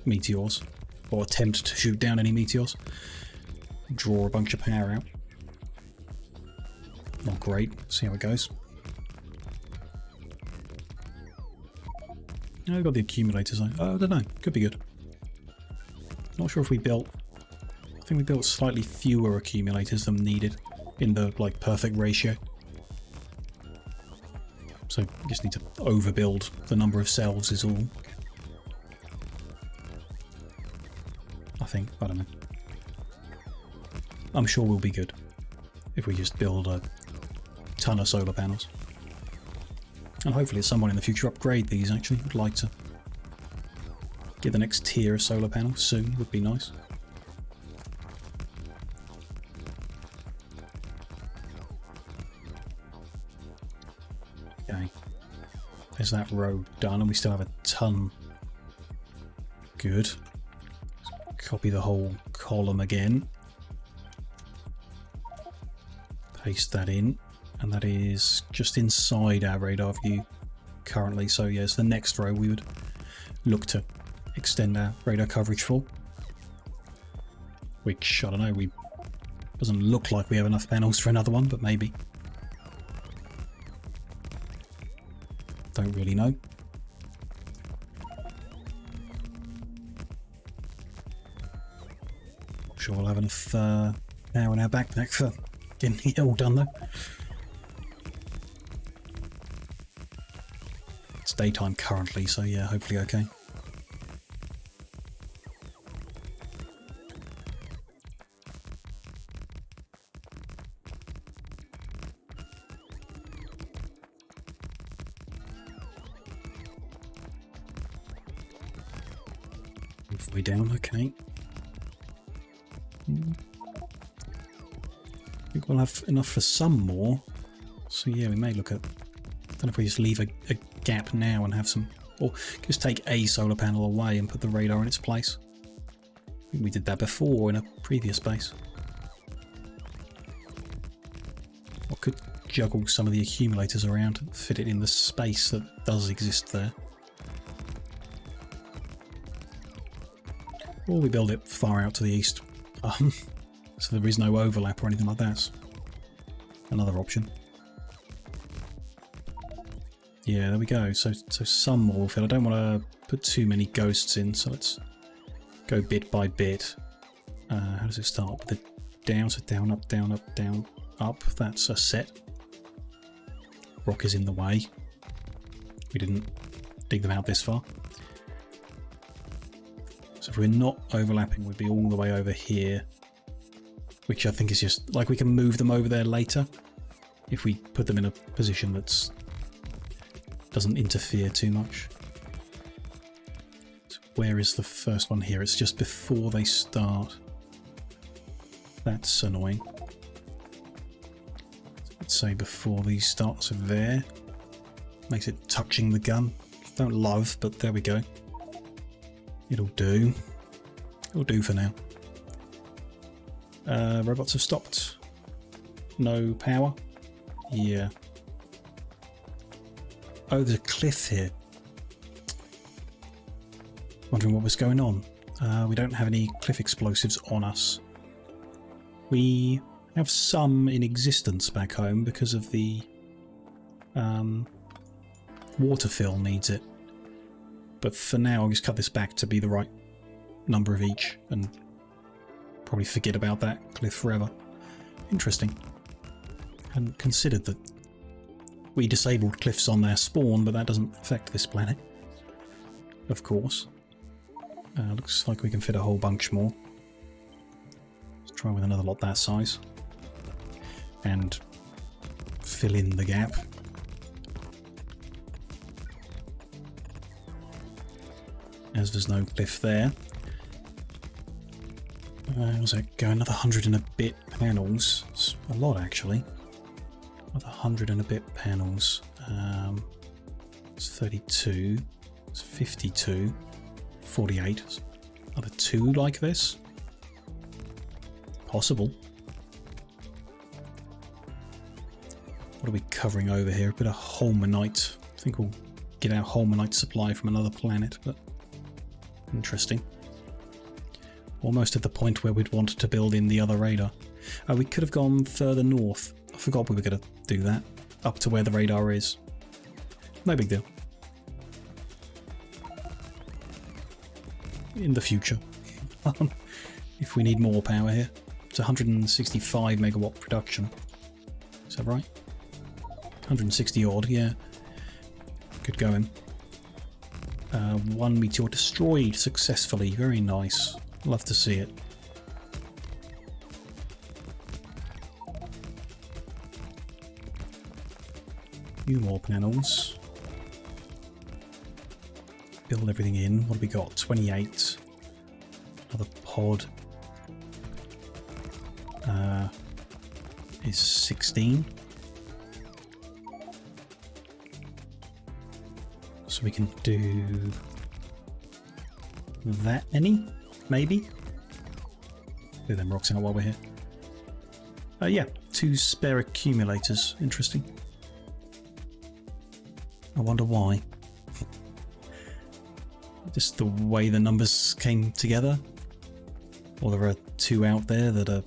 meteors. Or attempt to shoot down any meteors. Draw a bunch of power out. Not great. See how it goes. Oh, I've got the accumulators. I don't know. Could be good. Not sure if we built... I think we built slightly fewer accumulators than needed in the like perfect ratio. So we just need to overbuild the number of cells is all. I think. I don't know. I'm sure we'll be good if we just build a ton of solar panels. And hopefully at someone in the future upgrade these actually. Would like to get the next tier of solar panels soon, would be nice. Okay. There's that row done and we still have a ton. Good. Copy the whole column again. Paste that in. And that is just inside our radar view currently. So yes, the next row we would look to extend our radar coverage for. Which, I don't know, doesn't look like we have enough panels for another one, but maybe. Don't really know. Sure we'll have enough power in our backpack for getting it all done though. It's daytime currently, so yeah, hopefully okay. Halfway down, okay. I think we'll have enough for some more. So yeah, we may look at... I don't know if we just leave a gap now and have some... Or just take a solar panel away and put the radar in its place. I think we did that before in a previous base. Or could juggle some of the accumulators around and fit it in the space that does exist there. Or we build it far out to the east, so there is no overlap or anything like that. Another option. Yeah, there we go. So some more will fit. I don't want to put too many ghosts in, so let's go bit by bit. How does it start? With the down, so down, up, down, up, down, up. That's a set. Rock is in the way. We didn't dig them out this far. So if we're not overlapping, we'd be all the way over here, which I think is just like we can move them over there later if we put them in a position that's doesn't interfere too much. So where is the first one here? It's just before they start. That's annoying. Let's say before these start, so there. Makes it touching the gun. Don't love, but there we go. It'll do. It'll do for now. Robots have stopped. No power. Yeah. Oh, there's a cliff here. Wondering what was going on. We don't have any cliff explosives on us. We have some in existence back home because of the water fill needs it. But for now, I'll just cut this back to be the right number of each and probably forget about that cliff forever. Interesting. Hadn't considered that we disabled cliffs on their spawn, but that doesn't affect this planet. Of course. Looks like we can fit a whole bunch more. Let's try with another lot that size. And fill in the gap. As there's no cliff there. Was that go? Another 100 and a bit panels. It's a lot actually. Another 100 and a bit panels. It's 32. It's 52. 48. Are there two like this? Possible. What are we covering over here? A bit of holmanite. I think we'll get our holmanite supply from another planet, but interesting. Almost at the point where we'd want to build in the other radar. We could have gone further north. I forgot we were going to do that. Up to where the radar is. No big deal. In the future. If we need more power here. It's 165 megawatt production. Is that right? 160 odd, yeah. Good going. One meteor destroyed successfully. Very nice. Love to see it. A few more panels. Build everything in. What have we got? 28. Another pod. Is 16. So we can do that many, maybe. Do them rocks out while we're here. Yeah, 2 spare accumulators. Interesting. I wonder why. Just the way the numbers came together. Or there are 2 out there that are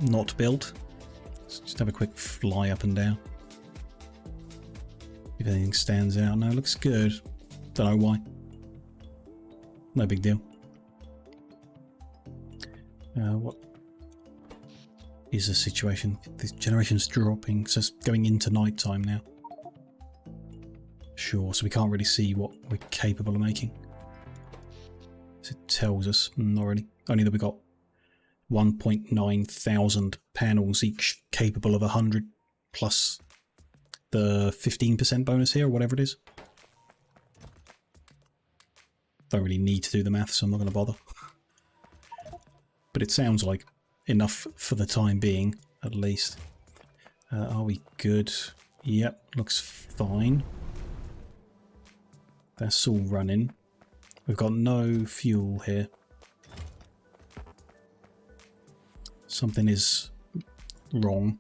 not built. Let's just have a quick fly up and down. If anything stands out. No, it looks good. Don't know why. No big deal. What is the situation? The generation's dropping, so it's going into night time now. Sure, so we can't really see what we're capable of making. So it tells us, not really. Only that we got 1.9 thousand panels, each capable of 100, plus the 15% bonus here, or whatever it is. Don't really need to do the math, so I'm not going to bother. but it sounds like enough for the time being, at least. Are we good? Yep, looks fine. That's all running. We've got no fuel here. Something is wrong.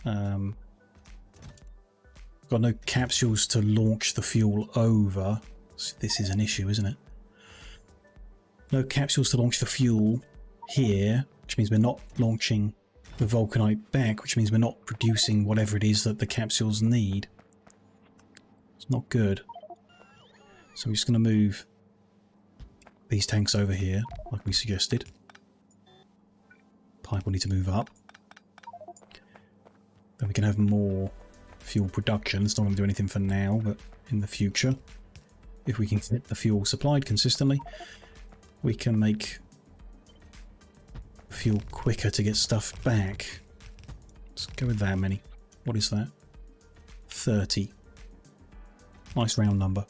Got no capsules to launch the fuel over. So this is an issue, isn't it? No capsules to launch the fuel here, which means we're not launching the vulcanite back, which means we're not producing whatever it is that the capsules need. It's not good. So we're just going to move these tanks over here, like we suggested. Pipe will need to move up. Then we can have more fuel production. It's not going to do anything for now, but in the future, if we can get the fuel supplied consistently, we can make fuel quicker to get stuff back. Let's go with that many. What is that? 30. Nice round number.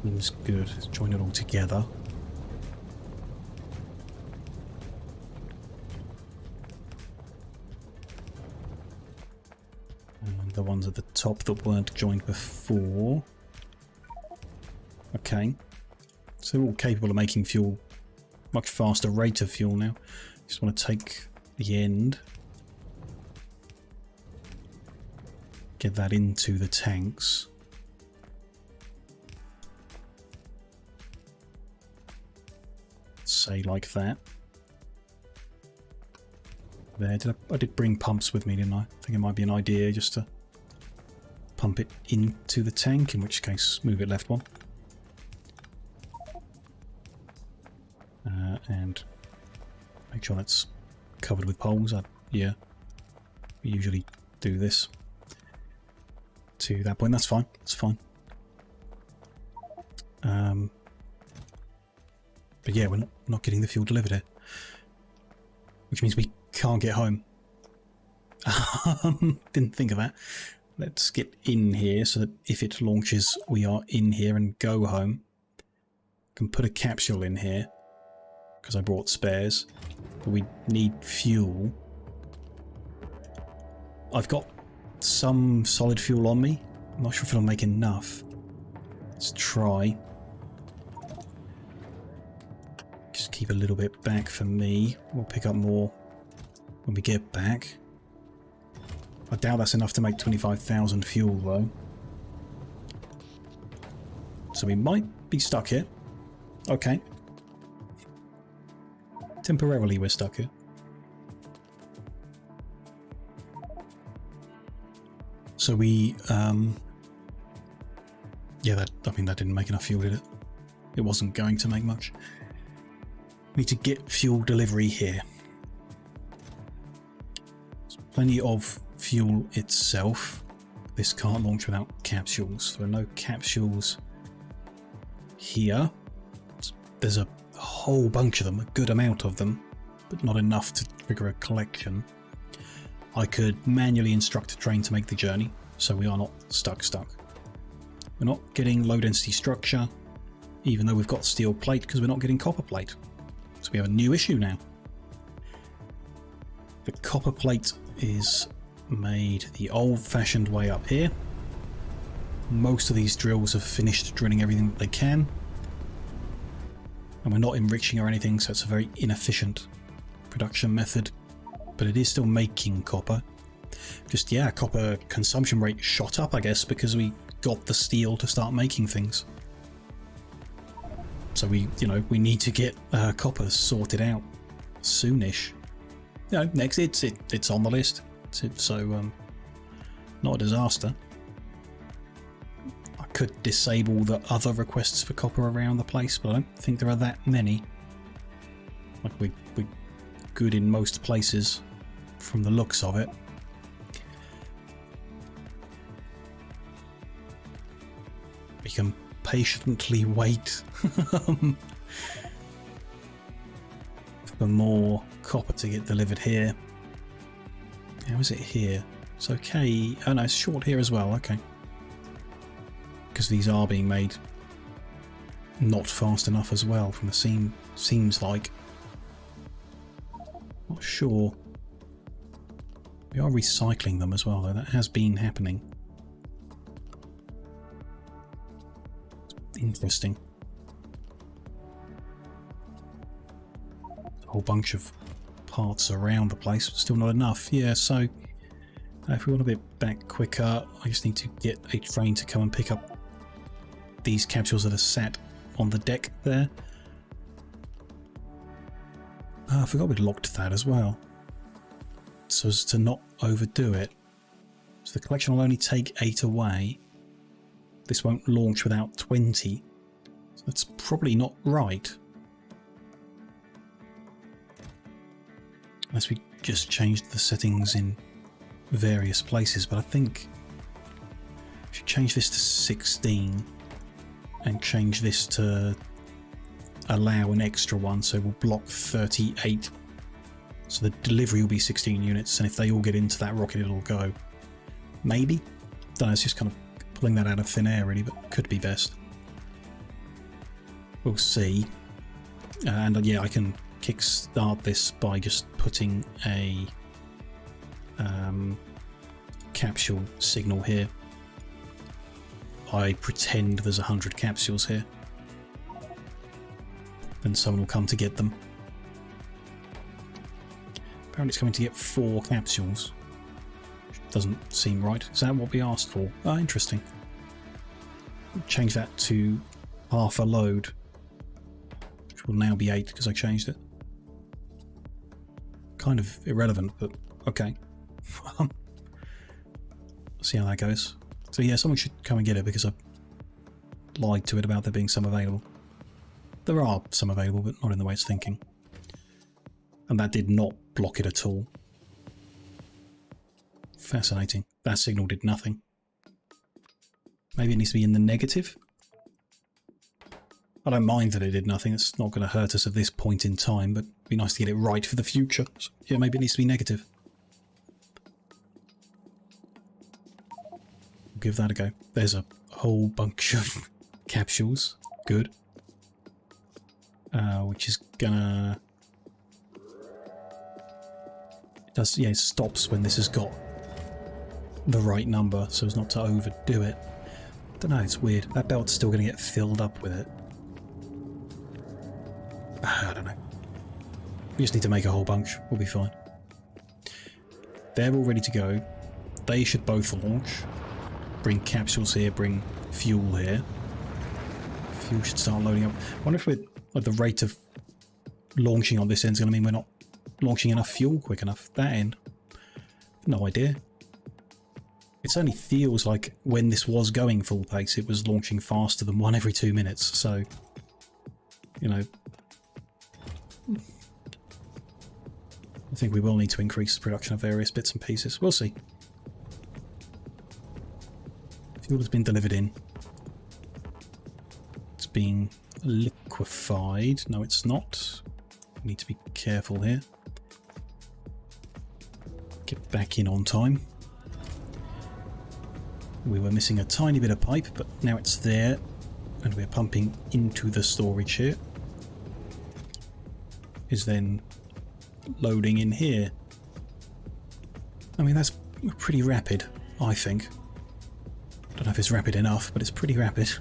Seems good. Let's join it all together. And the ones at the top that weren't joined before. Okay. So we're all capable of making fuel, much faster rate of fuel now. Just want to take the end. Get that into the tanks. Say like that. There, I did bring pumps with me, didn't I? I think it might be an idea just to pump it into the tank, in which case move it left one. And make sure that's covered with poles. Yeah, we usually do this to that point. That's fine. That's fine. But yeah, we're not getting the fuel delivered here, which means we can't get home. Didn't think of that. Let's get in here so that if it launches, we are in here and go home. Can put a capsule in here because I brought spares, but we need fuel. I've got some solid fuel on me. I'm not sure if it'll make enough. Let's try. Just keep a little bit back for me. We'll pick up more when we get back. I doubt that's enough to make 25,000 fuel though. So we might be stuck here. Okay. Temporarily we're stuck here. So we, yeah, I mean that didn't make enough fuel, did it? It wasn't going to make much. We need to get fuel delivery here. There's plenty of fuel itself. This can't launch without capsules. There are no capsules here. There's a whole bunch of them, a good amount of them, but not enough to trigger a collection. I could manually instruct a train to make the journey, so we are not stuck. We're not getting low density structure, even though we've got steel plate, because we're not getting copper plate. So we have a new issue now. The copper plate is made the old-fashioned way up here. Most of these drills have finished drilling everything that they can, and we're not enriching or anything, so it's a very inefficient production method, but it is still making copper. Just, yeah, copper consumption rate shot up, I guess, because we got the steel to start making things. So we need to get copper sorted out soonish. You know, next it's on the list. So not a disaster. I could disable the other requests for copper around the place, but I don't think there are that many. Like we're good in most places from the looks of it. We can patiently wait for more copper to get delivered here. How is it here? It's okay. Oh no, it's short here as well. Okay. Because these are being made not fast enough as well from the seems like. Not sure. We are recycling them as well, though. That has been happening. Interesting. A whole bunch of parts around the place, but still not enough. Yeah, so if we want a bit back quicker, I just need to get a train to come and pick up these capsules that are sat on the deck there. I forgot we locked that as well, so as to not overdo it. So the collection will only take 8 away. This won't launch without 20. So that's probably not right. Unless we just changed the settings in various places, but I think we should change this to 16 and change this to allow an extra one, so we'll block 38. So the delivery will be 16 units, and if they all get into that rocket, it'll go. Maybe? Don't know, it's just kind of pulling that out of thin air, really, but could be best. We'll see. And yeah, I can kickstart this by just putting a capsule signal here. I pretend there's 100 capsules here. And someone will come to get them. Apparently it's coming to get 4 capsules. Which doesn't seem right. Is that what we asked for? Ah, interesting. Change that to half a load. Which will now be 8 because I changed it. Kind of irrelevant, but okay. See how that goes. So yeah, someone should come and get it because I lied to it about there being some available. There are some available, but not in the way it's thinking. And that did not block it at all. Fascinating. That signal did nothing. Maybe it needs to be in the negative? I don't mind that it did nothing. It's not going to hurt us at this point in time, but it'd be nice to get it right for the future. So, yeah, maybe it needs to be negative. We'll give that a go. There's a whole bunch of capsules. Good. Which is gonna... it stops when this has got the right number, so as not to overdo it. Don't know, it's weird. That belt's still gonna get filled up with it. I don't know. We just need to make a whole bunch. We'll be fine. They're all ready to go. They should both launch. Bring capsules here, bring fuel here. Fuel should start loading up. I wonder if we're... Like the rate of launching on this end is going to mean we're not launching enough fuel quick enough. That end, no idea. It certainly feels like when this was going full pace, it was launching faster than 1 every 2 minutes. So, you know, I think we will need to increase the production of various bits and pieces. We'll see. Fuel has been delivered in. It's being liquefied. No, it's not. We need to be careful here. Get back in on time. We were missing a tiny bit of pipe, but now it's there, and we're pumping into the storage here. Is then loading in here. I mean, that's pretty rapid, I think. Don't know if it's rapid enough, but it's pretty rapid.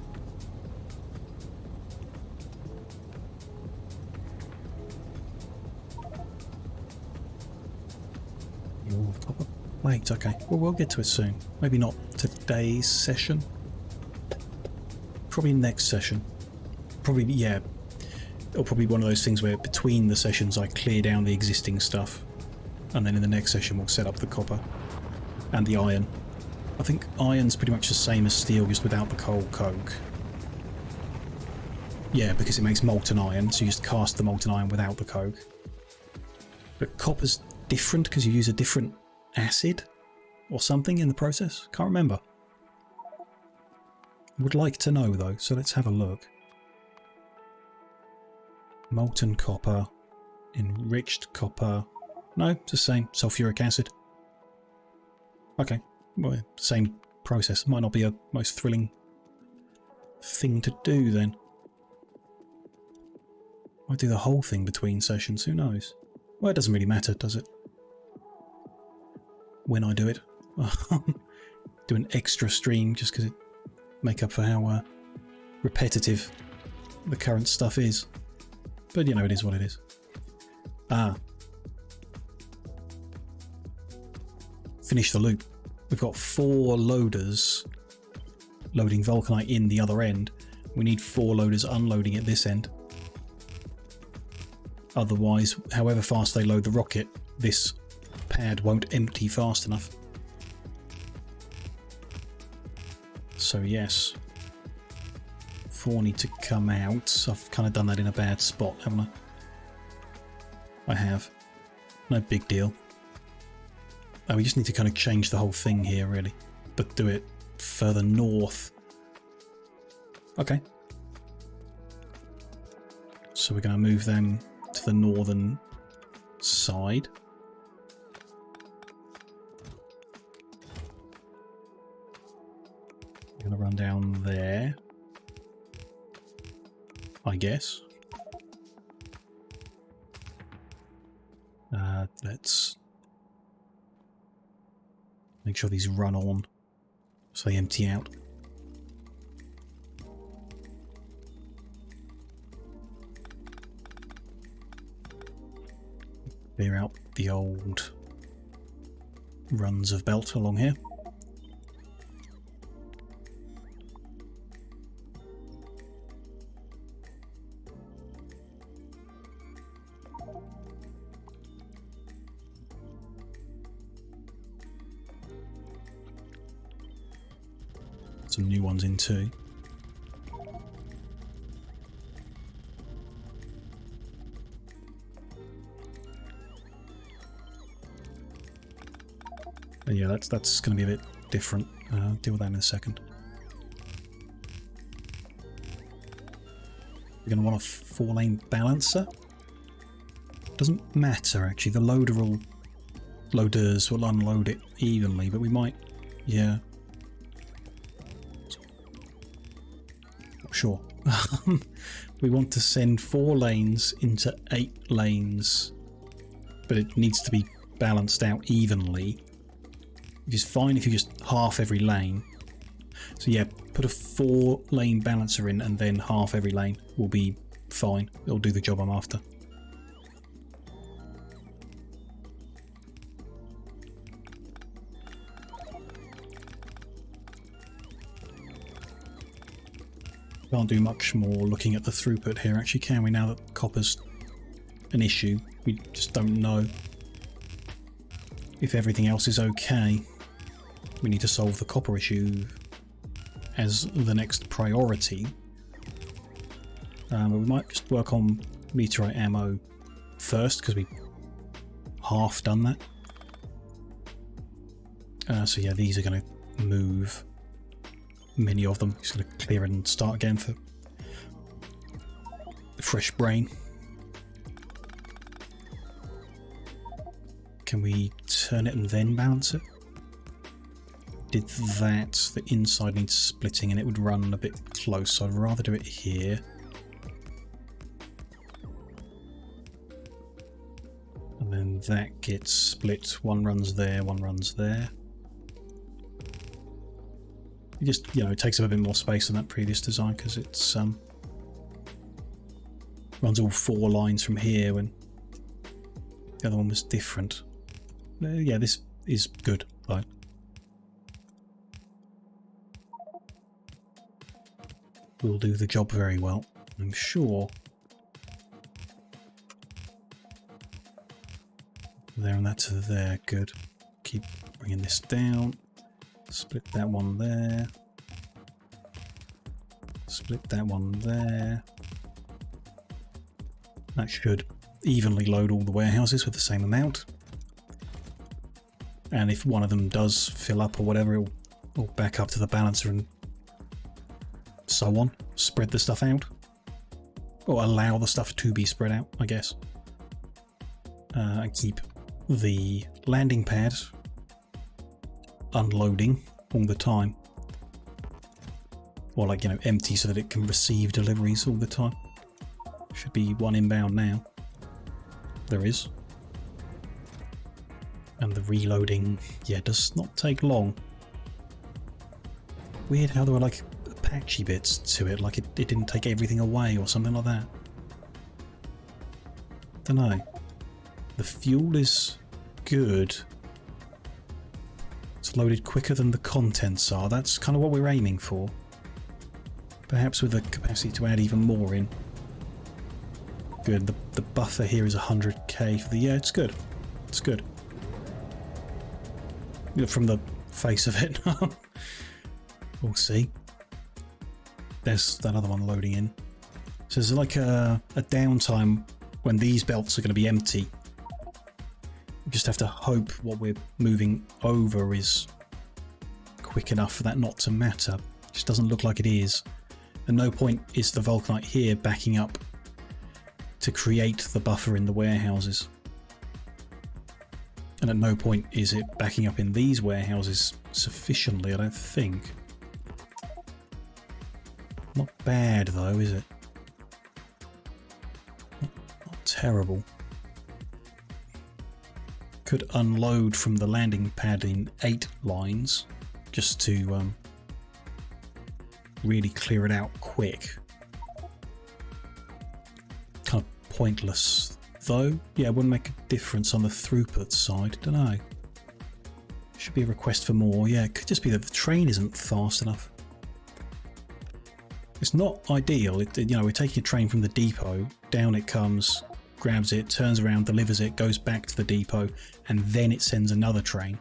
Copper plate, okay. Well, we'll get to it soon. Maybe not today's session. Probably next session. Probably, yeah. It'll probably be one of those things where between the sessions I clear down the existing stuff. And then in the next session we'll set up the copper. And the iron. I think iron's pretty much the same as steel, just without the coal coke. Yeah, because it makes molten iron, so you just cast the molten iron without the coke. But copper's different because you use a different acid or something in the process. Can't remember. Would like to know though, so let's have a look. Molten copper, enriched copper. No, it's the same. Sulfuric acid. Okay, well, same process. Might not be a most thrilling thing to do then. Might do the whole thing between sessions, who knows? Well, it doesn't really matter, does it? When I do it. Do an extra stream just because it make up for how repetitive the current stuff is. But you know, it is what it is. Ah. Finish the loop. We've got 4 loaders loading vulcanite in the other end. We need 4 loaders unloading at this end. Otherwise, however fast they load the rocket, this pad won't empty fast enough. So yes, 4 need to come out. I've kind of done that in a bad spot, haven't I? I have. No big deal. Oh, we just need to kind of change the whole thing here, really. But do it further north. Okay. So we're going to move them to the northern side. We're going to run down there, I guess. Let's make sure these run on so they empty out. Clear out the old runs of belt along here. Some new ones in too. And yeah, that's going to be a bit different. I'll deal with that in a second. We're going to want a 4-lane balancer. Doesn't matter actually. The loaders will unload it evenly, but we might, yeah. Sure. We want to send 4 lanes into 8 lanes, but it needs to be balanced out evenly, which is fine if you just half every lane. So yeah, put a 4-lane balancer in and then half every lane will be fine. It'll do the job I'm after. Can't do much more looking at the throughput here, actually, can we, now that copper's an issue? We just don't know if everything else is okay. We need to solve the copper issue as the next priority. But we might just work on meteorite ammo first, because we half done that. So yeah, these are going to move. Many of them. Just going to clear and start again for a fresh brain. Can we turn it and then balance it? Did that, the inside needs splitting and it would run a bit close, so I'd rather do it here. And then that gets split, one runs there, one runs there. It just, you know, it takes up a bit more space than that previous design because it's runs all 4 lines from here when the other one was different. Yeah, this is good, right? Will do the job very well, I'm sure. There and that to there, good. Keep bringing this down. Split that one there. Split that one there. That should evenly load all the warehouses with the same amount. And if one of them does fill up or whatever, it'll back up to the balancer and so on. Spread the stuff out. Or allow the stuff to be spread out, I guess. And keep the landing pad unloading all the time, or like, you know, empty so that it can receive deliveries all the time. Should be one inbound now. There is. And the reloading, yeah, does not take long. Weird how there were like patchy bits to it, like it didn't take everything away or something like that. Dunno. The fuel is good. It's loaded quicker than the contents are. That's kind of what we're aiming for. Perhaps with the capacity to add even more in. Good. The buffer here is 100k for the... Yeah, it's good. It's good. From the face of it. We'll see. There's that other one loading in. So there's like a downtime when these belts are going to be empty. We just have to hope what we're moving over is quick enough for that not to matter. It just doesn't look like it is. At no point is the Vulcanite here backing up to create the buffer in the warehouses. And at no point is it backing up in these warehouses sufficiently, I don't think. Not bad though, is it? Not terrible. Could unload from the landing pad in 8 lines just to really clear it out quick. Kind of pointless though. Yeah, it wouldn't make a difference on the throughput side. Don't know. Should be a request for more. Yeah, it could just be that the train isn't fast enough. It's not ideal. You know, we're taking a train from the depot, down it comes, grabs it, turns around, delivers it, goes back to the depot, and then it sends another train.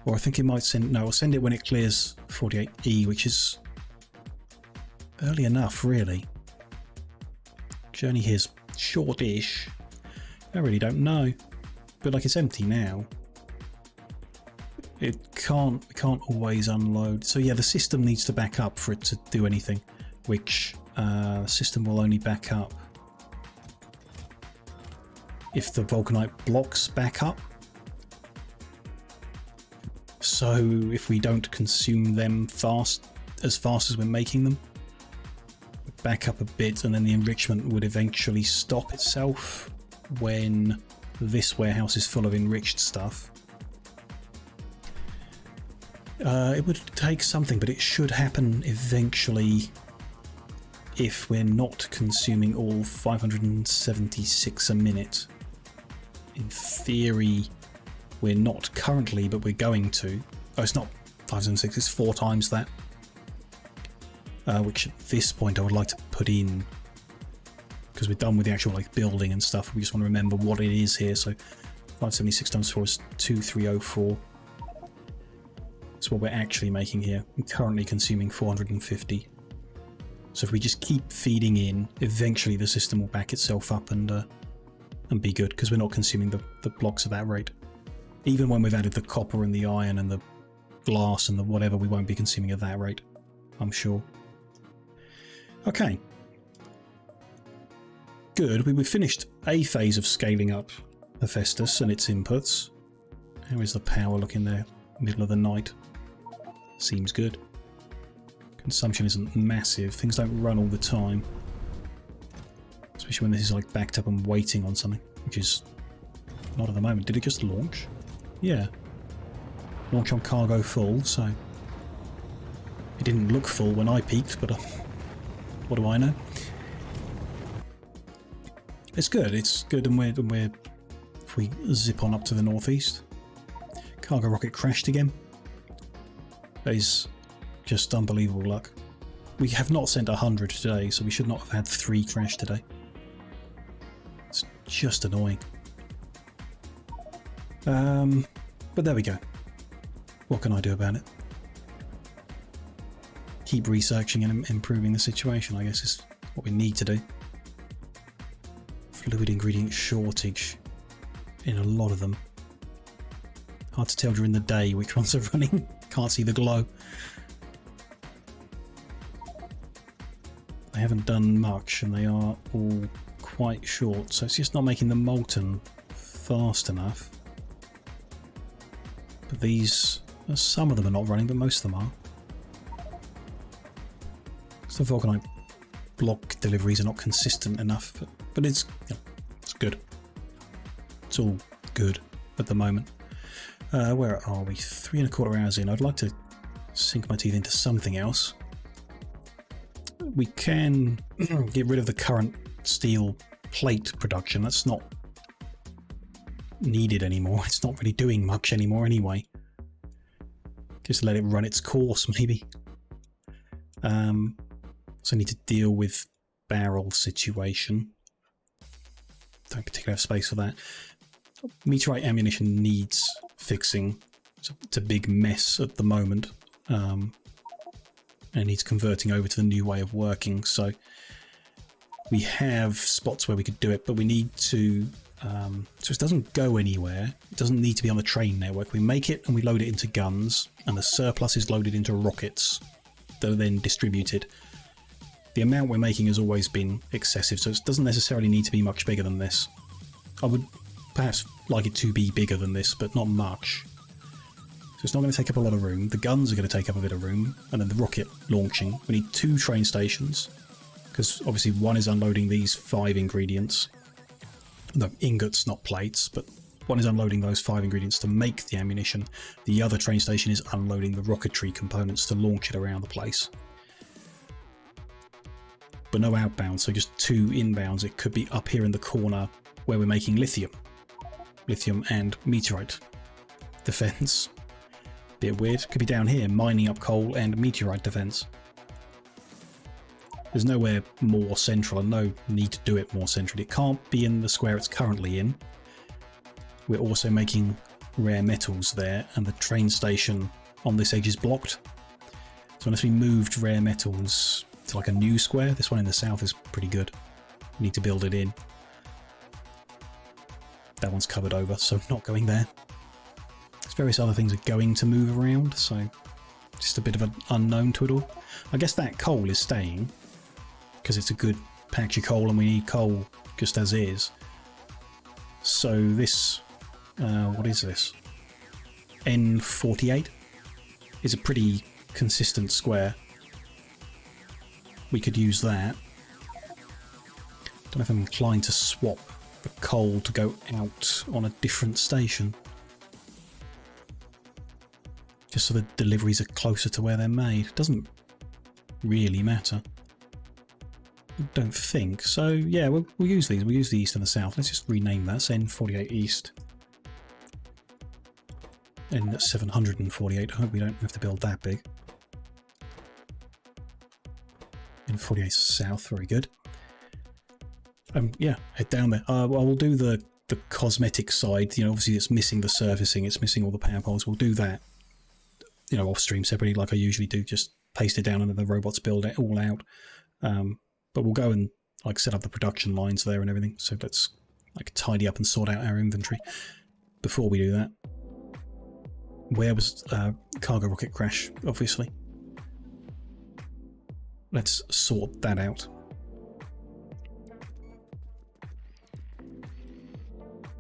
Or I think it might send... No, it'll send it when it clears 48E, which is early enough, really. Journey here's shortish. I really don't know. But like, it's empty now. It can't always unload. So yeah, the system needs to back up for it to do anything, which the system will only back up if the Vulcanite blocks back up. So if we don't consume them as fast as we're making them, back up a bit, and then the enrichment would eventually stop itself when this warehouse is full of enriched stuff. It would take something, but it should happen eventually if we're not consuming all 576 a minute. In theory, we're not currently, but we're going to. Oh, it's not 576, it's 4 times that. Which at this point I would like to put in, because we're done with the actual like building and stuff. We just want to remember what it is here. So 576 times 4 is 2304. That's what we're actually making here. I'm currently consuming 450. So if we just keep feeding in, eventually the system will back itself up and be good, because we're not consuming the blocks at that rate. Even when we've added the copper and the iron and the glass and the whatever, we won't be consuming at that rate, I'm sure. Okay. Good. We've finished a phase of scaling up Hephaestus and its inputs. How is the power looking there? Middle of the night. Seems good. Consumption isn't massive. Things don't run all the time. Especially when this is like backed up and waiting on something, which is not at the moment. Did it just launch? Yeah. Launch on cargo full, so... It didn't look full when I peeked, but what do I know? It's good, and we're... If we zip on up to the northeast... Cargo rocket crashed again. That is just unbelievable luck. We have not sent 100 today, so we should not have had 3 crash today. It's just annoying. But there we go. What can I do about it? Keep researching and improving the situation, I guess, is what we need to do. Fluid ingredient shortage in a lot of them. Hard to tell during the day which ones are running. Can't see the glow. They haven't done much and they are all quite short, so it's just not making them molten fast enough. But these, some of them are not running, but most of them are. So the Vulcanite block deliveries are not consistent enough, but it's, you know, it's good. It's all good at the moment. Where are we? 3¼ hours in. I'd like to sink my teeth into something else. We can get rid of the current steel plate production. That's not needed anymore. It's not really doing much anymore anyway. Just let it run its course, maybe. So I need to deal with barrel situation. Don't particularly have space for that. Meteorite ammunition needs fixing. It's a big mess at the moment. And it needs converting over to the new way of working. So we have spots where we could do it, but we need to... so it doesn't go anywhere. It doesn't need to be on the train network. We make it and we load it into guns, and the surplus is loaded into rockets that are then distributed. The amount we're making has always been excessive, so it doesn't necessarily need to be much bigger than this. I would perhaps like it to be bigger than this, but not much. So it's not going to take up a lot of room. The guns are going to take up a bit of room, and then the rocket launching. We need 2 train stations, because obviously one is unloading these 5 ingredients. No, ingots, not plates, but one is unloading those 5 ingredients to make the ammunition. The other train station is unloading the rocketry components to launch it around the place. But no outbound, so just 2 inbounds. It could be up here in the corner where we're making lithium. Lithium and meteorite defense. Bit weird. Could be down here, mining up coal and meteorite defense. There's nowhere more central and no need to do it more centrally. It can't be in the square it's currently in. We're also making rare metals there, and the train station on this edge is blocked. So unless we moved rare metals to like a new square, this one in the south is pretty good. We need to build it in. That one's covered over, so not going there. There's various other things are going to move around, so just a bit of an unknown to it all. I guess that coal is staying, because it's a good patch of coal and we need coal just as is. So this, what is this? N48 is a pretty consistent square. We could use that. Don't know if I'm inclined to swap the coal to go out on a different station. Just so the deliveries are closer to where they're made. Doesn't really matter. Don't think. So yeah, we'll use these. We'll use the east and the south. Let's just rename that. N48 East. N748. I hope we don't have to build that big. N48 South. Very good. Yeah, head down there. I will do the cosmetic side. You know, obviously it's missing the surfacing. It's missing all the power poles. We'll do that, you know, off stream separately like I usually do. Just paste it down and then the robots build it all out. But we'll go and like set up the production lines there and everything. So let's like tidy up and sort out our inventory. Before we do that, where was cargo rocket crash? Obviously, let's sort that out.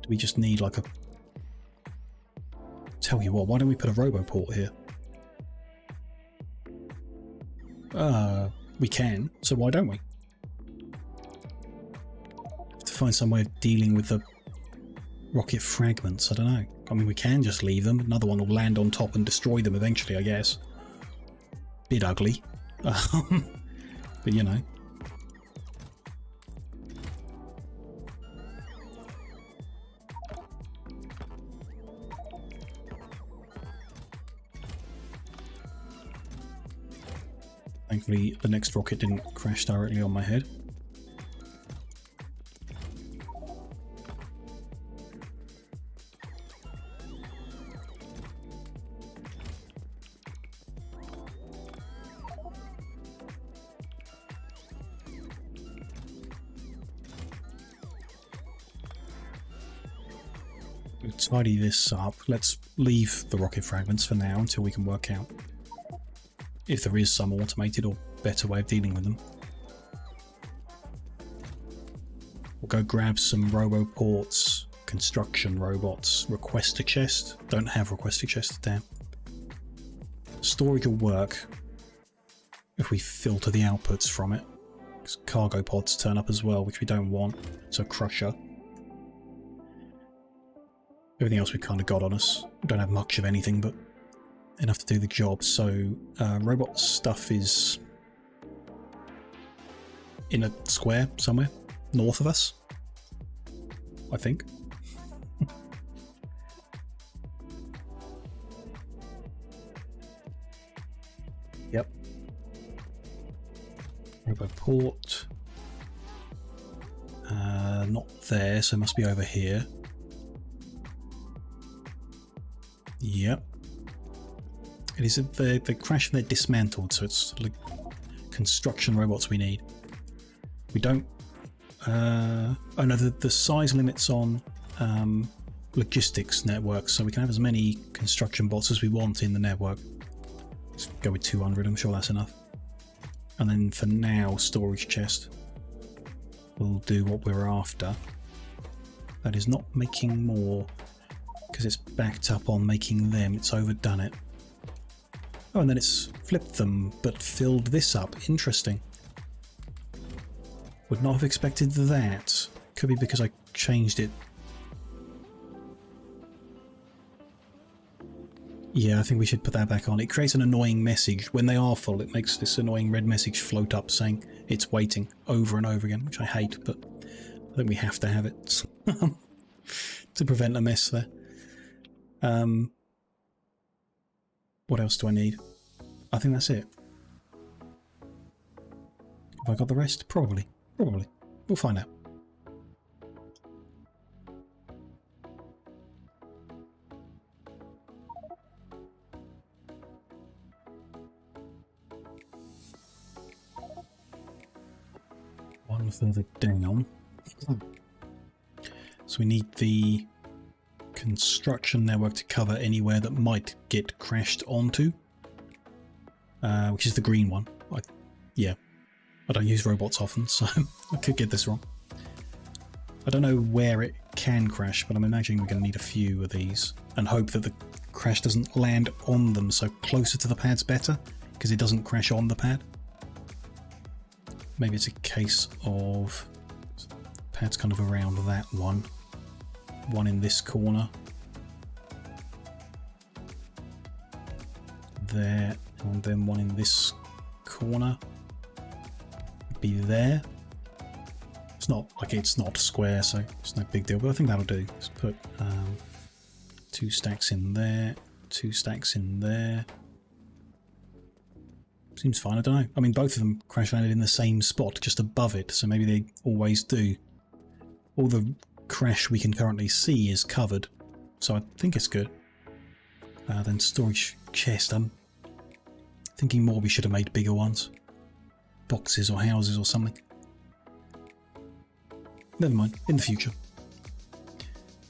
Do we just need like a... Tell you what, why don't we put a roboport here? We can, so why don't we? Have to find some way of dealing with the rocket fragments, I don't know. I mean, we can just leave them. Another one will land on top and destroy them eventually, I guess. Bit ugly. But you know. Thankfully, the next rocket didn't crash directly on my head. We'll tidy this up. Let's leave the rocket fragments for now until we can work out if there is some automated or better way of dealing with them. We'll go grab some roboports, construction robots, request a chest. Don't have request a chest, damn. Storage will work if we filter the outputs from it. 'cause cargo pods turn up as well, which we don't want. So crusher. Everything else we kind of got on us. We don't have much of anything, but enough to do the job. So robot stuff is in a square somewhere north of us, I think. Yep. Robot port. Not there, so it must be over here. Yep. It is the crash and they're dismantled, so it's like construction robots we need. We don't. Oh no, the size limits on logistics networks, so we can have as many construction bots as we want in the network. Let's go with 200. I'm sure that's enough. And then for now, storage chest. We'll do what we're after. That is not making more because it's backed up on making them. It's overdone it. Oh, and then it's flipped them, but filled this up. Interesting. Would not have expected that. Could be because I changed it. Yeah, I think we should put that back on. It creates an annoying message. When they are full, it makes this annoying red message float up saying it's waiting over and over again, which I hate, but I think we have to have it to prevent a mess there. What else do I need? I think that's it. Have I got the rest? Probably. Probably. We'll find out. One further down. So we need the construction network to cover anywhere that might get crashed onto, which is the green one. Yeah, I don't use robots often, so I could get this wrong. I don't know where it can crash, but I'm imagining we're going to need a few of these and hope that the crash doesn't land on them, so closer to the pad's better, because it doesn't crash on the pad. Maybe it's a case of pad's kind of around that one. One in this corner. There, and then one in this corner. Be there. It's not like it's not square, so it's no big deal, but I think that'll do. Let's put 2 stacks in there, 2 stacks in there. Seems fine, I don't know. I mean, both of them crash landed in the same spot, just above it, so maybe they always do. All the crash we can currently see is covered, so I think it's good. Then storage chest, I'm thinking more we should have made bigger ones. Boxes or houses or something. Never mind, in the future.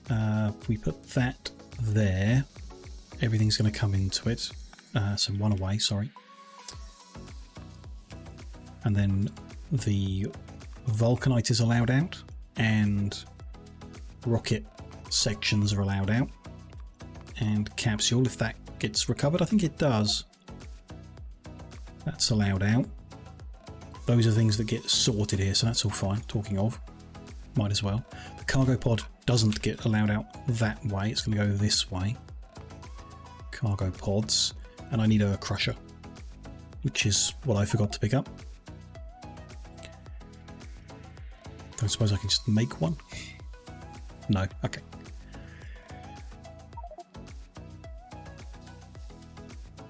If we put that there, everything's going to come into it. So one away, sorry. And then the vulcanite is allowed out, and rocket sections are allowed out, and capsule, if that gets recovered, I think it does. That's allowed out. Those are things that get sorted here, so that's all fine. Talking of, might as well. The cargo pod doesn't get allowed out that way, it's going to go this way. Cargo pods, and I need a crusher, which is what I forgot to pick up. I suppose I can just make one? No, okay.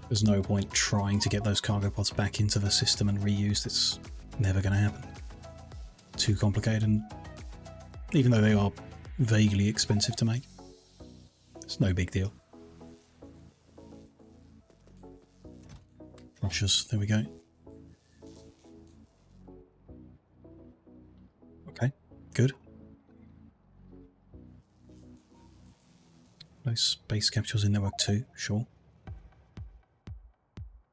There's no point trying to get those cargo pods back into the system and reused. It's never going to happen. Too complicated, and even though they are vaguely expensive to make, it's no big deal. Crushers, there we go. Okay, good. No space capsules in network 2, sure.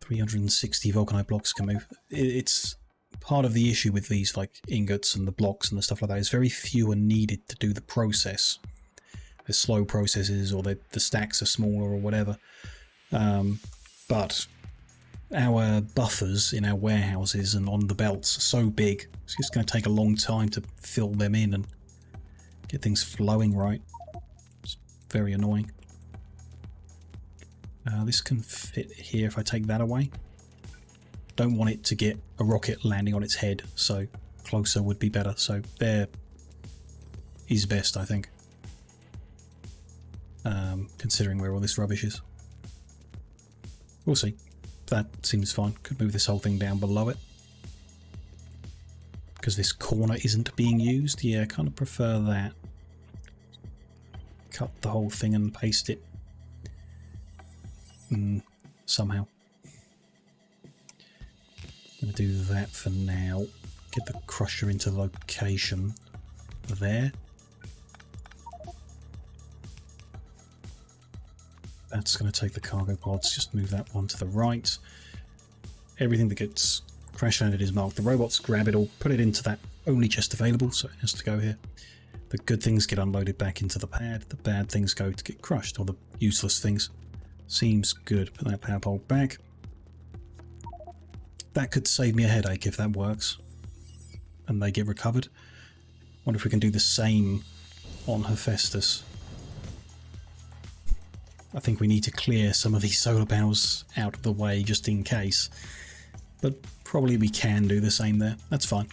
360 vulcanite blocks can move. It's part of the issue with these like ingots and the blocks and the stuff like that. Is very few are needed to do the process. They're slow processes, or the stacks are smaller or whatever. But our buffers in our warehouses and on the belts are so big, it's just going to take a long time to fill them in and get things flowing right. It's very annoying. This can fit here if I take that away. Don't want it to get a rocket landing on its head, so closer would be better. So there is best, I think, considering where all this rubbish is. We'll see. That seems fine. Could move this whole thing down below it. Because this corner isn't being used. Yeah, I kind of prefer that. Cut the whole thing and paste it. Somehow. I'm going to do that for now. Get the crusher into location there. That's going to take the cargo pods. Just move that one to the right. Everything that gets crash landed is marked. The robots grab it all, put it into that only chest available, so it has to go here. The good things get unloaded back into the pad. The bad things go to get crushed, or the useless things. Seems good. Put that power pole back. That could save me a headache if that works. And they get recovered. Wonder if we can do the same on Hephaestus. I think we need to clear some of these solar panels out of the way just in case. But probably we can do the same there. That's fine.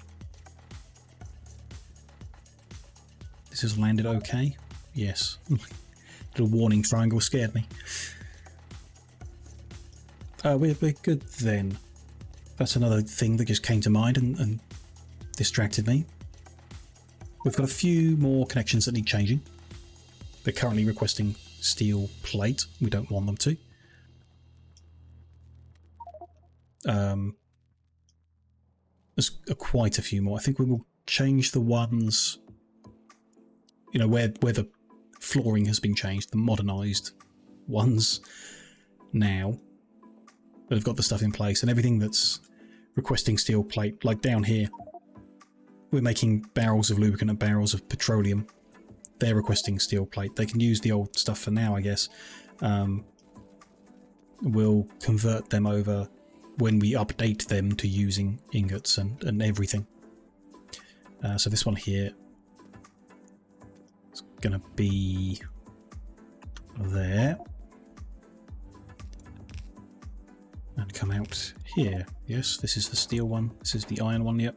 This has landed okay? Yes. Little warning triangle scared me. We're good then. That's another thing that just came to mind and distracted me. We've got a few more connections that need changing. They're currently requesting steel plate. We don't want them to. There's quite a few more. I think we will change the ones, you know, where the flooring has been changed, the modernised ones now. But they've got the stuff in place, and everything that's requesting steel plate, like down here, we're making barrels of lubricant and barrels of petroleum. They're requesting steel plate. They can use the old stuff for now, I guess. We'll convert them over when we update them to using ingots and everything. So this one here is going to be there. And come out here. Yes, this is the steel one. This is the iron one, yep.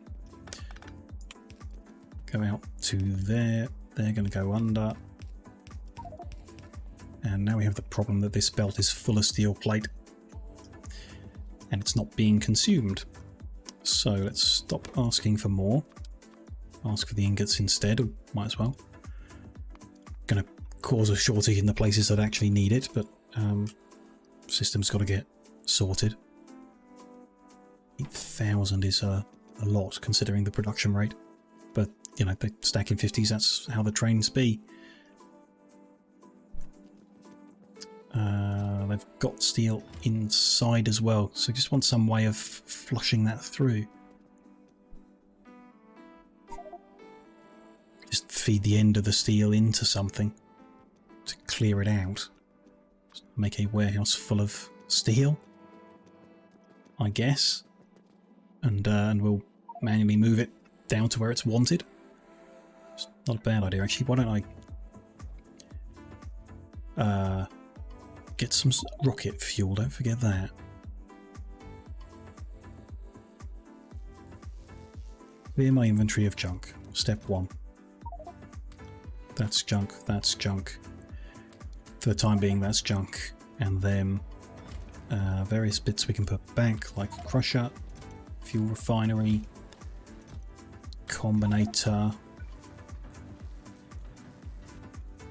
Go out to there. They're going to go under. And now we have the problem that this belt is full of steel plate. And it's not being consumed. So let's stop asking for more. Ask for the ingots instead, or might as well. Going to cause a shortage in the places that actually need it, but system's got to get sorted. 8,000 is a lot considering the production rate. But, you know, they stack in 50s, that's how the trains be. They've got steel inside as well, so just want some way of flushing that through. Just feed the end of the steel into something to clear it out. Just make a warehouse full of steel, I guess. And we'll manually move it down to where it's wanted. It's not a bad idea, actually. Why don't I get some rocket fuel? Don't forget that. Clear my inventory of junk. Step 1. That's junk. That's junk. For the time being, that's junk. And then various bits we can put back, like crusher, fuel refinery, combinator.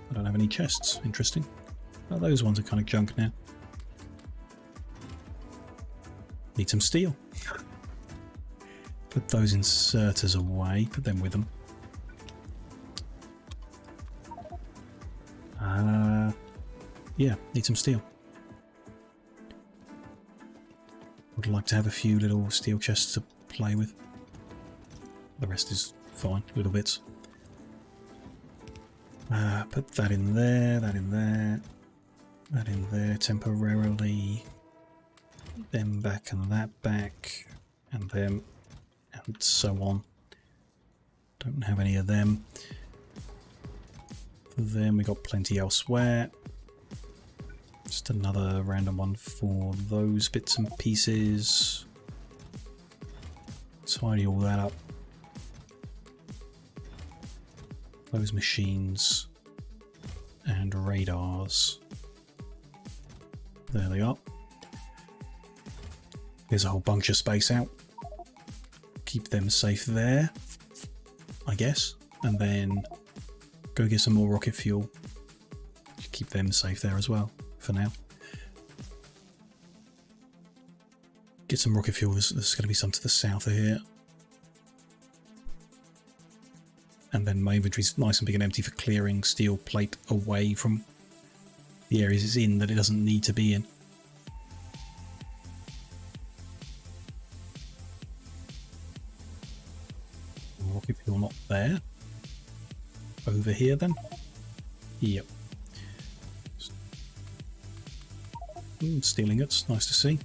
I don't have any chests. Interesting. Oh, those ones are kind of junk now. Need some steel. Put those inserters away. Put them with them. Yeah, need some steel. Would like to have a few little steel chests to play with. The rest is fine, little bits. Put that in there, that in there, that in there temporarily. them back and that back, and them, and so on. Don't have any of them. For them, we got plenty elsewhere. Just another random one for those bits and pieces. Tidy all that up. Those machines and radars. There they are. There's a whole bunch of space out. Keep them safe there, I guess. And then go get some more rocket fuel. Keep them safe there as well, for now. Get some rocket fuel. There's going to be some to the south of here. And then my inventory's nice and big and empty for clearing steel plate away from the areas it's in that it doesn't need to be in. Rocket fuel not there. Over here then? Yep. Steel ingots, nice to see.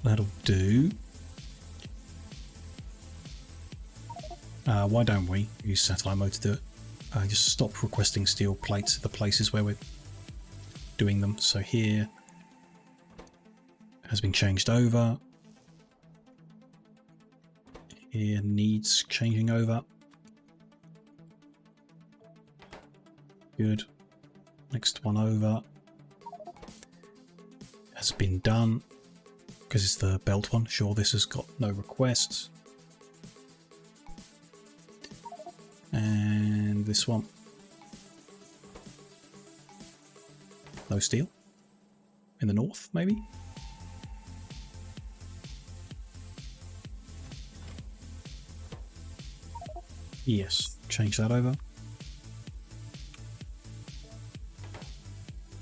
That'll do. Why don't we use satellite mode to do it? Just stop requesting steel plates at the places where we're doing them. So here has been changed over. Here needs changing over. Good. Next one over has been done because it's the belt one. Sure, this has got no requests. And this one. No steel. In the north, maybe? Yes, change that over.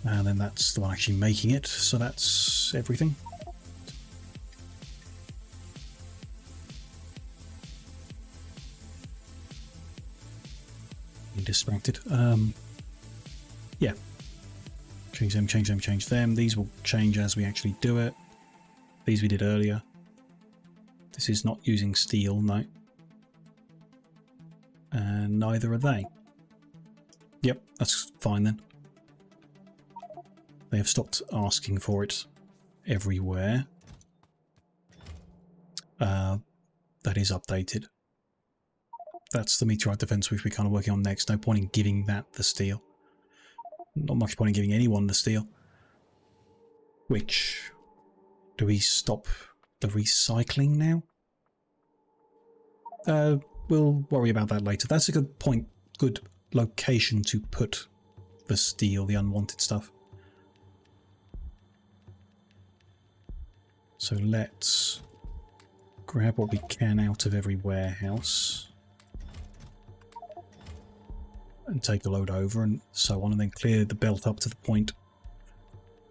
And then that's the one actually making it, so that's everything. Distracted. Yeah. Change them, change them, change them. These will change as we actually do it. These we did earlier. This is not using steel, no. And neither are they. Yep, that's fine then. They have stopped asking for it everywhere. That is updated. That's the meteorite defense which we're kind of working on next. No point in giving that the steel. Not much point in giving anyone the steel. Which, do we stop the recycling now? We'll worry about that later. That's a good point, good location to put the steel, the unwanted stuff. So let's grab what we can out of every warehouse. And take a load over and so on, and then clear the belt up to the point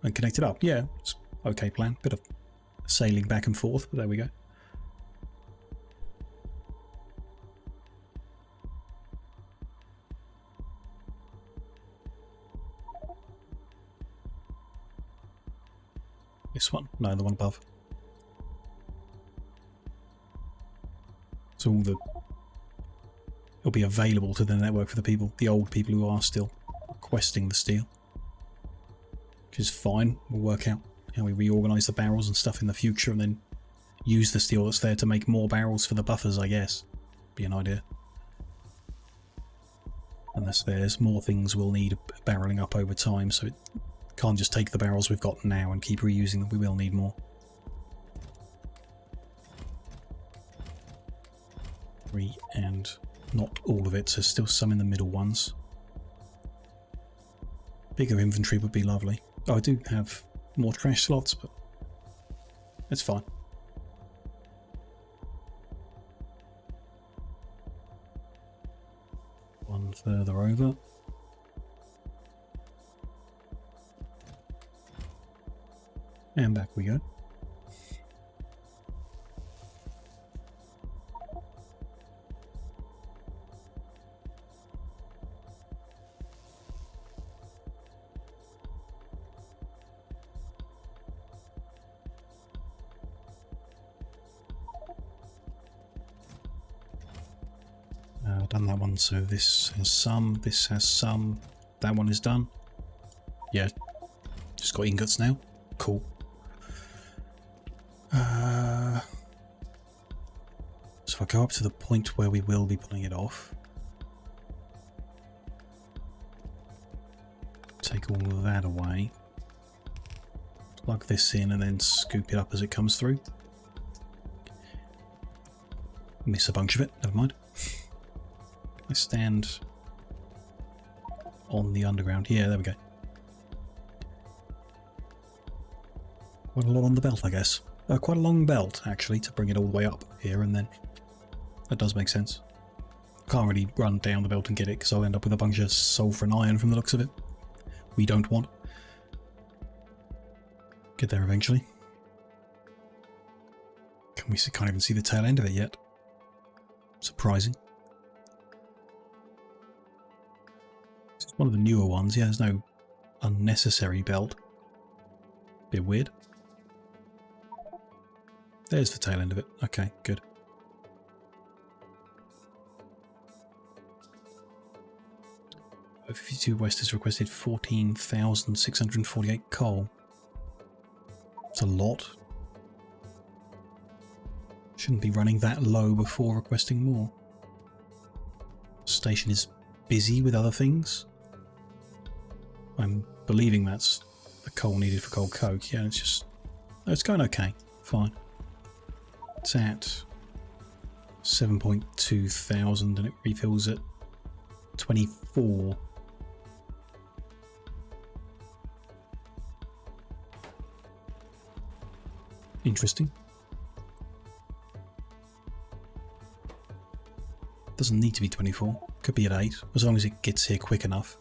and connect it up. Yeah, it's okay plan. Bit of sailing back and forth, but there we go. This one? No, the one above. So all the... It'll be available to the network for the people, the old people who are still requesting the steel. Which is fine. We'll work out how we reorganise the barrels and stuff in the future and then use the steel that's there to make more barrels for the buffers, I guess. Be an idea. Unless there's more things we'll need barreling up over time, so it can't just take the barrels we've got now and keep reusing them. We will need more. And not all of it, so still some in the middle ones. Bigger inventory would be lovely. Oh, I do have more trash slots, but it's fine. One further over. And back we go. I've done that one, so this has some, this has some. That one is done. Yeah, just got ingots now. Cool. So if I go up to the point where we will be pulling it off, take all of that away, plug this in and then scoop it up as it comes through. Miss a bunch of it, never mind. I stand on the underground. Yeah, there we go. Quite a lot on the belt, I guess. Quite a long belt, actually, to bring it all the way up here, and then that does make sense. Can't really run down the belt and get it, because I'll end up with a bunch of sulfur and iron from the looks of it. We don't want. Get there eventually. Can't even see the tail end of it yet. Surprising. It's one of the newer ones. Yeah, there's no unnecessary belt. Bit weird. There's the tail end of it. Okay, good. O52 West has requested 14,648 coal. It's a lot. Shouldn't be running that low before requesting more. Station is busy with other things. I'm believing that's the coal needed for coal coke. Yeah, it's just... it's going okay. Fine. It's at 7.2 thousand and it refills at 24. Interesting. Doesn't need to be 24. Could be at 8, as long as it gets here quick enough.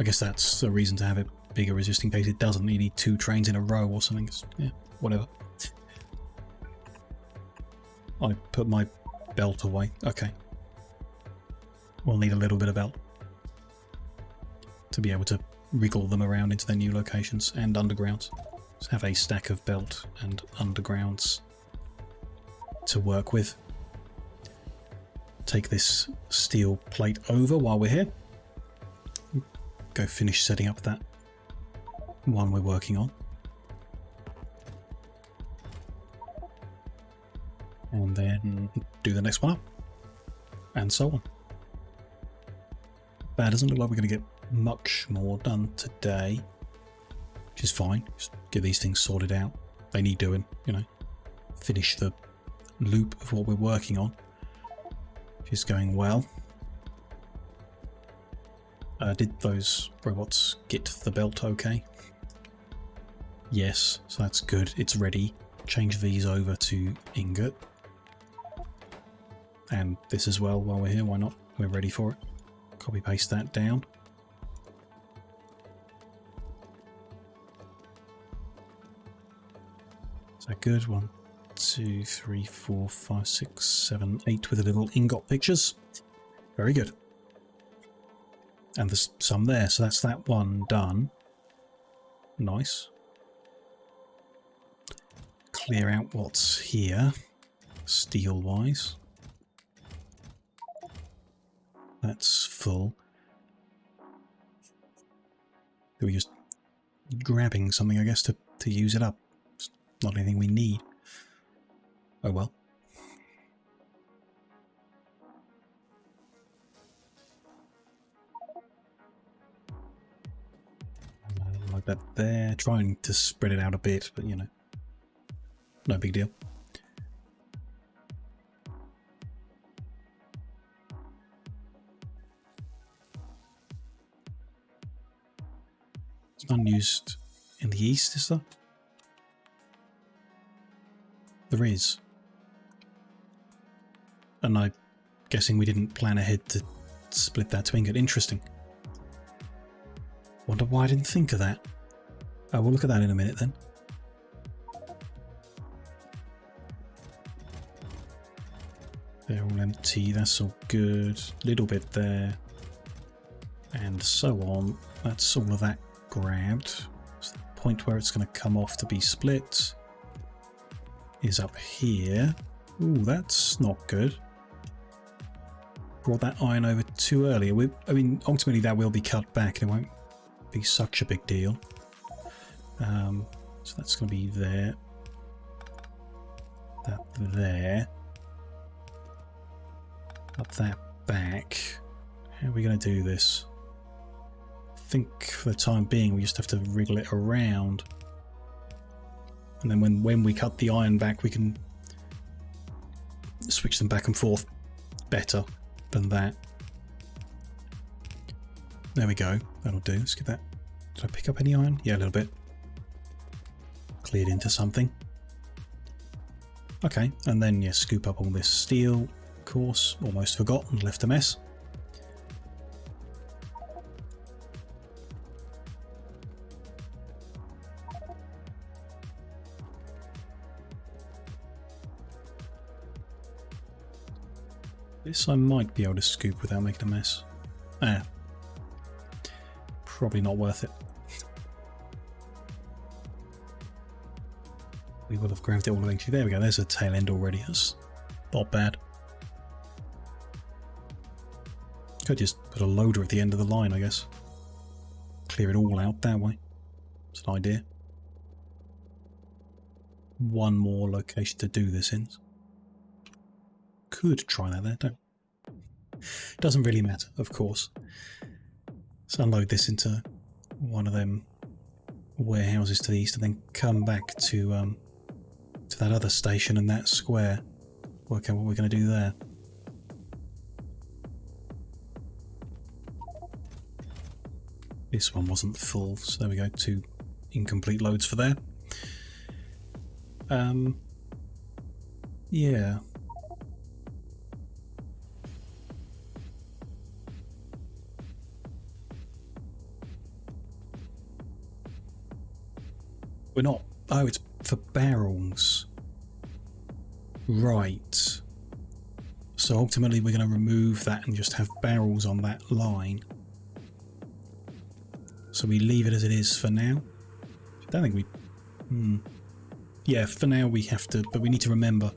I guess that's the reason to have it bigger resisting pace. It doesn't need 2 trains in a row or something. Yeah, whatever. I put my belt away. Okay. We'll need a little bit of belt to be able to wriggle them around into their new locations and undergrounds. Let's have a stack of belt and undergrounds to work with. Take this steel plate over while we're here. Go finish setting up that one we're working on. And then do the next one up. And so on. That doesn't look like we're going to get much more done today. Which is fine. Just get these things sorted out. They need doing, you know. Finish the loop of what we're working on. Which is going well. Did those robots get the belt okay? Yes, so that's good. It's ready. Change these over to ingot. And this as well while we're here. Why not? We're ready for it. Copy paste that down. Is that good? 1, 2, 3, 4, 5, 6, 7, 8 with the little ingot pictures. Very good. And there's some there, so that's that one done. Nice. Clear out what's here, steel-wise. That's full. We're just grabbing something, I guess, to use it up. It's not anything we need. Oh well. Like that there. Trying to spread it out a bit, but you know, no big deal. It's none used in the east, is there? There is. And I'm guessing we didn't plan ahead to split that to ingot. Interesting. Wonder why I didn't think of that. Oh, we'll look at that in a minute then. They're all empty, that's all good. Little bit there. And so on. That's all of that grabbed. So the point where it's going to come off to be split is up here. Ooh, that's not good. brought that iron over too early. I mean, ultimately that will be cut back and it won't be such a big deal. So that's going to be there. That there. Up that back. How are we going to do this? I think for the time being we just have to wriggle it around. And then when we cut the iron back we can switch them back and forth better than that. There we go. That'll do. Let's get that. Did I pick up any iron? Yeah, a little bit. Cleared into something. Okay, and then yeah, scoop up all this steel. Of course, almost forgot and left a mess. This I might be able to scoop without making a mess. Ah, probably not worth it. We would have grabbed it all eventually. There we go, there's a tail end already. That's not bad. Could just put a loader at the end of the line, I guess. Clear it all out that way. It's an idea. One more location to do this in. Could try that there, don't. Doesn't really matter, of course. Let's unload this into one of them warehouses to the east and then come back to that other station and that square. Work out what we're going to do there. This one wasn't full, so there we go, 2 incomplete loads for there. Yeah. We're not... Oh, it's for barrels. Right. So ultimately we're going to remove that and just have barrels on that line. So we leave it as it is for now. I don't think we... Yeah, for now we have to... But we need to remember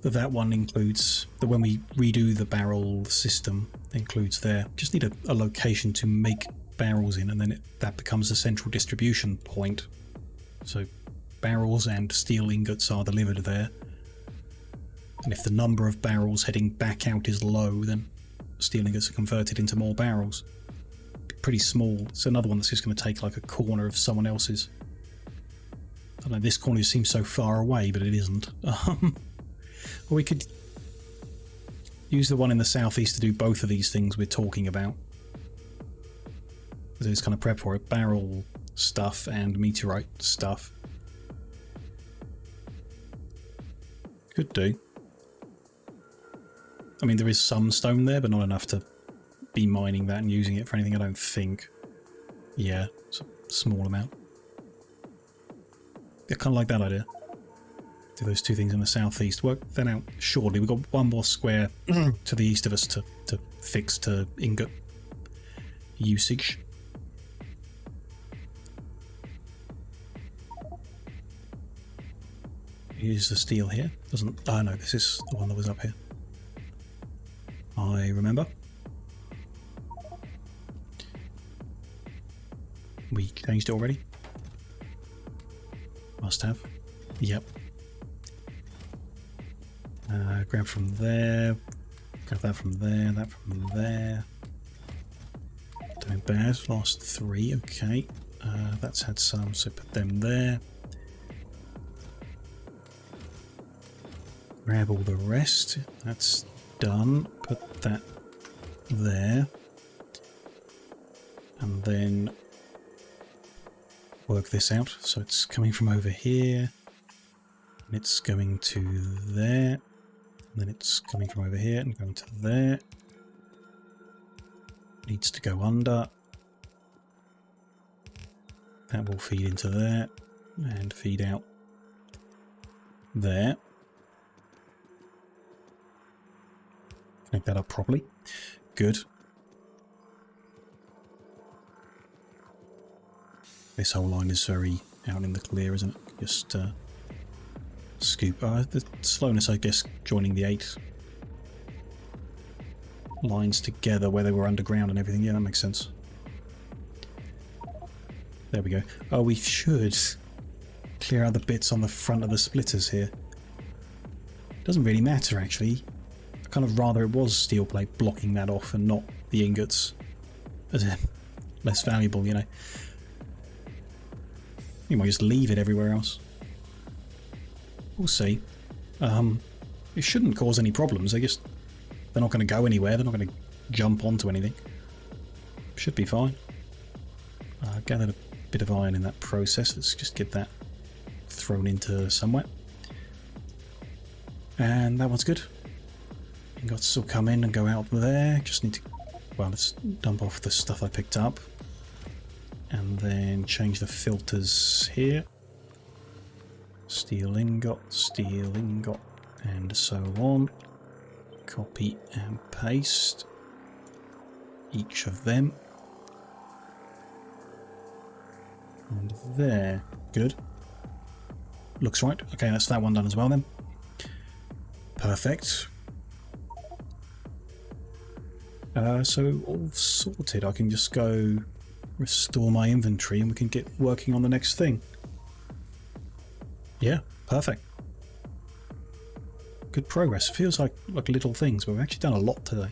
that that one includes... That when we redo the barrel system, includes there. Just need a location to make barrels in, and then that becomes a central distribution point. So barrels and steel ingots are delivered there, and if the number of barrels heading back out is low, then steel ingots are converted into more barrels. Pretty small. It's another one that's just going to take like a corner of someone else's. I don't know, this corner seems so far away, but it isn't. Or we could use the one in the southeast to do both of these things we're talking about. It's kind of prep for it. Barrel stuff and meteorite stuff. Could do. I mean, there is some stone there, but not enough to be mining that and using it for anything, I don't think. Yeah, it's a small amount. I kind of like that idea. Do those 2 things in the southeast. Work that out shortly. We've got one more square to the east of us to fix to ingot usage. Here's the steel here. Doesn't... Oh no, this is the one that was up here. I remember. We changed it already? Must have. Yep. Grab from there. Grab that from there. That from there. Doing bad. Last 3. Okay. That's had some, so put them there. Grab all the rest. That's done. Put that there. And then work this out. So it's coming from over here. And it's going to there. And then it's coming from over here and going to there. Needs to go under. That will feed into there. And feed out there. Connect that up properly. Good. This whole line is very out in the clear, isn't it? Just scoop. The slowness, I guess, joining the 8 lines together where they were underground and everything. Yeah, that makes sense. There we go. Oh, we should clear out the bits on the front of the splitters here. Doesn't really matter, actually. I kind of rather it was steel plate blocking that off and not the ingots. As less valuable, you know. You might just leave it everywhere else. We'll see. It shouldn't cause any problems. They're not going to go anywhere. They're not going to jump onto anything. Should be fine. Gathered a bit of iron in that process. Let's just get that thrown into somewhere. And that one's good. Ingots will come in and go out there. Just need to... Well, let's dump off the stuff I picked up. And then change the filters here. Steel ingot, and so on. Copy and paste each of them. And there. Good. Looks right. Okay, that's that one done as well then. Perfect. So all sorted. I can just go restore my inventory and we can get working on the next thing. Yeah, perfect. Good progress. Feels like little things, but we've actually done a lot today.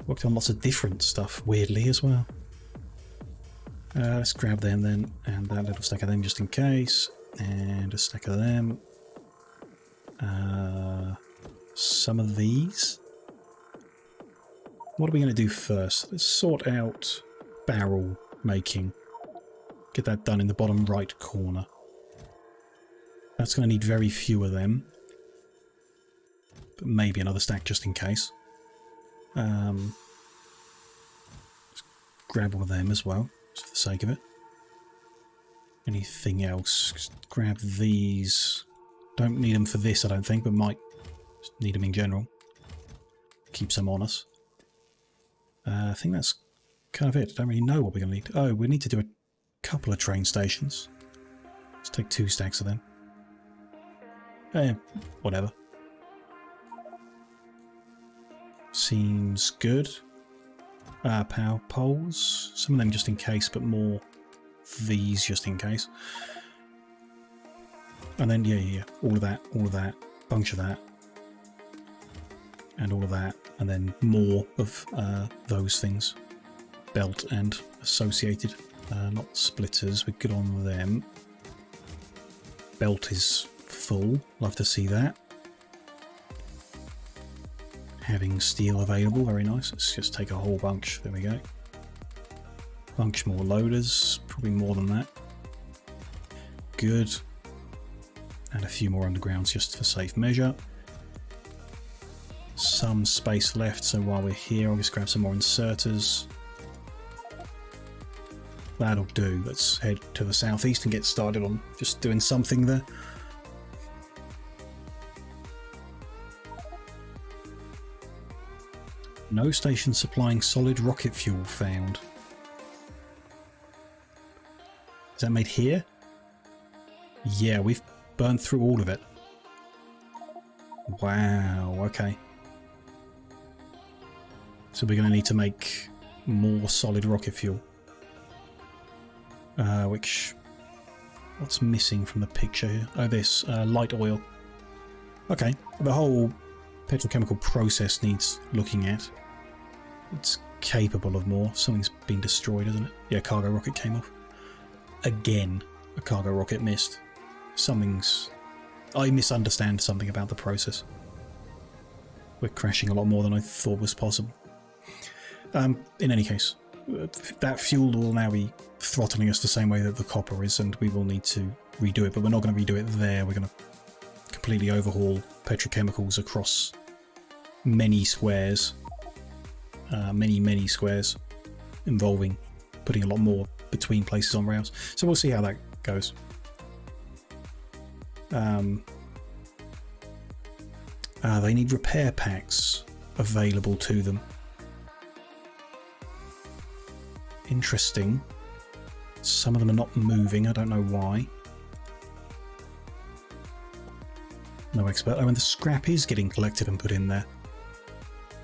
Worked on lots of different stuff, weirdly, as well. Let's grab them then, and that little stack of them just in case, and a stack of them. Some of these. What are we going to do first? Let's sort out barrel making. Get that done in the bottom right corner. That's going to need very few of them. But maybe another stack just in case. Let's grab all of them as well, just for the sake of it. Anything else? Just grab these. Don't need them for this, I don't think, but might just need them in general. Keep some on us. I think that's kind of it. Don't really know what we're going to need. Oh, we need to do a couple of train stations. Let's take 2 stacks of them. Whatever. Seems good. Power poles. Some of them just in case, but more these just in case. And then, yeah. All of that. Bunch of that. And all of that. And then more of those things. Belt and associated. Not splitters. We're good on them. Belt is full. Love to see that. Having steel available, very nice. Let's just take a whole bunch. There we go. Bunch more loaders, probably more than that. Good. And a few more undergrounds just for safe measure. Some space left, so while we're here, I'll just grab some more inserters. That'll do. Let's head to the southeast and get started on just doing something there. No station supplying solid rocket fuel found. Is that made here? Yeah, we've burned through all of it. Wow, okay. So we're going to need to make more solid rocket fuel. What's missing from the picture here? Oh, this, light oil. Okay, the whole petrochemical process needs looking at. It's capable of more. Something's been destroyed, isn't it? Yeah, cargo rocket came off. Again, a cargo rocket missed. I misunderstand something about the process. We're crashing a lot more than I thought was possible. In any case, that fuel will now be throttling us the same way that the copper is, and we will need to redo it, but we're not going to redo it there. We're going to completely overhaul petrochemicals across many squares. Many squares, involving putting a lot more between places on rails. So we'll see how that goes. They need repair packs available to them. Interesting. Some of them are not moving, I don't know why. No expert. Oh, and the scrap is getting collected and put in there.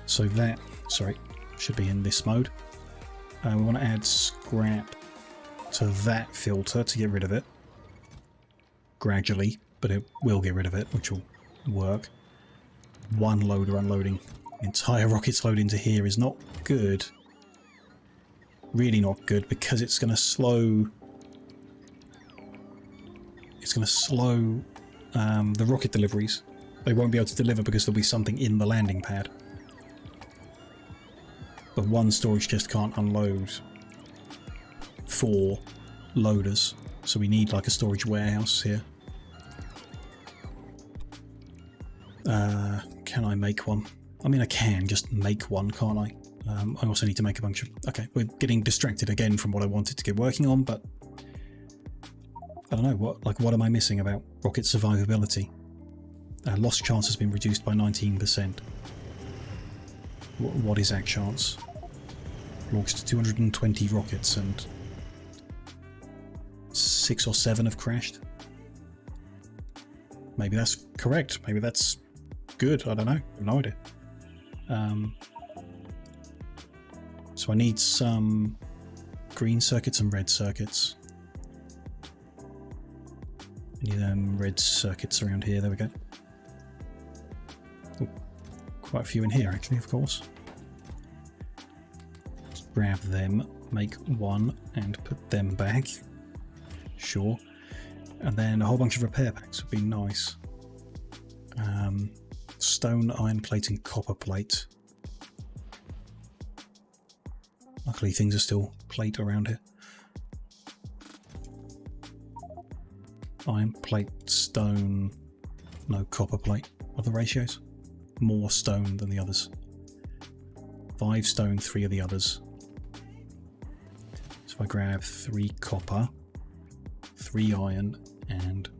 So that Sorry, should be in this mode. We want to add scrap to that filter to get rid of it. Gradually, but it will get rid of it, which will work. One loader unloading entire rockets load into here is not good. Really not good, because it's going to slow... It's going to slow the rocket deliveries. They won't be able to deliver because there'll be something in the landing pad. But one storage chest can't unload 4 loaders, so we need like a storage warehouse here. Can I make one? I mean, I can just make one, can't I? I also need to make a bunch of... Okay, we're getting distracted again from what I wanted to get working on, but... I don't know, what am I missing about rocket survivability? Lost chance has been reduced by 19%. What is that chance? Launched 220 rockets and 6 or 7 have crashed. Maybe that's correct. Maybe that's good. I don't know. I have no idea. So I need some green circuits and red circuits. I need red circuits around here. There we go. Ooh, quite a few in here, actually, of course. Let's grab them, make one, and put them back. Sure. And then a whole bunch of repair packs would be nice. Stone, iron plate, and copper plate. Luckily, things are still plate around here. Iron plate, stone, no copper plate. What are the ratios? More stone than the others. 5 stone, 3 of the others. So if I grab 3 copper, 3 iron, and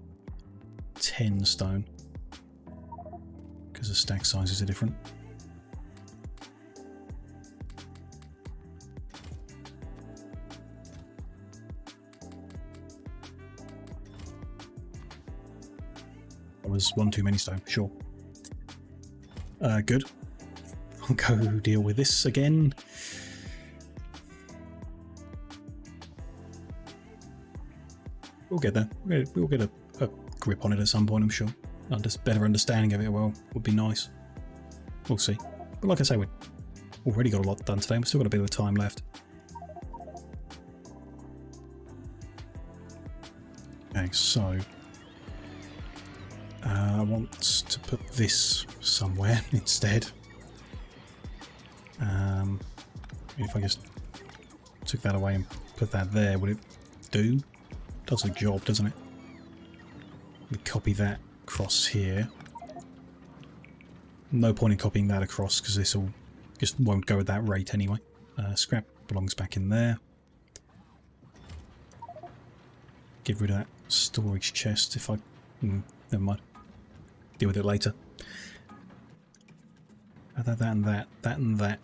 10 stone, because the stack sizes are different. That was 1 too many stone, sure. Good. I'll go deal with this again. We'll get there. We'll get a grip on it at some point, I'm sure. Just better understanding of it, well, would be nice. We'll see. But like I say, we've already got a lot done today. We've still got a bit of time left. Okay, so... I want to put this somewhere instead. If I just took that away and put that there, would it do? Does the job, doesn't it? We copy that across here. No point in copying that across because this all just won't go at that rate anyway. Scrap belongs back in there. Get rid of that storage chest if I... never mind. Deal with it later. That and that. That and that.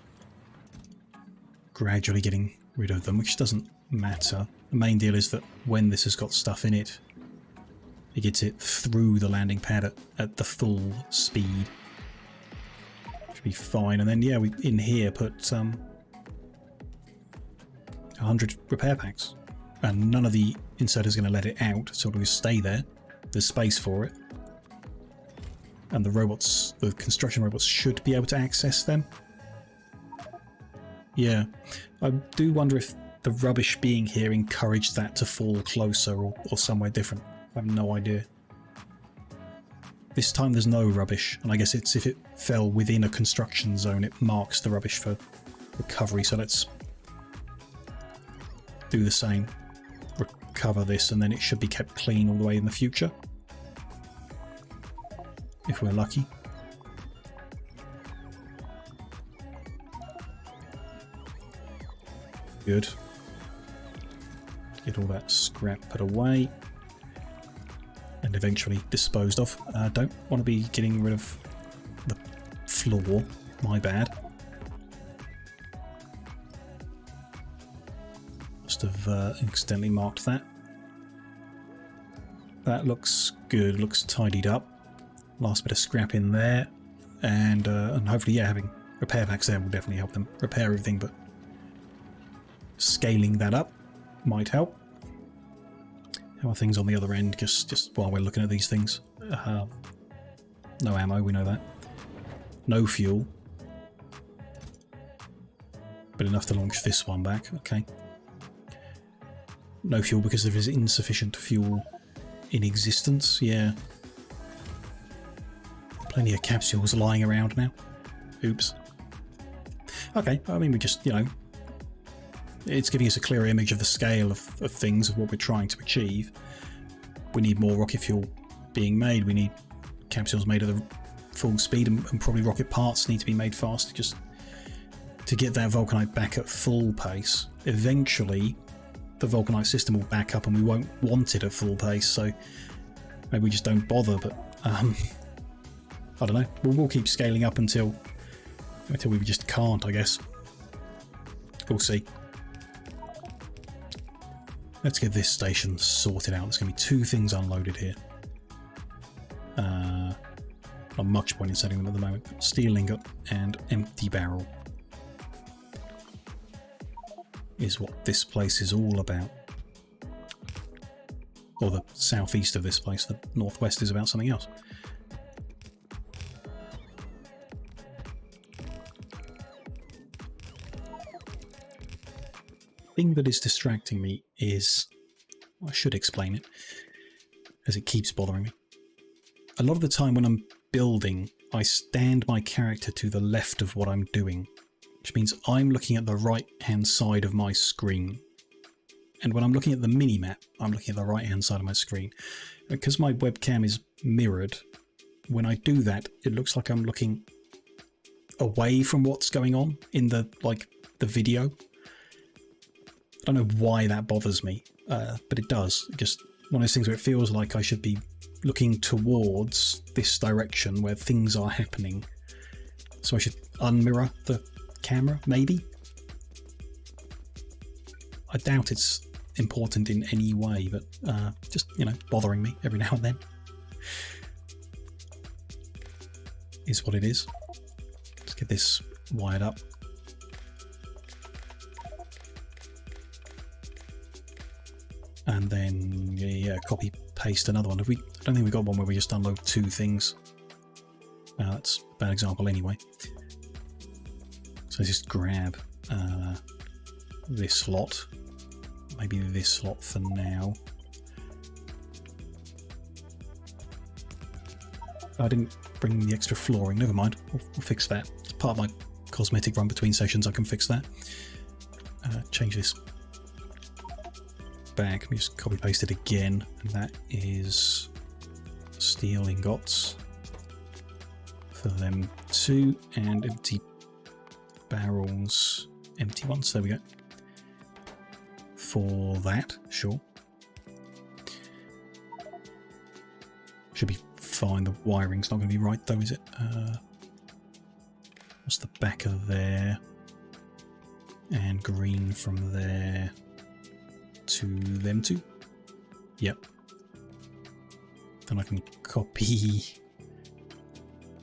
Gradually getting rid of them, which doesn't matter. The main deal is that when this has got stuff in it, it gets it through the landing pad at the full speed. Should be fine. And then, yeah, we in here put 100 repair packs. And none of the inserters are going to let it out, so it'll just stay there. There's space for it. And the robots, the construction robots, should be able to access them. Yeah. I do wonder if the rubbish being here encouraged that to fall closer or somewhere different. I have no idea. This time there's no rubbish, and I guess it's if it fell within a construction zone, it marks the rubbish for recovery. So let's do the same. Recover this, and then it should be kept clean all the way in the future. If we're lucky. Good. Get all that scrap put away. And eventually disposed of. Don't want to be getting rid of the floor. My bad. Must have accidentally marked that. That looks good. Looks tidied up. Last bit of scrap in there, and hopefully, yeah, having repair packs there will definitely help them repair everything, but scaling that up might help. How are things on the other end, just while we're looking at these things? No ammo, we know that. No fuel. But enough to launch this one back, okay. No fuel because there is insufficient fuel in existence, yeah. Plenty of capsules lying around now. Oops. Okay, I mean, we just, you know, it's giving us a clearer image of the scale of things, of what we're trying to achieve. We need more rocket fuel being made. We need capsules made at the full speed, and probably rocket parts need to be made faster just to get that Vulcanite back at full pace. Eventually, the Vulcanite system will back up and we won't want it at full pace, so maybe we just don't bother, but I don't know. We'll keep scaling up until we just can't, I guess. We'll see. Let's get this station sorted out. There's going to be 2 things unloaded here. Not much point in setting them at the moment. Steel ingot and empty barrel is what this place is all about. Or the southeast of this place. The northwest is about something else. The thing that is distracting me is, I should explain it, as it keeps bothering me. A lot of the time when I'm building, I stand my character to the left of what I'm doing, which means I'm looking at the right hand side of my screen. And when I'm looking at the mini-map, I'm looking at the right hand side of my screen. Because my webcam is mirrored, when I do that, it looks like I'm looking away from what's going on in the video. I don't know why that bothers me, but it does. Just one of those things where it feels like I should be looking towards this direction where things are happening. So I should unmirror the camera, maybe? I doubt it's important in any way, but just, you know, bothering me every now and then. Is what it is. Let's get this wired up. And then, yeah, copy, paste another one. I don't think we got one where we just unload 2 things. That's a bad example anyway. So let's just grab this lot. Maybe this slot for now. I didn't bring the extra flooring. Never mind. We'll fix that. It's part of my cosmetic run between sessions. I can fix that. Change this back. Let me just copy paste it again. And that is steel ingots for them 2, and empty barrels. Empty ones. There we go. For that, sure. Should be fine. The wiring's not going to be right though, is it? What's the back of there? And green from there to them 2. Yep. Then I can copy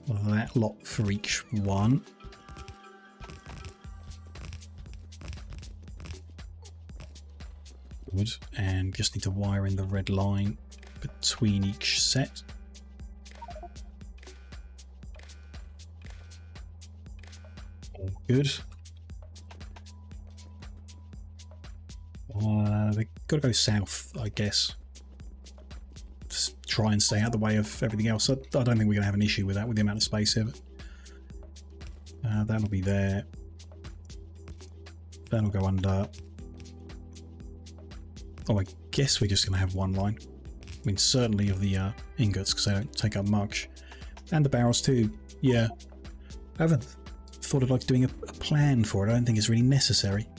that lot for each one. And just need to wire in the red line between each set. All good. They've got to go south, I guess. Just try and stay out of the way of everything else. I don't think we're going to have an issue with that, with the amount of space here. But, that'll be there. That'll go under. Oh, I guess we're just going to have one line. I mean, certainly of the ingots, because they don't take up much. And the barrels too. Yeah. I haven't thought of doing a plan for it. I don't think it's really necessary.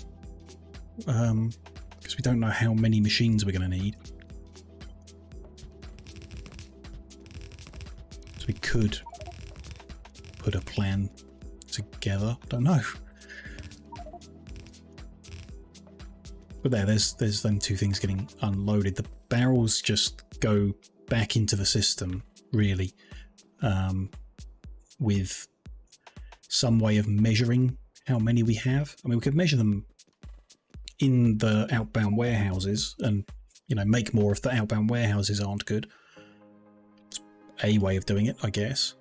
Because we don't know how many machines we're going to need. So we could put a plan together. Don't know. But there's them 2 things getting unloaded. The barrels just go back into the system, really, with some way of measuring how many we have. I mean, we could measure them in the outbound warehouses and, you know, make more if the outbound warehouses aren't good. It's a way of doing it, I guess.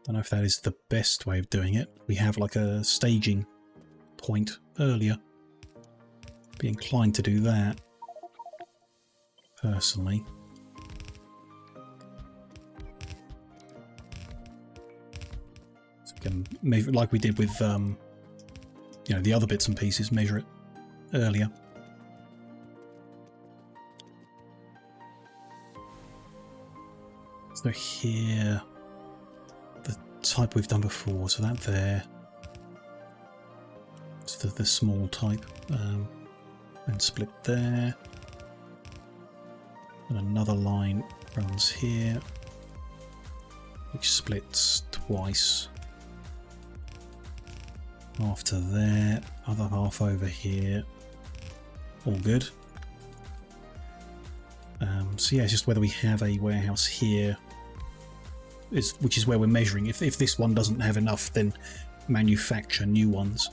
Don't know if that is the best way of doing it. We have like a staging point earlier. Be inclined to do that, personally. So we can measure, like we did with, you know, the other bits and pieces, measure it earlier. So here, the type we've done before, so that there. It's the small type, and split there. And another line runs here, which splits twice. Half to there, other half over here. All good. So yeah, it's just whether we have a warehouse here, which is where we're measuring. If this one doesn't have enough, then manufacture new ones.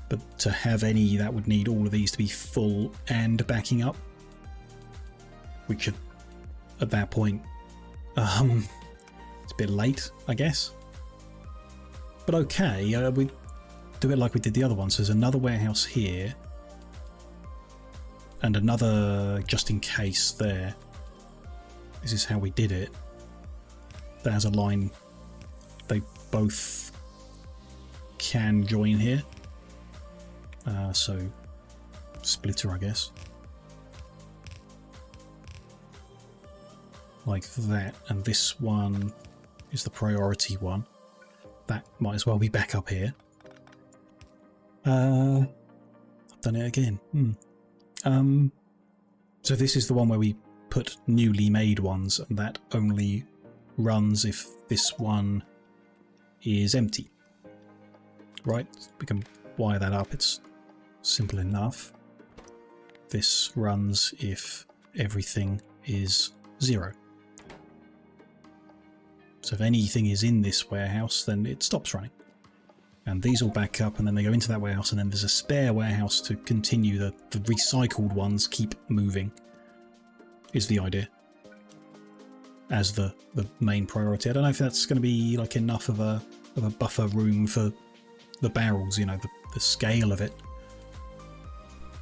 But to have any, that would need all of these to be full and backing up, which at that point, it's a bit late, I guess. But okay, we do it like we did the other one. So there's another warehouse here, and another just in case there. This is how we did it. That has a line. They both can join here. So splitter, I guess. Like that. And this one is the priority one. That might as well be back up here. I've done it again. So this is the one where we put newly made ones, and that only runs if this one is empty. Right? We can wire that up. It's simple enough. This runs if everything is 0. So if anything is in this warehouse, then it stops running. And these all back up, and then they go into that warehouse, and then there's a spare warehouse to continue. The recycled ones keep moving, is the idea, as the main priority. I don't know if that's going to be like enough of a buffer room for the barrels, you know, the scale of it.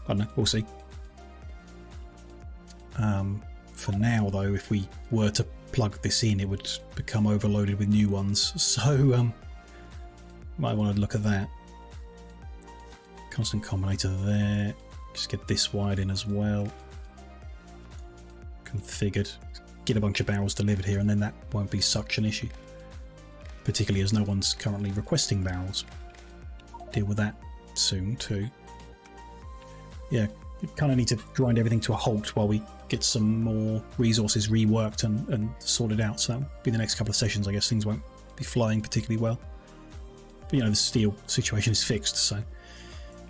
I don't know, we'll see. For now, though, if we were to plug this in, it would become overloaded with new ones. So, might want to look at that. Constant combinator there. Just get this wired in as well. Configured. Get a bunch of barrels delivered here, and then that won't be such an issue. Particularly as no one's currently requesting barrels. Deal with that soon too. Yeah, you kind of need to grind everything to a halt while we get some more resources reworked and sorted out. So that'll be the next couple of sessions. I guess things won't be flying particularly well. But you know, the steel situation is fixed, so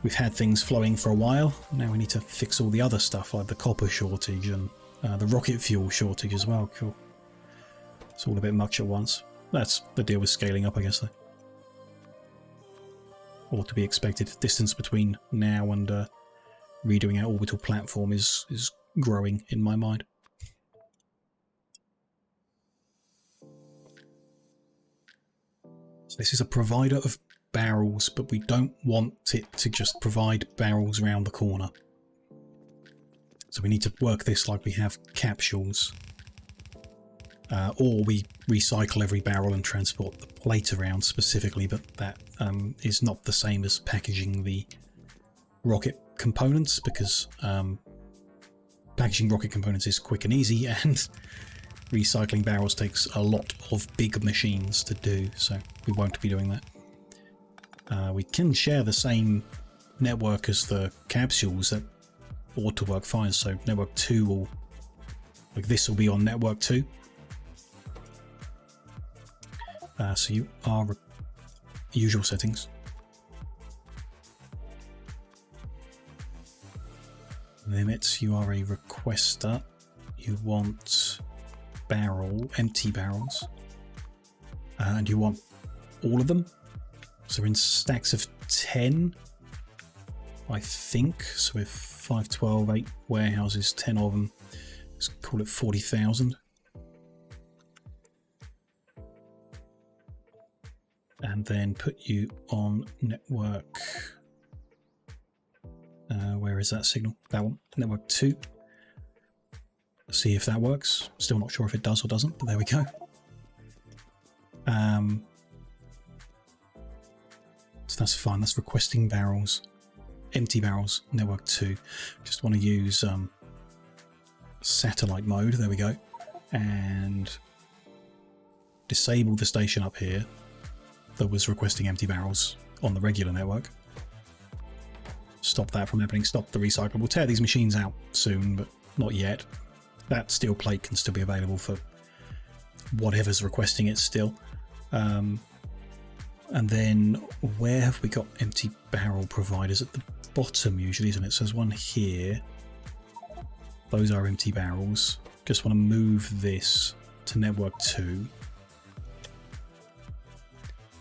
we've had things flowing for a while. Now we need to fix all the other stuff, like the copper shortage and the rocket fuel shortage as well. Cool. It's all a bit much at once. That's the deal with scaling up, I guess, though. Or to be expected. Distance between now and redoing our orbital platform is growing in my mind. So this is a provider of barrels, but we don't want it to just provide barrels around the corner. So we need to work this like we have capsules. Or we recycle every barrel and transport the plate around specifically, but that is not the same as packaging the rocket components, because packaging rocket components is quick and easy, and recycling barrels takes a lot of big machines to do, so we won't be doing that. We can share the same network as the capsules. That ought to work fine, so network 2 will, like this will be on network 2. So you are usual settings. Limits, you are a requester. You want empty barrels. and you want all of them. So we're in stacks of 10, I think. So with 5, 12, 8 warehouses, 10 of them. Let's call it 40,000. And then put you on network. Where is that signal? That one, network 2. See if that works. Still not sure if it does or doesn't, but there we go. So that's fine. That's requesting barrels, empty barrels, network 2. Just want to use satellite mode. There we go. And disable the station up here that was requesting empty barrels on the regular network. Stop that from happening. Stop the recycle. We'll tear these machines out soon, but not yet. That steel plate can still be available for whatever's requesting it still. And then where have we got empty barrel providers? At the bottom usually, isn't it? So there's one here. Those are empty barrels. Just want to move this to network 2.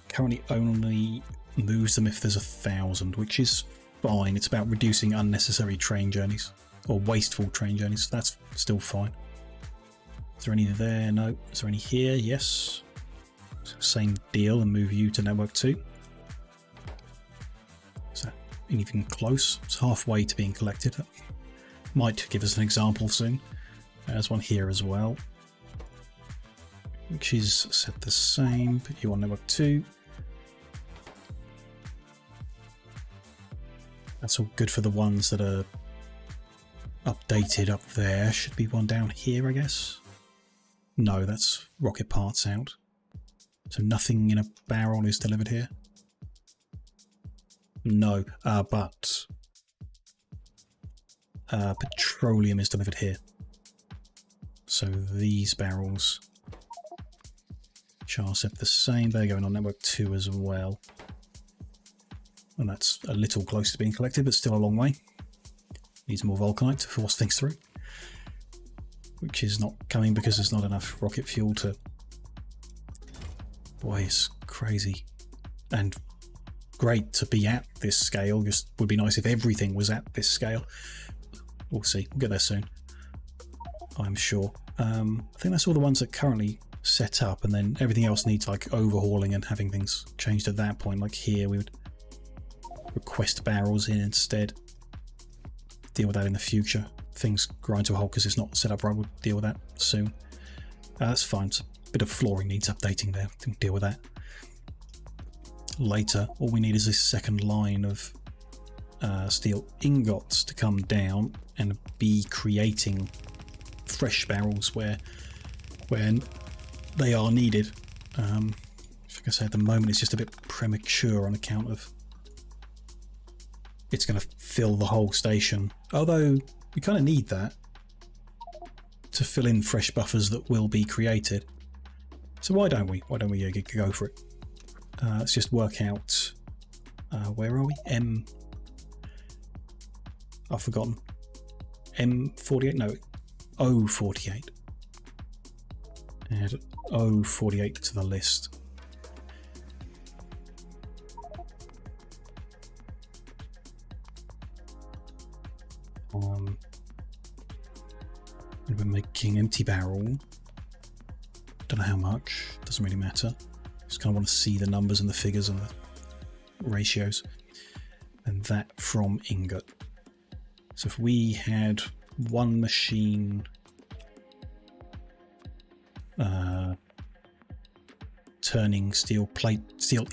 Currently only moves them if there's 1,000, which is fine. It's about reducing unnecessary train journeys or wasteful train journeys. So that's still fine. Is there any there? No. Is there any here? Yes. Same deal, and move you to network 2. Is that even close? It's halfway to being collected. That might give us an example soon. There's one here as well, which is set the same. Put you on network 2. That's all good for the ones that are updated up there. Should be one down here, I guess. No, that's rocket parts out. So nothing in a barrel is delivered here. No, but petroleum is delivered here. So these barrels, which are set the same, they're going on network 2 as well. And that's a little close to being collected, but still a long way. Needs more vulcanite to force things through, which is not coming because there's not enough rocket fuel to... Boy, it's crazy. And great to be at this scale. Just would be nice if everything was at this scale. We'll see. We'll get there soon, I'm sure. I think that's all the ones that currently set up, and then everything else needs like overhauling and having things changed at that point. Like here, we would request barrels in instead. Deal with that in the future. Things grind to a halt because it's not set up right. We'll deal with that soon. That's fine. So a bit of flooring needs updating there. We'll deal with that later. All we need is this second line of steel ingots to come down and be creating fresh barrels when they are needed. Like I say, at the moment it's just a bit premature on account of it's going to fill the whole station, although we kind of need that to fill in fresh buffers that will be created. So why don't we go for it? Let's just work out where are we? I've forgotten. M48? No, O48. Add O48 to the list. And we're making empty barrel. Don't know how much. Doesn't really matter. Just kind of want to see the numbers and the figures and the ratios. And that from ingot. So if we had one machine turning steel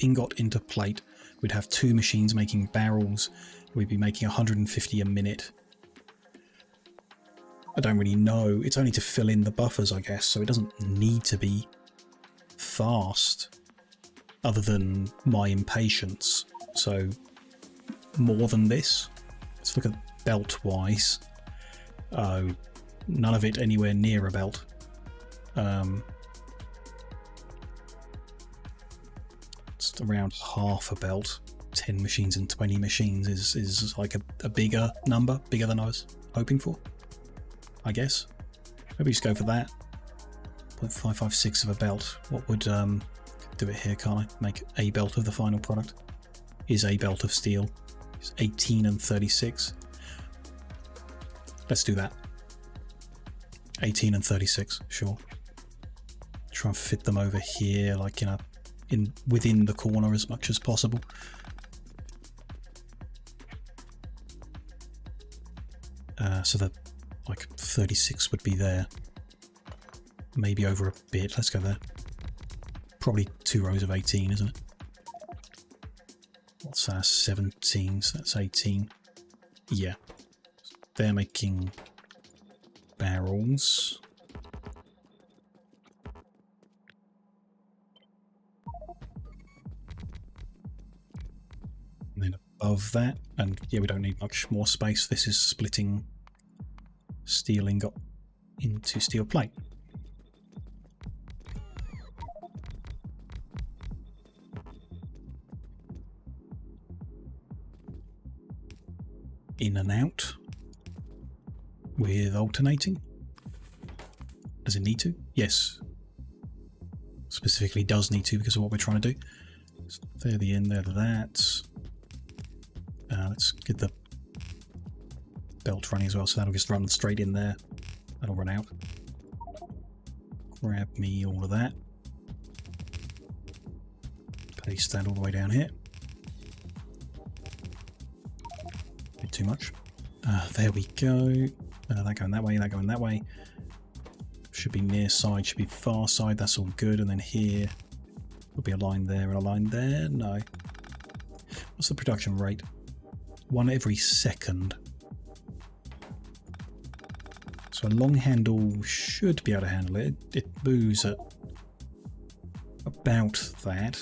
ingot into plate, we'd have 2 machines making barrels. We'd be making 150 a minute. I don't really know. It's only to fill in the buffers, I guess, so it doesn't need to be fast, other than my impatience. So more than this. Let's look at belt-wise. Oh, none of it anywhere near a belt. It's around half a belt. 10 machines and 20 machines is like a bigger number, bigger than I was hoping for, I guess. Maybe just go for that. 0.556 of a belt. What would do it here, can't I? Make a belt of the final product. Is a belt of steel. It's 18 and 36. Let's do that. 18 and 36, sure. Try and fit them over here, like within the corner as much as possible. So that like 36 would be there. Maybe over a bit. Let's go there. Probably 2 rows of 18, isn't it? What's that? 17, so that's 18. Yeah. They're making barrels. And then above that, and yeah, we don't need much more space. This is splitting steel ingot into steel plate. In and out with alternating. Does it need to? Yes. Specifically does need to because of what we're trying to do. So there the in, there that. Let's get the belt running as well, so that'll just run straight in there. That'll run out. Grab me all of that. Paste that all the way down here. Bit too much. There we go. That going that way, that going that way. Should be near side, should be far side, that's all good. And then here will be a line there and a line there. No. What's the production rate? 1 every second. So a long handle should be able to handle it. It moves at about that.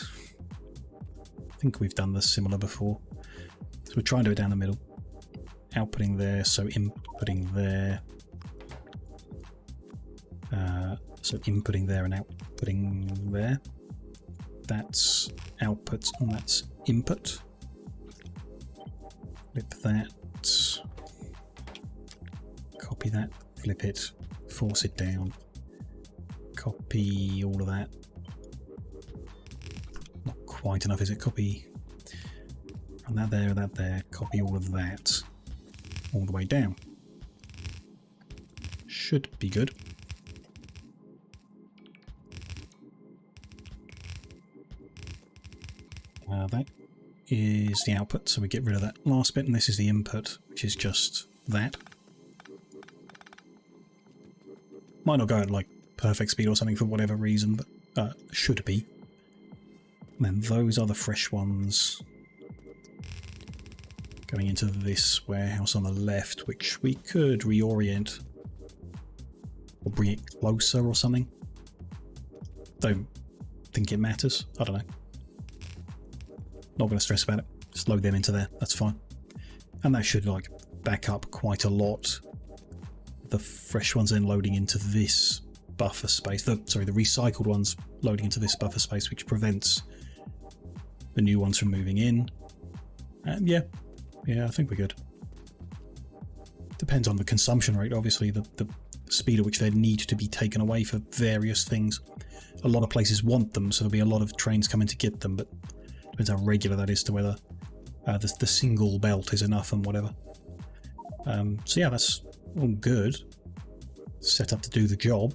I think we've done this similar before. So we'll try and do it down the middle. Outputting there, so inputting there. So inputting there and outputting there. That's output and that's input. Flip that. Copy that. Flip it. Force it down. Copy all of that. Not quite enough, is it? Copy. And that there, that there. Copy all of that. All the way down. Should be good. That is the output, so we get rid of that last bit, and this is the input, which is just that. Might not go at like perfect speed or something for whatever reason, but should be. And then those are the fresh ones going into this warehouse on the left, which we could reorient or bring it closer or something. Don't think it matters. I don't know. Not going to stress about it. Just load them into there. That's fine. And that should like back up quite a lot. The fresh ones then loading into this buffer space. The recycled ones loading into this buffer space, which prevents the new ones from moving in. And yeah, I think we're good. Depends on the consumption rate, obviously, the speed at which they need to be taken away for various things. A lot of places want them, so there'll be a lot of trains coming to get them, but depends how regular that is to whether the single belt is enough and whatever. So yeah, that's all good. Set up to do the job.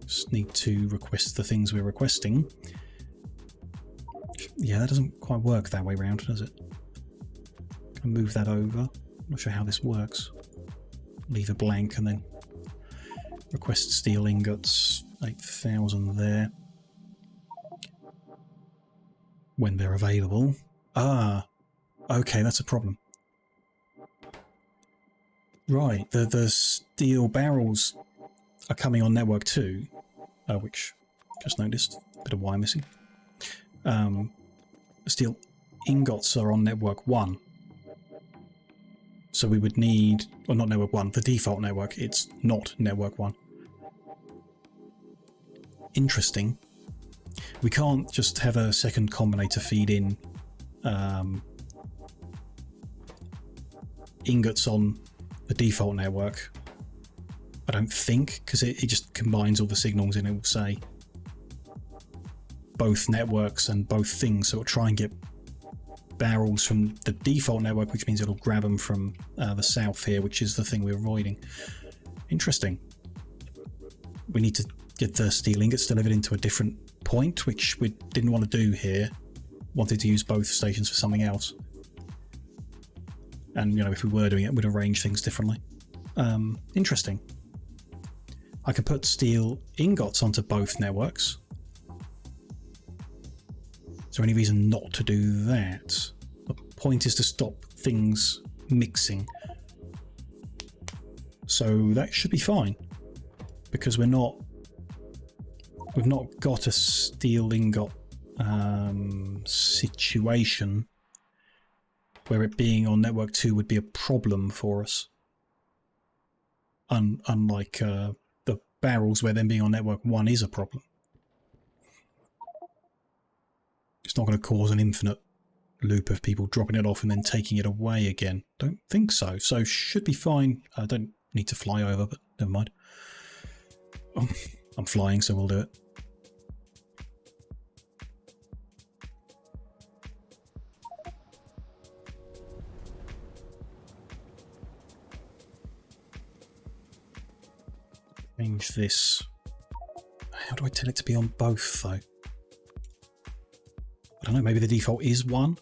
Just need to request the things we're requesting. Yeah, that doesn't quite work that way round, does it? Can move that over. Not sure how this works. Leave a blank and then request steel ingots. 8,000 there. When they're available. Ah, okay, that's a problem. Right, the steel barrels are coming on network 2, which just noticed, bit of wire missing. Steel ingots are on network 1. So we would need, well, not network 1, the default network, it's not network 1. Interesting. We can't just have a second combinator feed in ingots on the default network. I don't think, because it just combines all the signals and it will say. both networks and both things, so it'll try and get barrels from the default network, which means it'll grab them from the south here, which is the thing we're avoiding. Interesting. We need to get the steel ingots delivered into a different point, which we didn't want to do here. Wanted to use both stations for something else. And, you know, if we were doing it, we'd arrange things differently. Interesting. I could put steel ingots onto both networks. Is there any reason not to do that? The point is to stop things mixing. So that should be fine, because we've not got a steel ingot situation where it being on network 2 would be a problem for us. Unlike the barrels where them being on network 1 is a problem. It's not going to cause an infinite loop of people dropping it off and then taking it away again. Don't think so. So should be fine. I don't need to fly over, but never mind. I'm flying, so we'll do it. Change this. How do I tell it to be on both, though? I don't know, maybe the default is 1?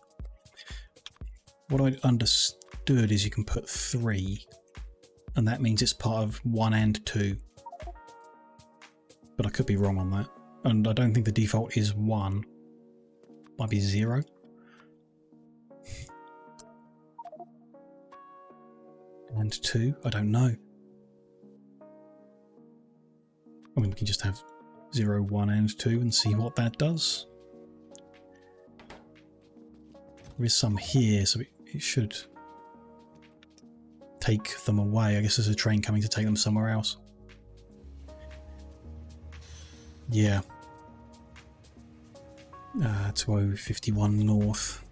What I understood is you can put 3, and that means it's part of 1 and 2. But I could be wrong on that. And I don't think the default is 1. Might be 0. And 2, I don't know. I mean, we can just have 0, 1 and 2 and see what that does. There is some here, so it should take them away. I guess there's a train coming to take them somewhere else. Yeah. 2051 north.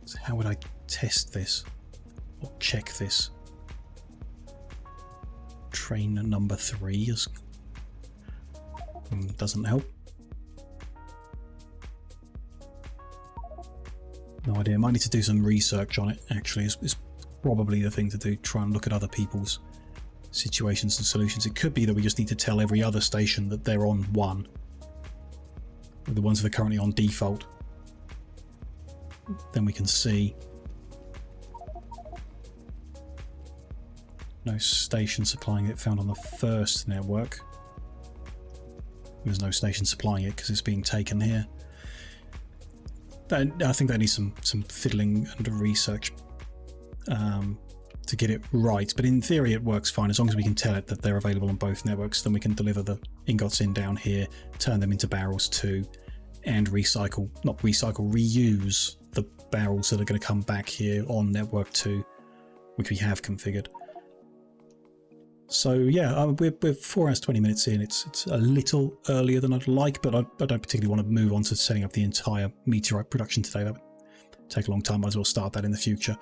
So how would I test this? Or check this? Train number 3 is... doesn't help. No idea. Might need to do some research on it, actually. Is probably the thing to do. Try and look at other people's situations and solutions. It could be that we just need to tell every other station that they're on 1. The ones that are currently on default. Then we can see. No station supplying it found on the first network. There's no station supplying it because it's being taken here. I think that needs some fiddling and research to get it right, but in theory it works fine. As long as we can tell it that they're available on both networks, then we can deliver the ingots in down here, turn them into barrels too, and reuse the barrels that are going to come back here on network 2, which we have configured. So yeah, we're 4 hours 20 minutes in. It's a little earlier than I'd like, but I don't particularly want to move on to setting up the entire meteorite production today. That would take a long time. Might as well start that in the future.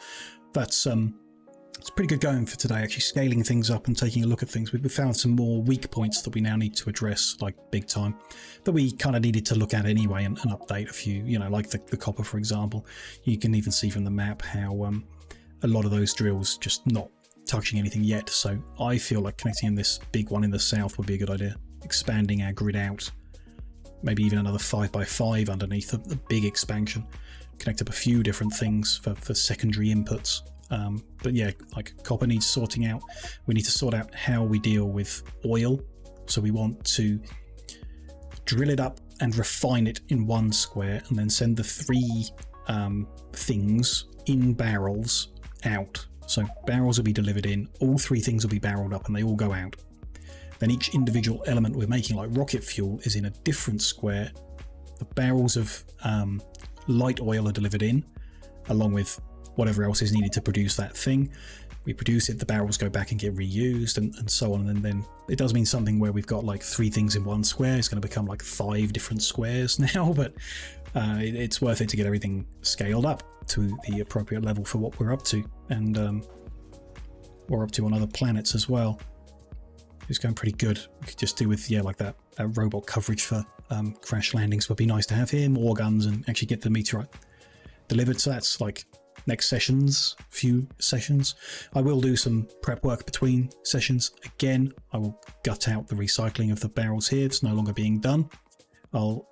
That's it's pretty good going for today, actually, scaling things up and taking a look at things. We've found some more weak points that we now need to address, like big time, that we kind of needed to look at anyway and update a few, you know, like the copper, for example. You can even see from the map how a lot of those drills just not touching anything yet, so I feel like connecting in this big one in the south would be a good idea. Expanding our grid out, maybe even another 5x5 underneath a big expansion. Connect up a few different things for secondary inputs. But yeah, like copper needs sorting out. We need to sort out how we deal with oil. So we want to drill it up and refine it in 1 square, and then send the 3 things in barrels out. So barrels will be delivered in, all 3 things will be barreled up, and they all go out. Then each individual element we're making, like rocket fuel, is in a different square. The barrels of light oil are delivered in, along with whatever else is needed to produce that thing. We produce it, the barrels go back and get reused, and so on. And then it does mean something where we've got like 3 things in 1 square. It's going to become like 5 different squares now, but it's worth it to get everything scaled up to the appropriate level for what we're up to, and we're up to on other planets as well. It's going pretty good. We could just do with, yeah, like that robot coverage for crash landings would be nice to have here, more guns, and actually get the meteorite delivered. So that's like next few sessions. I will do some prep work between sessions. Again, I will gut out the recycling of the barrels here. It's no longer being done. I'll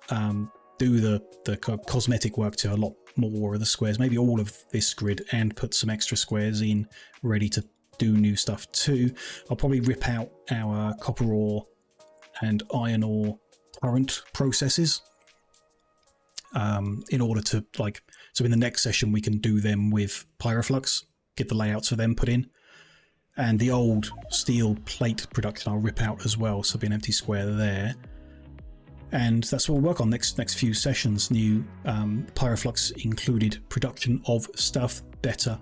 do the cosmetic work to a lot more of the squares, maybe all of this grid, and put some extra squares in ready to do new stuff too. I'll probably rip out our copper ore and iron ore current processes in order to, like, so in the next session we can do them with pyroflux, get the layouts for them put in, and the old steel plate production I'll rip out as well, so be an empty square there. And that's what we'll work on next few sessions. New pyroflux included production of stuff, better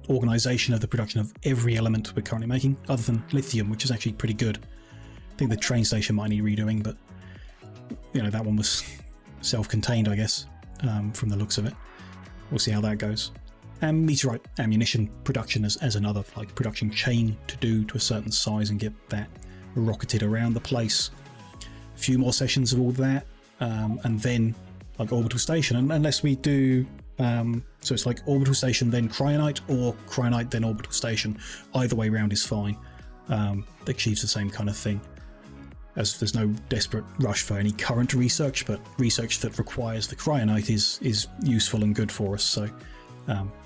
organization of the production of every element we're currently making, other than lithium, which is actually pretty good. I think the train station might need redoing, but you know, that one was self-contained, I guess, from the looks of it. We'll see how that goes. And meteorite ammunition production as another like production chain to do to a certain size and get that rocketed around the place. A few more sessions of all that, and then like orbital station, and unless we do so it's like orbital station then cryonite, or cryonite then orbital station. Either way round is fine. Achieves the same kind of thing, as there's no desperate rush for any current research, but research that requires the cryonite is useful and good for us. So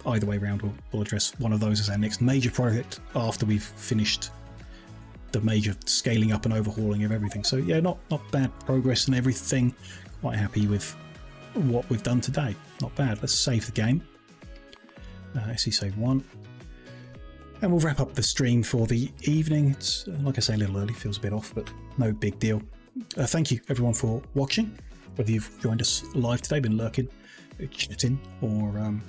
either way round, we'll address one of those as our next major project after we've finished the major scaling up and overhauling of everything. So yeah, not bad progress and everything. Quite happy with what we've done today. Not bad. Let's save the game. SE save 1. And we'll wrap up the stream for the evening. It's, like I say, a little early, feels a bit off, but no big deal. Thank you everyone for watching, whether you've joined us live today, been lurking, chatting, or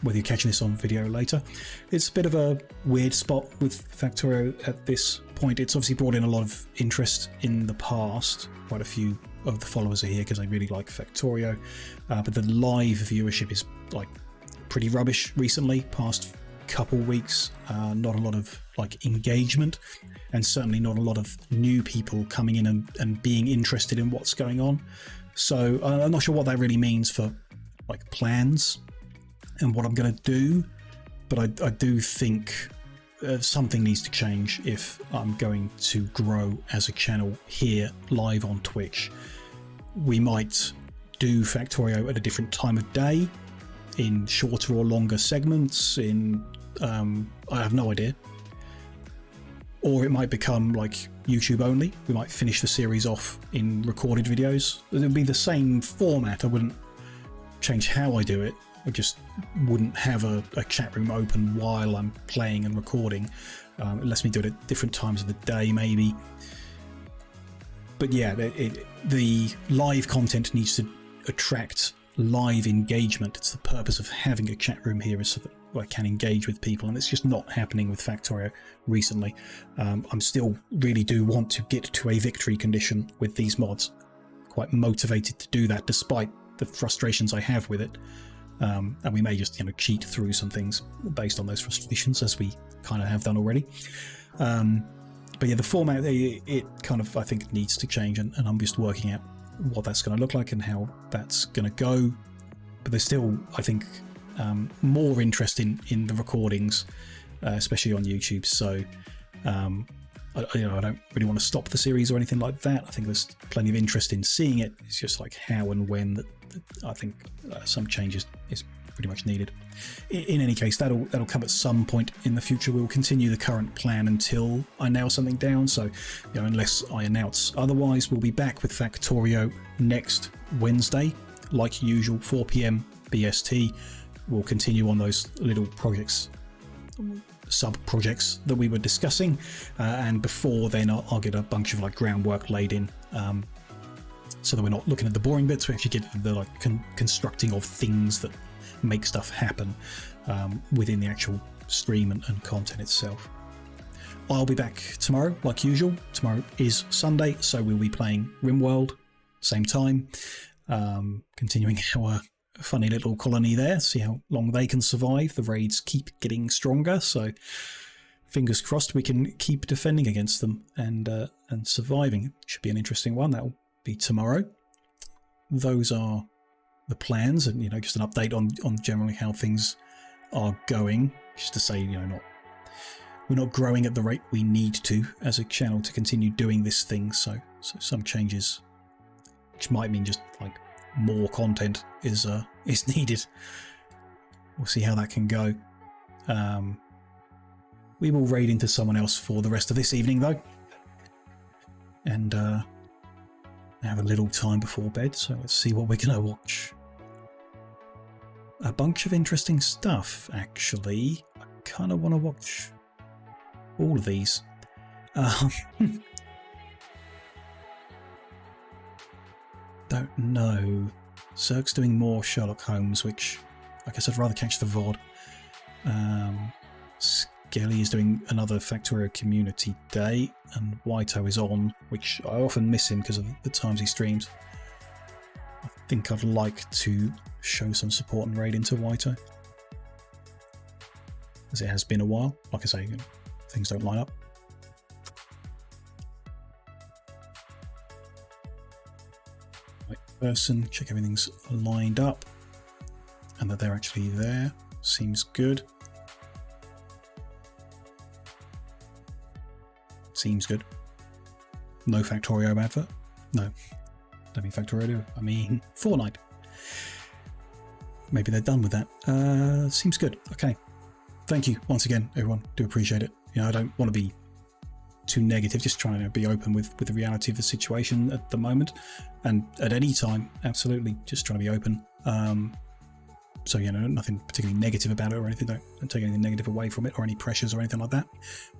whether you're catching this on video later. It's a bit of a weird spot with Factorio at this point. It's obviously brought in a lot of interest in the past. Quite a few of the followers are here because they really like Factorio, but the live viewership is like pretty rubbish recently, past couple weeks. Not a lot of like engagement, and certainly not a lot of new people coming in and being interested in what's going on. So I'm not sure what that really means for like plans and what I'm going to do, but I do think something needs to change if I'm going to grow as a channel here live on Twitch. We might do Factorio at a different time of day, in shorter or longer segments, in I have no idea. Or it might become like YouTube only. We might finish the series off in recorded videos. It would be the same format. I wouldn't change how I do it. I just wouldn't have a chat room open while I'm playing and recording. It lets me do it at different times of the day, maybe. But yeah, the live content needs to attract live engagement. It's the purpose of having a chat room here, is so that I can engage with people, and it's just not happening with Factorio recently. I'm still really do want to get to a victory condition with these mods. Quite motivated to do that, despite the frustrations I have with it. And we may just cheat through some things based on those frustrations, as we kind of have done already. But yeah, the format, it kind of, I think, needs to change, and I'm just working out what that's going to look like and how that's going to go. But there's still, I think, more interest in the recordings, especially on YouTube. So I don't really want to stop the series or anything like that. I think there's plenty of interest in seeing it. It's just like how and when that I think some changes is pretty much needed. In any case, that'll come at some point in the future. We'll continue the current plan until I nail something down. So, unless I announce otherwise, we'll be back with Factorio next Wednesday, like usual, 4 PM BST. We'll continue on those little projects, sub-projects that we were discussing, and before then I'll get a bunch of like groundwork laid in, so that we're not looking at the boring bits. We actually get the like constructing of things that make stuff happen within the actual stream and content itself. I'll be back tomorrow like usual. Tomorrow is Sunday, so we'll be playing RimWorld, same time, continuing our funny little colony there, see how long they can survive. The raids keep getting stronger, so fingers crossed we can keep defending against them and surviving. It should be an interesting one. That'll be tomorrow. Those are the plans, and just an update on generally how things are going. Just to say, we're not growing at the rate we need to as a channel to continue doing this thing. So some changes, which might mean just like more content is needed. We'll see how that can go. We will raid into someone else for the rest of this evening, though, and have a little time before bed. So let's see what we're gonna watch. A bunch of interesting stuff, actually. I kind of want to watch all of these. Don't know. Cirque's doing more Sherlock Holmes, which I guess I'd rather catch the VOD. Skelly is doing another Factorio Community Day, and Whito is on, which I often miss him because of the times he streams. I think I'd like to show some support and raid into Whito, as it has been a while. Like I say, things don't line up. Right person, check everything's lined up and that they're actually there. Seems good. Seems good. No Factorio advert. No, don't mean Factorio. I mean Fortnite. Maybe they're done with that. Seems good. Okay. Thank you once again, everyone. Do appreciate it. I don't want to be too negative. Just trying to be open with the reality of the situation at the moment, and at any time. Absolutely, just trying to be open. So nothing particularly negative about it or anything. Don't take anything negative away from it or any pressures or anything like that.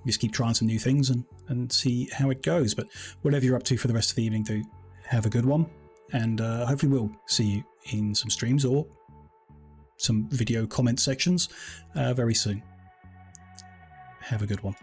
We just keep trying some new things and see how it goes. But whatever you're up to for the rest of the evening, do have a good one, and hopefully we'll see you in some streams or some video comment sections very soon. Have a good one.